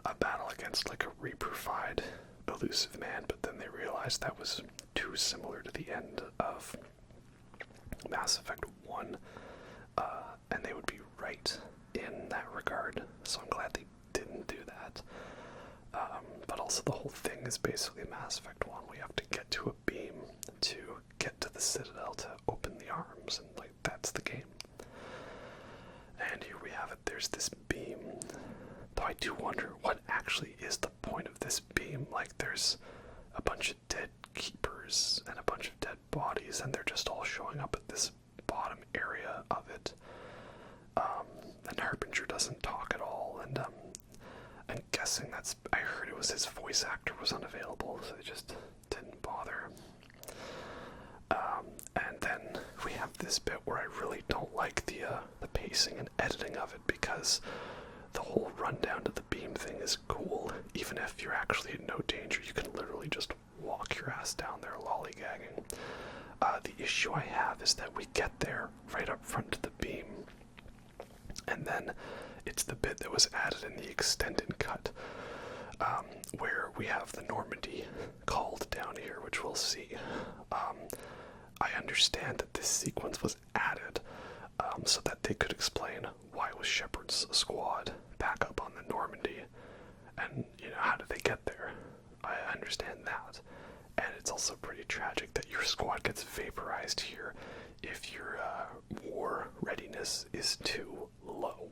a battle against like a reproofied Illusive Man, but then they realized that was too similar to the end of Mass Effect 1, and they would be right in that regard, so I'm glad they didn't do that. But also the whole thing is basically Mass Effect 1. We have to get to a beam to get to the Citadel to open the arms, and like that's the game. And here we have it, there's this beam. Though I do wonder what actually is the point of this beam. Like there's a bunch of dead keepers and a bunch of dead bodies, and they're just all showing up at this bottom area of it. And Harbinger doesn't talk at all, and I'm guessing that's, I heard it was his voice actor was unavailable, so they just didn't bother. And then we have this bit where I really don't like the pacing and editing of it, because the whole rundown to the beam thing is cool. Even if you're actually in no danger, you can literally just walk your ass down there lollygagging. The issue I have is that we get there right up front to the beam, and then it's the bit that was added in the extended cut, where we have the Normandy called down here, which we'll see. I understand that this sequence was added so that they could explain why was Shepard's squad back up on the Normandy, and how did they get there. I understand that, and it's also pretty tragic that your squad gets vaporized here if your war readiness is too low.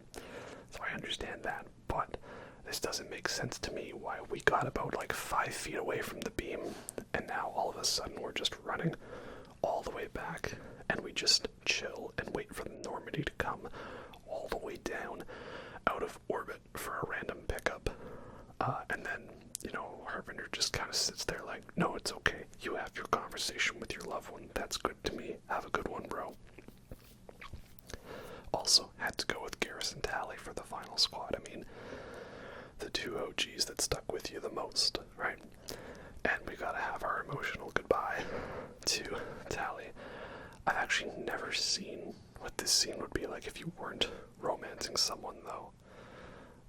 So I understand that, but this doesn't make sense to me why we got about like 5 feet away from the beam, and now all of a sudden we're just running all the way back, and we just chill and wait for the Normandy to come all the way down out of orbit for a random pickup. And then, Harbinger just kind of sits there like, no, it's okay. You have your conversation with your loved one. That's good to me. Have a good one, bro. Also, had to go with Garrus and Tali for the final squad. I mean, the two OGs that stuck with you the most, right? And we gotta have our emotional goodbye to Tali. I've actually never seen what this scene would be like if you weren't romancing someone, though.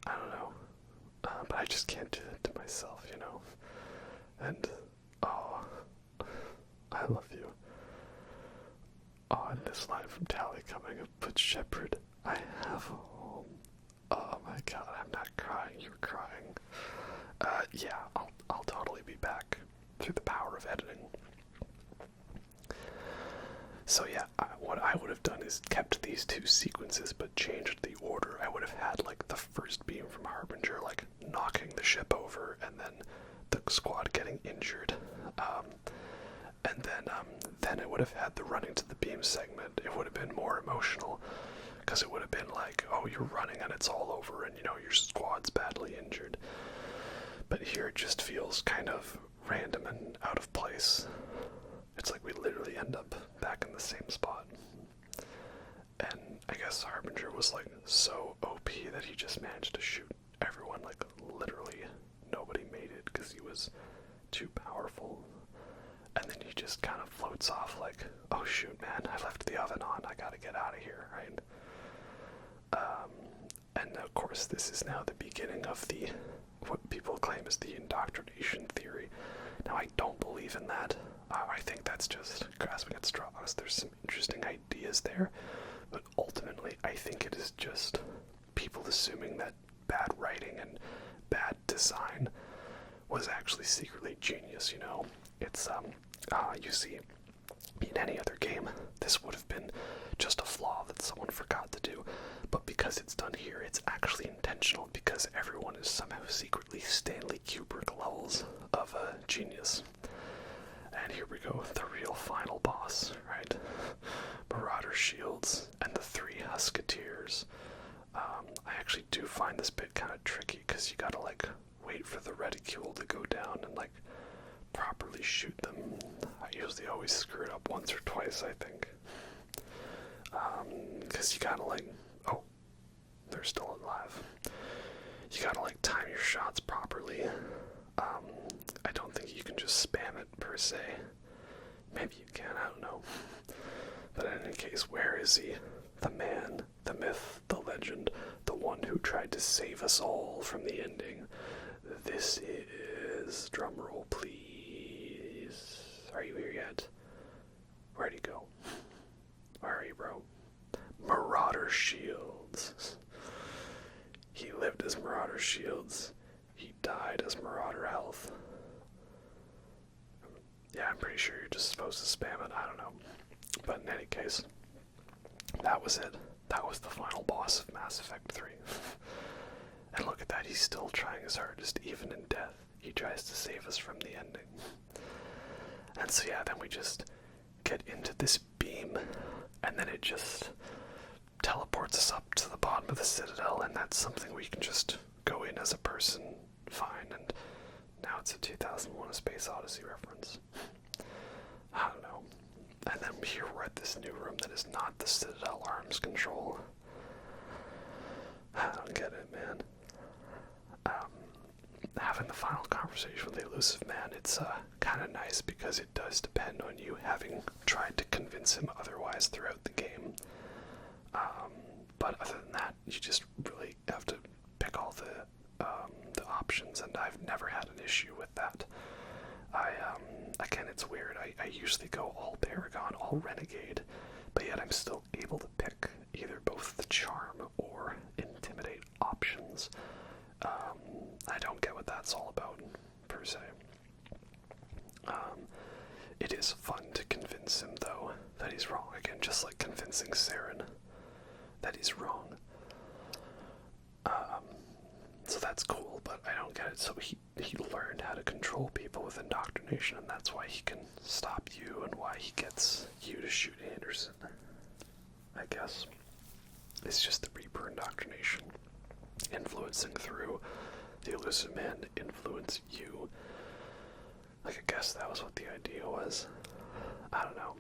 I don't know. But I just can't do that to myself, And, oh, I love you. Oh, and this line from Tali coming up, but Shepard, I have a home. Oh my god, I'm not crying, you're crying. Yeah, I'll totally be back through the power of editing. So yeah, what I would have done is kept these two sequences but changed the order. I would have had like the first beam from Harbinger like knocking the ship over, and then the squad getting injured. And then it would have had the running to the beam segment. It would have been more emotional, because it would have been like, oh, you're running and it's all over, and your squad's badly injured. But here it just feels kind of random and out of place. It's like we literally end up back in the same spot. And I guess guess Harbinger was like so OP that he just managed to shoot everyone. Like literally nobody made it because he was too powerful. And then he just kind of floats off like, oh shoot man, I left the oven on, I gotta get out of here, right? And of course this is now the beginning of the, what people claim is the indoctrination theory. Now I don't believe in that. I think that's just grasping at straws. There's some interesting ideas there, but ultimately I think it is just people assuming that bad writing and bad design was actually secretly genius, you know? It's, you see, in any other game, this would have been just a flaw that someone forgot to do, but because it's done here, it's actually intentional, because everyone is somehow secretly Stanley Kubrick levels of genius. And here we go, the real final boss, right? Marauder Shields and the 3 Husketeers. I actually do find this bit kind of tricky, because you gotta, like, wait for the reticule to go down and, like, properly shoot them. I usually always screw it up once or twice, I think. Because you gotta, like, oh, they're still alive. You gotta, like, time your shots properly. I don't think you can just spam it, per se. Maybe you can, I don't know. But in any case, where is he? The man, the myth, the legend, the one who tried to save us all from the ending. This is, drumroll please. Are you here yet? Where'd he go? Where are you, bro? Marauder Shields. He lived as Marauder Shields. He died as Marauder Health. Yeah, I'm pretty sure you're just supposed to spam it, I don't know. But in any case, that was it. That was the final boss of Mass Effect 3. And look at that, he's still trying his hardest, even in death. He tries to save us from the ending. And so yeah, then we just get into this beam, and then it just teleports us up to the bottom of the Citadel, and that's something we can just go in as a person, fine, and now it's a 2001 A Space Odyssey reference. I don't know. And then here we're at this new room that is not the Citadel arms control. I don't get it, man. Having the final conversation with the Illusive Man, it's kind of nice because it does depend on you having tried to convince him otherwise throughout the game. But other than that, you just really have to pick all the options, and I've never had an issue with that. Again, it's weird. I usually go all Paragon, all Renegade, but yet I'm still able to pick either both the Charm or Intimidate options. I don't get what that's all about, per se. It is fun to convince him, though, that he's wrong. Again, just like convincing Saren that he's wrong. So that's cool, but I don't get it. So he learned how to control people with indoctrination, and that's why he can stop you and why he gets you to shoot Anderson, I guess. It's just the Reaper indoctrination influencing through the Illusive Man to influence you. Like, I guess that was what the idea was. I don't know.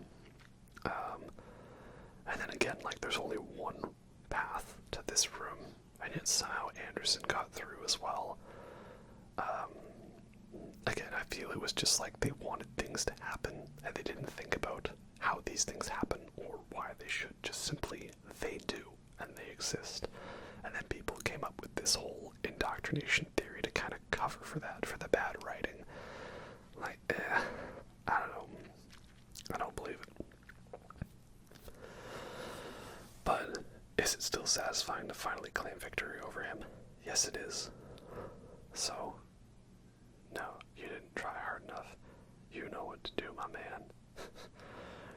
And then again, like, there's only one path to this room, and yet somehow Anderson got through as well. Again, I feel it was just like they wanted things to happen, and they didn't think about how these things happen or why they should. Just simply, they do, and they exist. And then people came up with this whole indoctrination theory to kind of cover for that, for the bad writing. Like, I don't know. I don't believe it. But is it still satisfying to finally claim victory over him? Yes, it is. So, no, you didn't try hard enough. You know what to do, my man.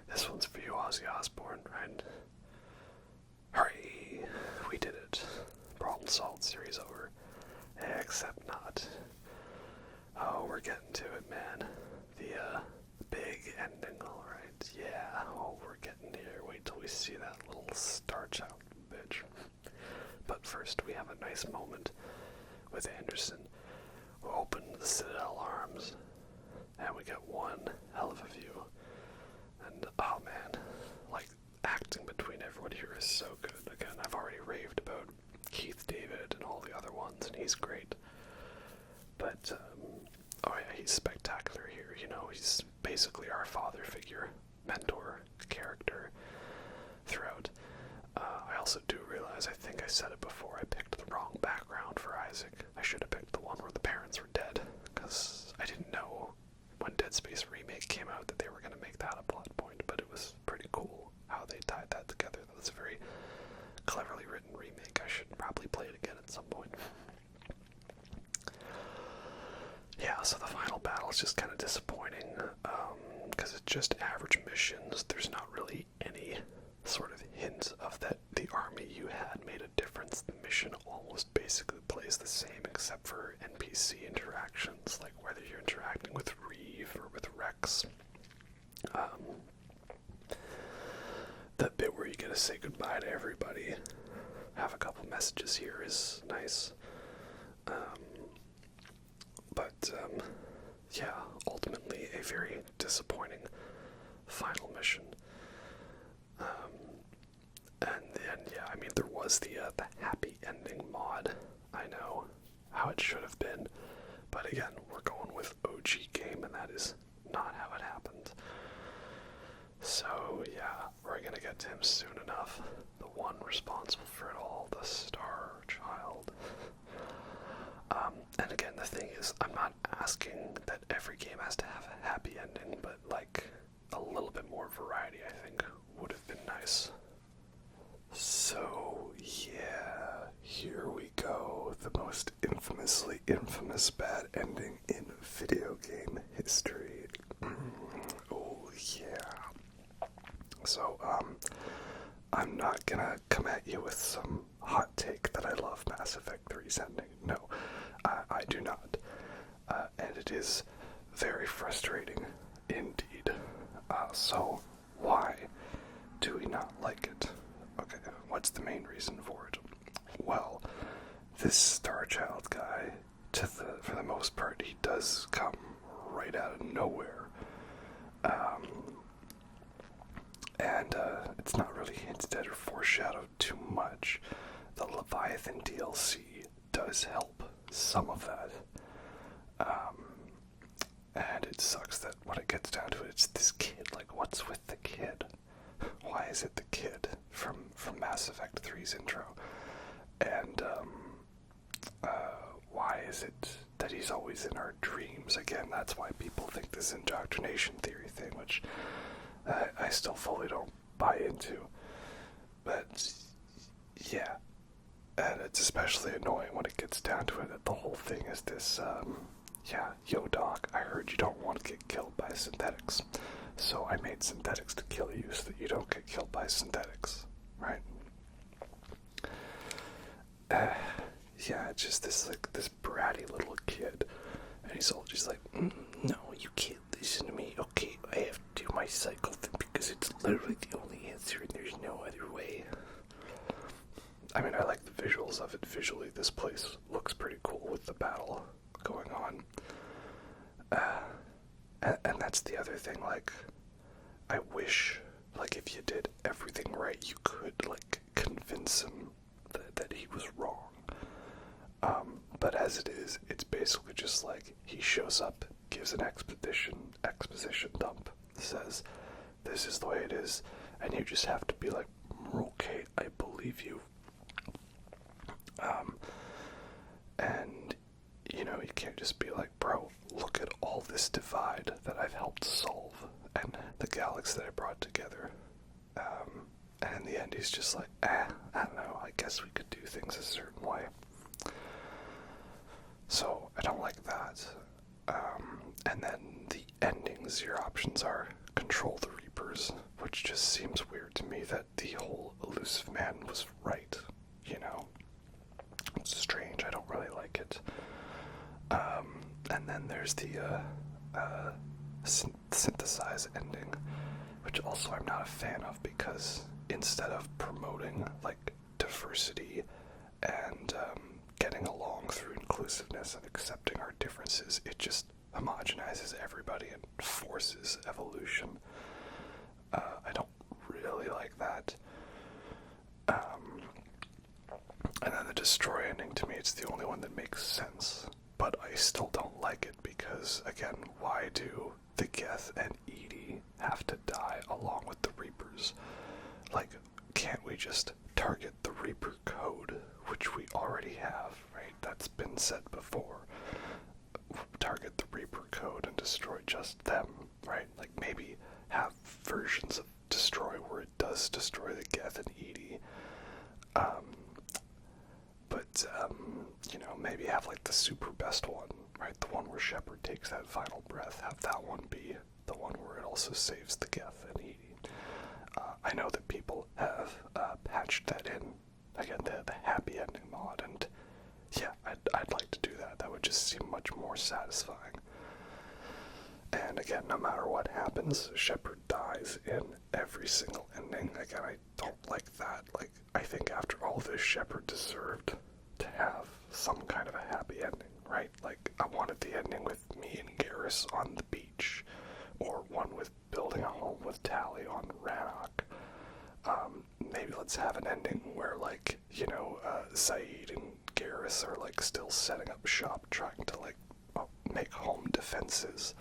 This one's for you, Ozzy Osbourne, right? Hurry! We did it. Problem solved, series over. Except not. Oh, we're getting to it, man. The, big ending, alright. Yeah, oh, we're getting here. Wait till we see that little star child bitch. But first, we have a nice moment with Anderson. We open the Citadel arms, and we get one hell of a view. And, oh man, like, acting between everyone here is so good. Again, and I've already raved about Keith David and all the other ones, and he's great. But, oh yeah, he's spectacular here, you know, he's basically our father figure, mentor, character throughout. I also do realize, I think I said it before, I picked the wrong background for Isaac. I should have picked the one where the parents were dead, because I didn't know when Dead Space Remake came out that they were going to make that a plot point, but it was pretty cool how they tied that together. That was a very cleverly written remake. I should probably play it again at some point. Yeah, so the final battle is just kind of disappointing, because it's just average missions. There's not really any sort of hint of that the army you had made a difference. The mission almost basically plays the same except for NPC interactions, like whether you're interacting with Reeve or with Rex. That bit where you get to say goodbye to everybody, have a couple messages here is nice. Yeah, ultimately a very disappointing final mission. And then, yeah, I mean, there was the happy ending mod. I know how it should have been, but again, we're going with OG game, and that is not how it happened. So, yeah, we're gonna get to him soon enough. The one responsible for it all, the Star Child. And again, the thing is, I'm not asking that every game has to have a happy ending, but, like, a little bit more variety, I think, would have been nice. So, yeah, here we go. The most infamously infamous bad ending in video game history. Oh, yeah. So, I'm not gonna come at you with some hot take that I love Mass Effect 3's ending. No, I do not. And it is very frustrating indeed. So, why do we not like it? Okay, what's the main reason for it? Well, this Starchild guy, for the most part, he does come right out of nowhere. And it's not really hinted at or foreshadowed too much. The Leviathan DLC does help some of that. And it sucks that when it gets down to it, it's this kid. Like, what's with the kid? Why is it the kid from Mass Effect 3's intro? And why is it that he's always in our dreams? Again, that's why people think this indoctrination theory thing, which I still fully don't buy into. But, yeah. And it's especially annoying when it gets down to it that the whole thing is this, yeah, yo doc, I heard you don't want to get killed by synthetics. So I made synthetics to kill you so that you don't get killed by synthetics, right? Yeah, it's just this, like, this bratty little kid. And he's all just like, no, you can't listen to me. Okay, I have to do my cycle thing because it's literally the only answer and there's no other way. I mean, I like the visuals of it. Visually, this place looks pretty cool with the battle going on. And that's the other thing, like, I wish, like, if you did everything right, you could, like, convince him that he was wrong. But as it is, it's basically just like, he shows up, gives an exposition dump, says, this is the way it is, and you just have to be like, okay, I believe you. And, you know, you can't just be like, bro, look at all this divide that I've helped solve, and the galaxy that I brought together. And in the end, he's just like, I don't know, I guess we could do things a certain way. So, I don't like that. And then the endings, your options are control the Reapers, which just seems weird to me that the whole Illusive Man was right, you know? It's strange, I don't really like it. And then there's the synthesize ending, which also I'm not a fan of, because instead of promoting, like, diversity and getting along through inclusiveness and accepting our differences, it just homogenizes everybody and forces evolution. I don't really like that. destroy ending, to me, it's the only one that makes sense. But I still don't like it because, again, why do the Geth and Edie have to die along with the Reapers? Like, can't we just target the Reaper code, which we already have, right? That's been said before. Target the Reaper code and destroy just them, right? Like, maybe have versions of destroy where it does destroy the Geth and Edie. You know, maybe have like the super best one, right? The one where Shepard takes that final breath. Have that one be the one where it also saves the Geth and Edie. I know that people have patched that in, again, the happy ending mod, and yeah, I'd like to do that. That would just seem much more satisfying. And again, no matter what happens, Shepard dies in every single ending. Again, I don't like that. Like, I think after all this, Shepard deserved to have some kind of a happy ending, right? Like, I wanted the ending with me and Garrus on the beach, or one with building a home with Tali on Rannoch. Maybe let's have an ending where, like, you know, Saeed and Garrus are, like, still setting up shop, trying to, like, make home defenses.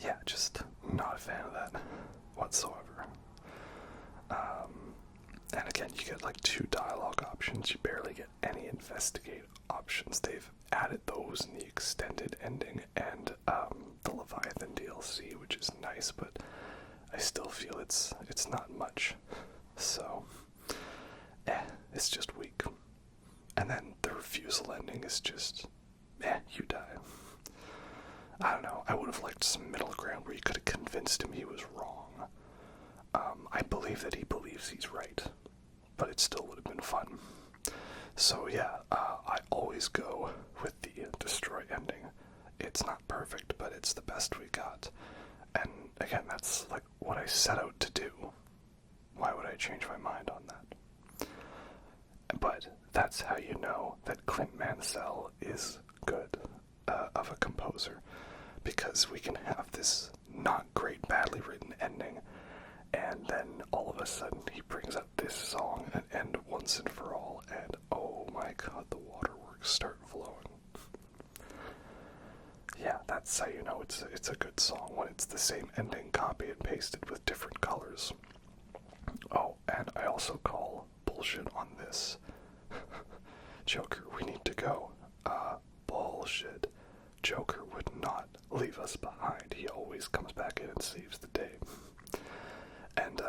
Yeah, just not a fan of that whatsoever. And again, you get like 2 dialogue options. You barely get any investigate options. They've added those in the extended ending and the Leviathan DLC, which is nice, but I still feel it's not much. So, it's just weak. And then the refusal ending is just, you die. I don't know, I would have liked some middle ground where you could have convinced him he was wrong. I believe that he believes he's right, but it still would have been fun. So yeah, I always go with the destroy ending. It's not perfect, but it's the best we got. And again, that's like what I set out to do. Why would I change my mind on that? But that's how you know that Clint Mansell is good of a composer. Because we can have this not great, badly written ending, and then all of a sudden he brings out this song and end once and for all, and oh my god, the waterworks start flowing. Yeah, that's how you know it's a good song, when it's the same ending copied and pasted with different colors. Oh, and I also call bullshit on this. Joker, we need to go. Bullshit. Joker would not leave us behind. He always comes back in and saves the day. And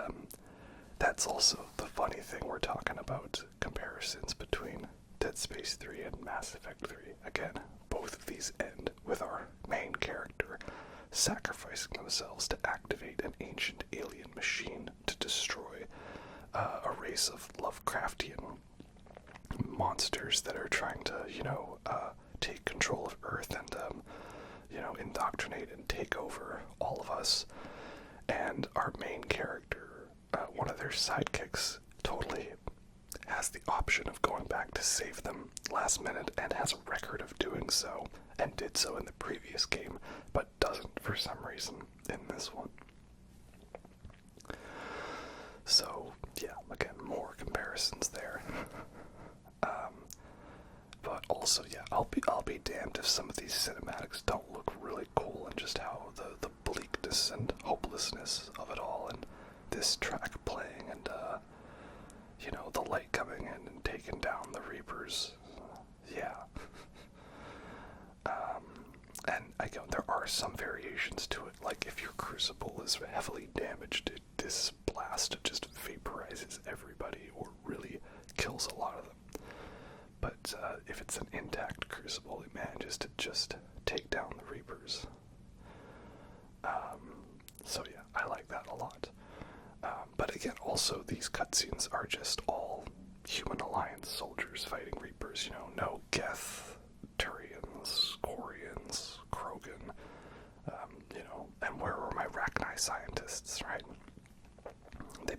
that's also the funny thing. We're talking about comparisons between Dead Space 3 and Mass Effect 3. Again, both of these end with our main character sacrificing themselves to activate an ancient alien machine to destroy a race of Lovecraftian monsters that are trying to, take control of Earth and, indoctrinate and take over all of us. And our main character, one of their sidekicks, totally has the option of going back to save them last minute and has a record of doing so, and did so in the previous game, but doesn't for some reason in this one. So, yeah, again, more comparisons there. But also, yeah, I'll be damned if some of these cinematics don't look really cool, and just how the bleakness and hopelessness of it all, and this track playing, and the light coming in and taking down the Reapers. Yeah. And again, there are some variations to it, like if your Crucible is heavily damaged, this blast just vaporizes everybody, or really kills a lot of them. But if it's an intact Crucible, it manages to just take down the Reapers. So yeah, I like that a lot. But again, also these cutscenes are just all Human Alliance soldiers fighting Reapers. No Geth-Turians, Quarians, Krogan. And where were my Rachni scientists, right? They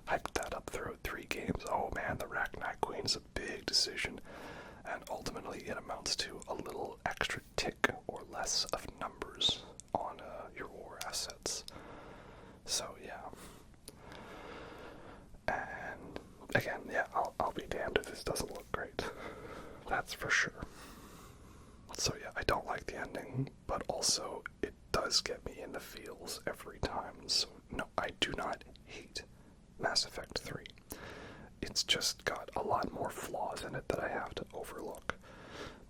hyped that up throughout 3 games. Oh man, the Rachni Queen is a big decision, and ultimately it amounts to a little extra tick or less of numbers on your war assets. So yeah. And again, yeah, I'll be damned if this doesn't look great. That's for sure. So yeah, I don't like the ending, but also it does get me in the feels every time. So no, I do not hate Mass Effect 3. It's just got a lot more flaws in it that I have to overlook.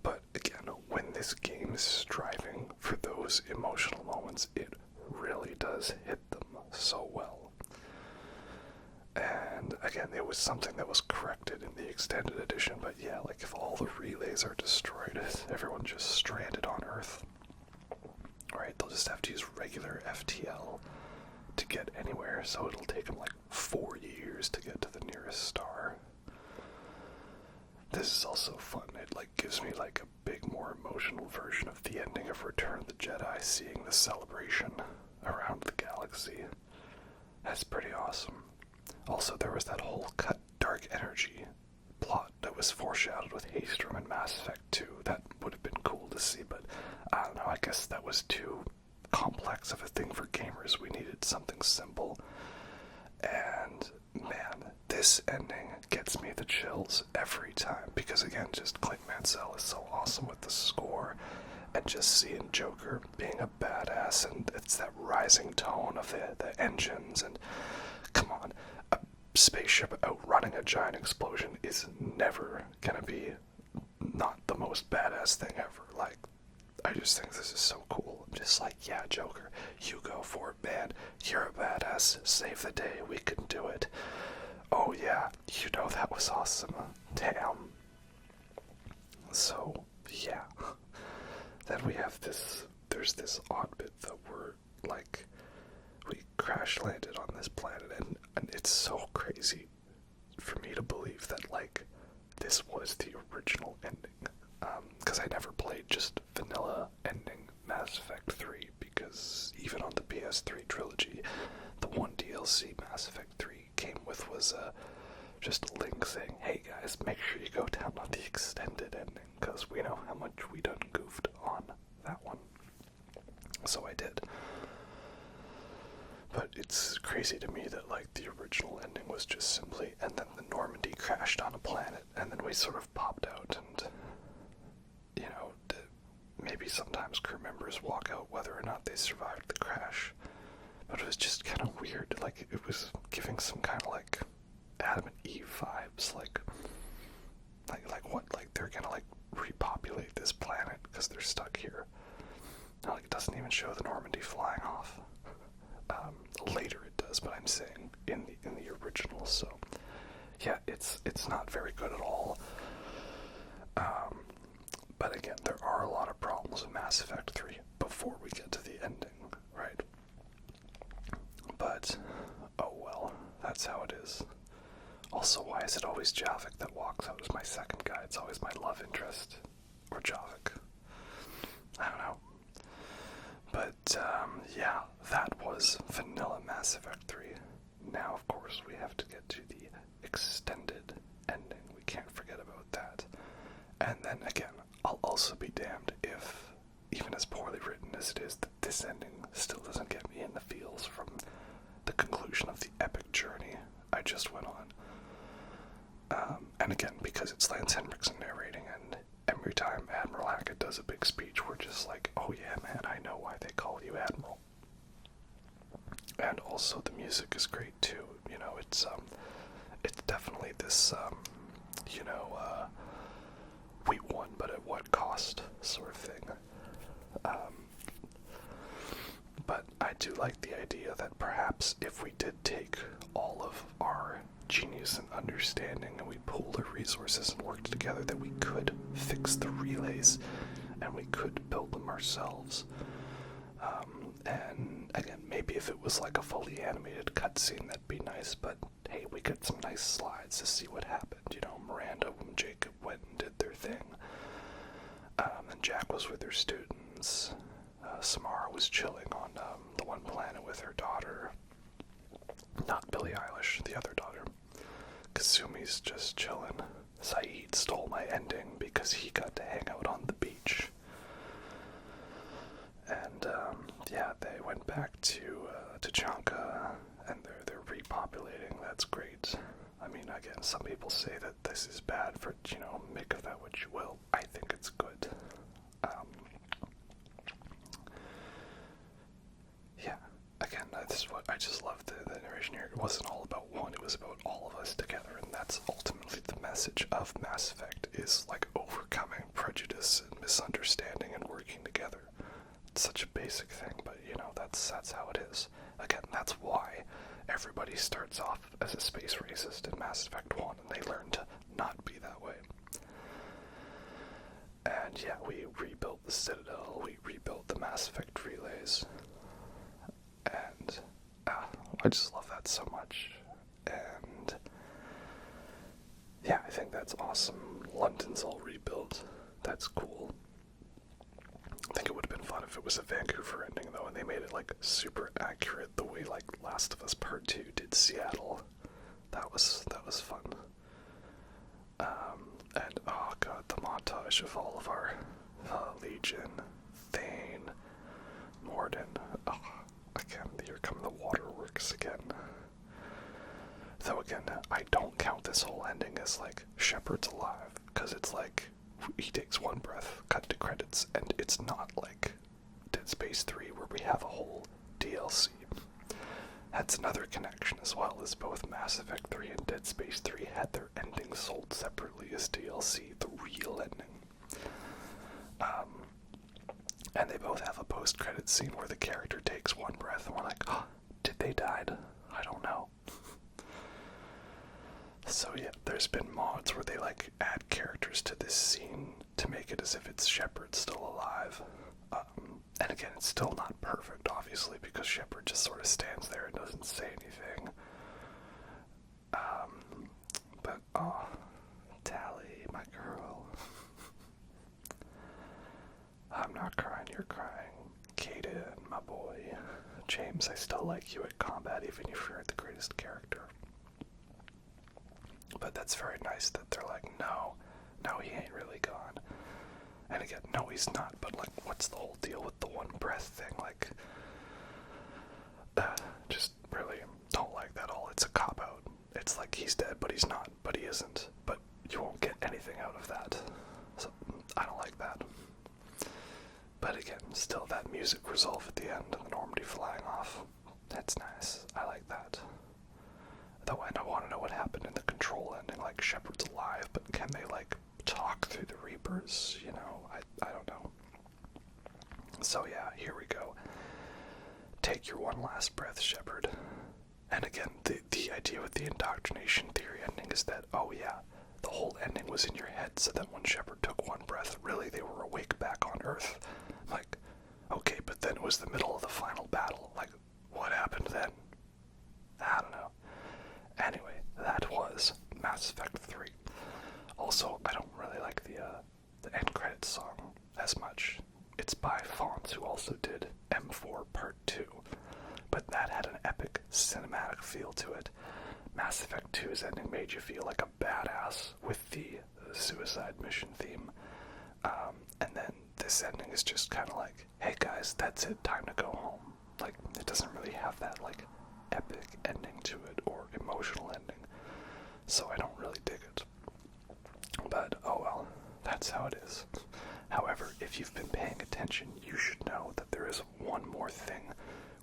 But again, when this game is striving for those emotional moments, it really does hit them so well. And again, it was something that was corrected in the extended edition, but yeah, like if all the relays are destroyed, everyone just stranded on Earth, right? They'll just have to use regular FTL to get anywhere, so it'll take them like 4 years to get to the nearest star. This is also fun. It like gives me like a big, more emotional version of the ending of Return of the Jedi, seeing the celebration around the galaxy. That's pretty awesome. Also, there was that whole cut dark energy plot that was foreshadowed with Haestrom in Mass Effect 2. That would have been cool to see, but I don't know, I guess that was too complex of a thing for gamers. We needed something simple. And man, this ending gets me the chills every time, because again, just Clint Mansell is so awesome with the score, and just seeing Joker being a badass, and it's that rising tone of the engines, and come on, a spaceship outrunning a giant explosion is never gonna be not the most badass thing ever. Like, I just think this is so cool. I'm just like, yeah, Joker, you go for it, man. You're a badass. Save the day. We can do it. Oh yeah, you know that was awesome. Damn. So, yeah. Then we have this, there's this odd bit that we're, like, we crash landed on this planet, and it's so crazy for me to believe that, like, this was the original ending. Because I never played just vanilla ending Mass Effect 3, because even on the PS3 trilogy, the one DLC Mass Effect 3 came with was just a link saying, hey guys, make sure you go download the extended ending, because we know how much we done goofed on that one. So I did. But it's crazy to me that, like, the original ending was just simply, and then the Normandy crashed on a planet, and then we sort of popped out, and, you know, maybe sometimes crew members walk out whether or not they survived the crash. But it was just kind of weird, like, it was giving some kind of, like, Adam and Eve vibes, like what, like, they're gonna, like, repopulate this planet because they're stuck here. Now, like, it doesn't even show the Normandy flying off. Later it does, but I'm saying in the original, so yeah, it's not very good at all. But again, there are a lot of problems with Mass Effect 3 before we get to the ending, right? But, oh well, that's how it is. Also, why is it always Javik that walks out as my second guy? It's always my love interest, or Javik. I don't know. But, yeah, that was vanilla Mass Effect 3. Now, of course, we have to get to the extended ending. We can't forget about that. And then, again, I'll also be damned if, even as poorly written as it is, that this ending still doesn't get me in the feels from the conclusion of the epic journey I just went on. And again, because it's Lance Henriksen narrating, and every time Admiral Hackett does a big speech, we're just like, oh yeah, man, I know why they call you Admiral. And also the music is great too. You know, it's definitely this, we won, but at what cost sort of thing. But I do like the idea that perhaps if we did take all of our genius and understanding and we pooled our resources and worked together, that we could fix the relays and we could build them ourselves. And again, maybe if it was like a fully animated cutscene, that'd be nice, but hey, we got some nice slides to see what happened. You know, Miranda and Jacob went and did their thing. And Jack was with her students. Samara was chilling on the one planet with her daughter. Not Billie Eilish, the other daughter. Kasumi's just chilling. Saeed stole my ending because he got to hang out on the beach. And, yeah, they went back to Chanka, and they're repopulating. That's great. I mean, again, some people say that this is bad for, make of that what you will. I think it's good. Yeah, again, that's what I just love the narration here. It wasn't all about one, it was about all of us together, and that's ultimately the message of Mass Effect, is like overcoming prejudice and misunderstanding and working together. It's such a basic thing, but that's how it is. Again, that's why everybody starts off as a space racist in Mass Effect 1, and they learn to not be that way. And yeah, we rebuilt the Citadel, we rebuilt the Mass Effect relays, and I just love that so much. And yeah, I think that's awesome. London's all rebuilt. That's cool. I think it would have been fun if it was a Vancouver ending, though, and they made it, like, super accurate the way, like, Last of Us Part 2 did Seattle. That was fun. And, oh god, the montage of all of our Legion, Thane, Mordin. Oh, again, here come the waterworks again. Though, again, I don't count this whole ending as, like, Shepard's alive, because it's like, he takes one breath, cut to credits, and it's not like Dead Space 3 where we have a whole DLC. That's another connection as well, as both Mass Effect 3 and Dead Space 3 had their endings sold separately as DLC, the real ending. And they both have a post-credit scene where the character takes one breath and we're like, oh, did they die? I don't know. So yeah, there's been mods where they like add characters to this scene to make it as if it's Shepard still alive. And again, it's still not perfect, obviously, because Shepard just sort of stands there and doesn't say anything. But oh, Tali, my girl. I'm not crying, you're crying. Kaden, my boy. James, I still like you at combat, even if you're the greatest character. But that's very nice that they're like, no, he ain't really gone. And again, no, he's not, but like, what's the whole deal with the one breath thing? Like, just really don't like that all. It's a cop-out. It's like he's dead, but he's not, but he isn't. But you won't get anything out of that. So, I don't like that. But again, still that music resolve at the end, and the Normandy flying off. That's nice. I like that. Though I don't want to know what happened in the Control ending, like Shepard's alive, but can they like talk through the Reapers? I don't know. So yeah, here we go. Take your one last breath, Shepard. And again, the idea with the indoctrination theory ending is that, oh yeah, the whole ending was in your head, so that when Shepard took one breath, really they were awake back on Earth. Like, okay, but then it was the middle of the final battle. Like, what happened then? I don't know. Anyway, that was Mass Effect 3. Also, I don't really like the end credits song as much. It's by Fonz, who also did M4 Part 2. But that had an epic cinematic feel to it. Mass Effect 2's ending made you feel like a badass with the suicide mission theme. And then this ending is just kind of like, hey guys, that's it, time to go home. Like, it doesn't really have that, like, epic ending to it, or emotional ending. So I don't really dig it. But, oh well, that's how it is. However, if you've been paying attention, you should know that there is one more thing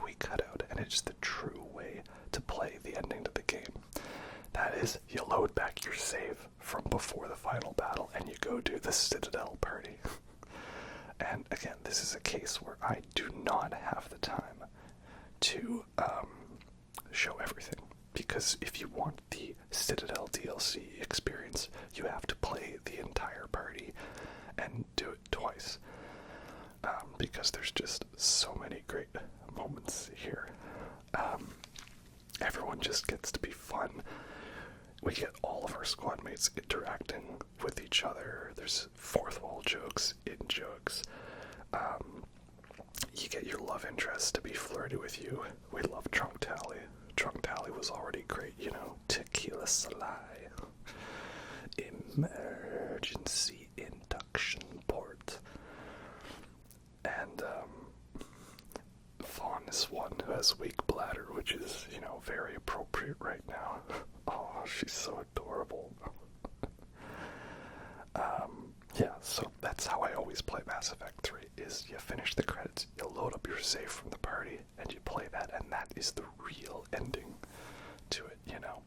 we cut out, and it's the true way to play the ending to the game. That is, you load back your save from before the final battle, and you go do the Citadel Party. And again, this is a case where I do not have the time to show everything. Because if you want the Citadel DLC experience, you have to play the entire party and do it twice. Because there's just so many great moments here. Everyone just gets to be fun. We get all of our squad mates interacting with each other. There's fourth wall jokes, in jokes. You get your love interest to be flirty with you. We love Trunk Tali. Trunk Tali was already great, Tequila Salai. Emergency induction port. And, Fawn is one who has weak bladder, which is, very appropriate right now. Oh, she's so adorable. Yeah, so that's how I always play Mass Effect 3, is you finish the credits, you load up your save from the party, and you play that, and that is the real ending to it, you know?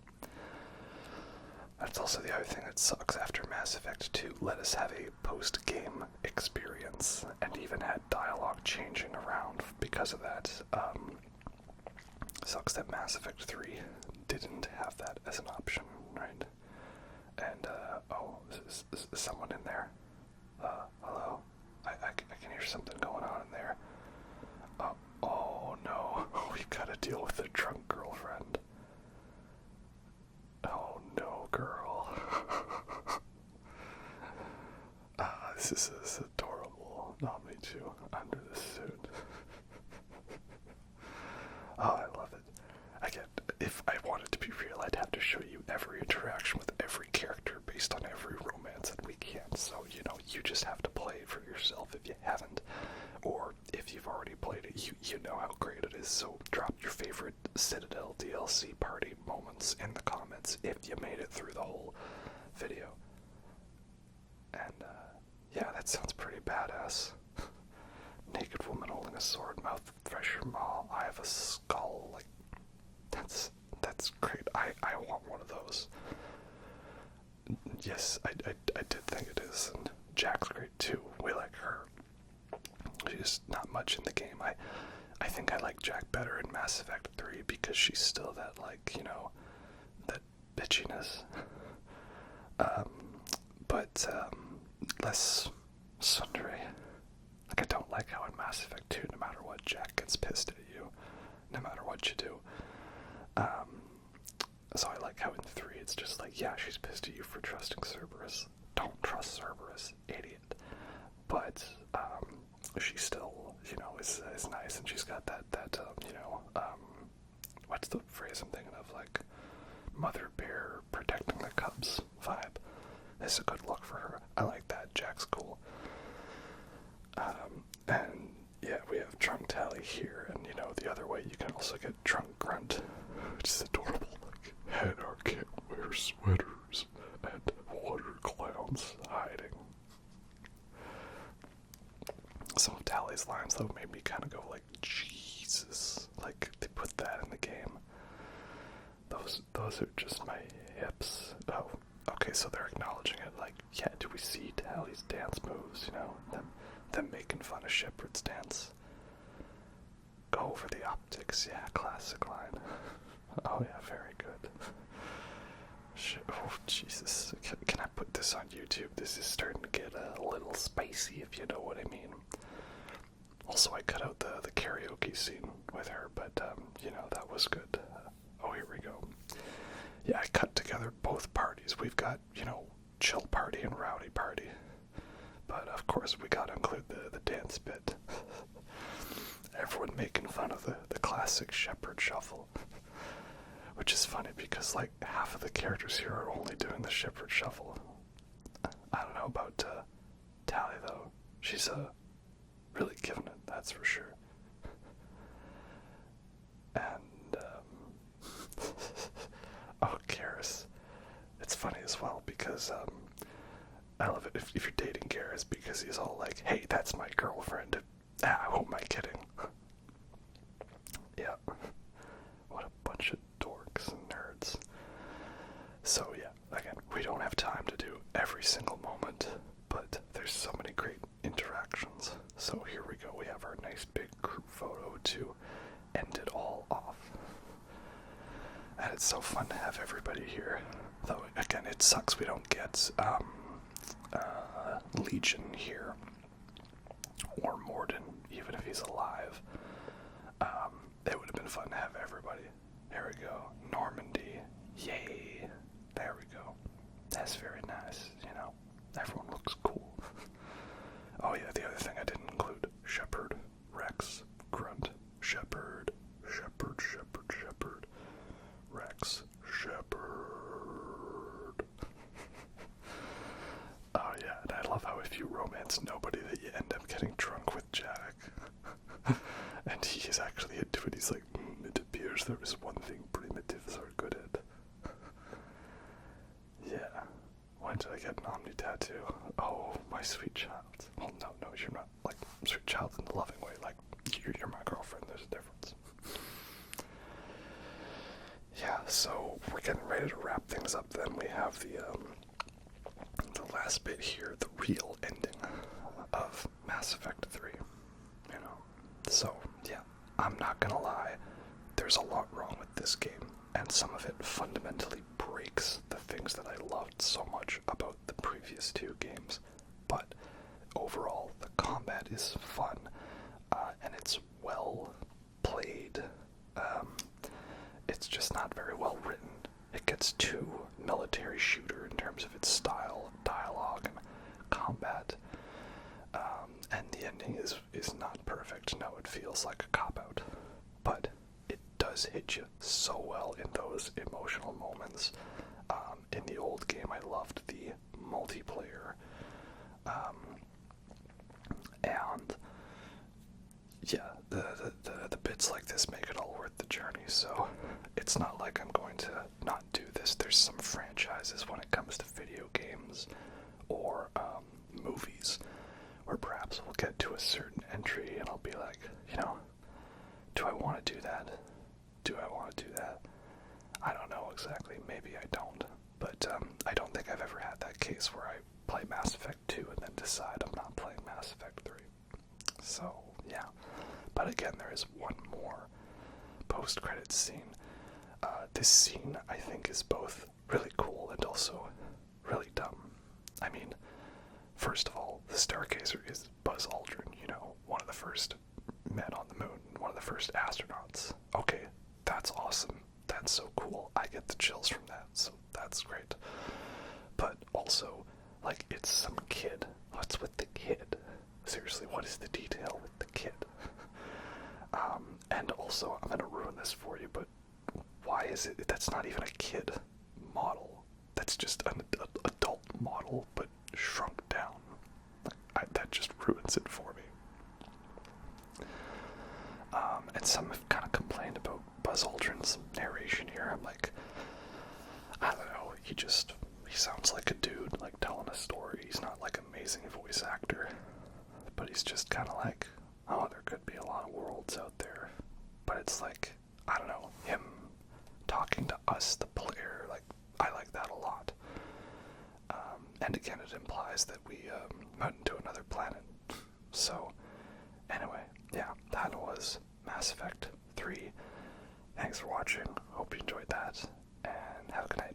That's also the other thing that sucks after Mass Effect 2 let us have a post-game experience, and even had dialogue changing around because of that. Sucks that Mass Effect 3 didn't have that as an option, right? And, oh, is someone in there? Hello? I can hear something going on in there. Oh no, we've got to deal with the drunk girlfriend. Oh no, girl. This is adorable. Not me too, under the suit. Oh, I love it. If I wanted to be real, I'd have to show you every interaction with every character based on every romance, and we can't. So, you know, you just have to play it for yourself if you haven't. Or if you've already played it, you know how great it is. So drop your favorite Citadel DLC party moments in the comments if you made it through the whole video. And, yeah, that sounds pretty badass. Naked woman holding a sword, mouth thresher maw, eye of a skull, like, that's great. I want one of those. Yes, I did think it is, and Jack's great too. We like her. She's not much in the game. I think I like Jack better in Mass Effect 3 because she's still that, like, you know, that bitchiness. But less tsundere. Like, I don't like how in Mass Effect 2, no matter what, Jack gets pissed at you, no matter what you do. So I like how in 3 it's just like, yeah, she's pissed at you for trusting Cerberus. Don't trust Cerberus, idiot. But, she still, you know, is nice, and she's got that you know, what's the phrase I'm thinking of, like, mother bear protecting the cubs vibe. It's a good look for her. I like that. Jack's cool. And, yeah, we have Drunk Tali here, and, you know, the other way you can also get Drunk Grunt, which is adorable. Like, and our can't wear sweaters, and water clowns hiding. Some of Tali's lines, though, made me kind of go like, Jesus, like, they put that in the game. Those are just my hips. Oh, okay, so they're acknowledging it, like, yeah, do we see Tali's dance moves, you know, them making fun of Shepard's dance. Go over the optics, yeah, classic line. Oh yeah, very good. Oh, Jesus, can I put this on YouTube? This is starting to get a little spicy, if you know what I mean. Also, I cut out the karaoke scene with her, but, you know, that was good. Oh, here we go. Yeah, I cut together both parties. We've got, you know, chill party and rowdy party. But, of course, we gotta include the dance bit. Everyone making fun of the classic Shepard shuffle. Which is funny because, like, half of the characters here are only doing the Shepard shuffle. I don't know about Tali, though. She's really giving it, that's for sure. And, oh, Garrus. It's funny as well because, I love it if you're dating Garrus because he's all like, hey, that's my girlfriend. Who am I kidding? Yeah. What a bunch of dorks and nerds. So yeah, again, we don't have time to do every single moment, but there's so many great interactions. So here we go, we have our nice big group photo to end it all off. And it's so fun to have everybody here. Though, again, it sucks we don't get Legion here, or Mordin, even if he's alive. It would have been fun to have everybody. Here we go. Normandy. Yay. There we go. That's very nice, you know. Everyone looks cool. Oh yeah, the other thing I didn't include. Shepard, Rex, Grunt, Shepard, Rex, Shepard. Oh yeah, and I love how if you romance nobody that you end up getting drunk with Jack. And he's actually into it. He's like, it appears there is one thing primitives are good at. So we're getting ready to wrap things up. Then we have the last bit here, the real ending of Mass Effect 3. You know, so yeah, I'm not gonna lie. There's a lot wrong with this game, and some of it fundamentally breaks the things that I loved so much about the previous two games. But overall, the combat is fun, and it's well played. It's just not very well written. It gets too military shooter in terms of its style, dialogue, and combat. And the ending is not perfect. No, it feels like a cop-out. But it does hit you so well in those emotional moments. In the old game, I loved the multiplayer. And yeah, the bits like this make it all worth the journey, so it's not like I'm going to not do this. There's some franchises when it comes to video games or movies where perhaps we'll get to a certain entry and I'll be like, you know, do I want to do that? Do I want to do that? I don't know exactly. Maybe I don't. But I don't think I've ever had that case where I play Mass Effect 2 and then decide I'm not playing Mass Effect 3. So, yeah. But again, there is one more post-credits scene. This scene, I think, is both really cool and also really dumb. I mean, first of all, the Stargazer is Buzz Aldrin, you know, one of the first men on the moon, one of the first astronauts. Okay, that's awesome. That's so cool. I get the chills from that, so that's great. But also, like, it's some kid. What's with the kid? Seriously, what is the detail with the kid? And also, I'm going to ruin this for you, but why is it, that's not even a kid model. That's just an adult model, but shrunk down. That just ruins it for me. And some have kind of complained about Buzz Aldrin's narration here. I'm like, I don't know, he sounds like a dude, like telling a story. He's not like amazing voice actor, but he's just kind of like, oh, there could be a lot of worlds out there. But it's like, I don't know, him talking to us, the player, like, I like that a lot. And again, it implies that we went into another planet. So, anyway, yeah, that was Mass Effect 3. Thanks for watching. Hope you enjoyed that, and have a good night.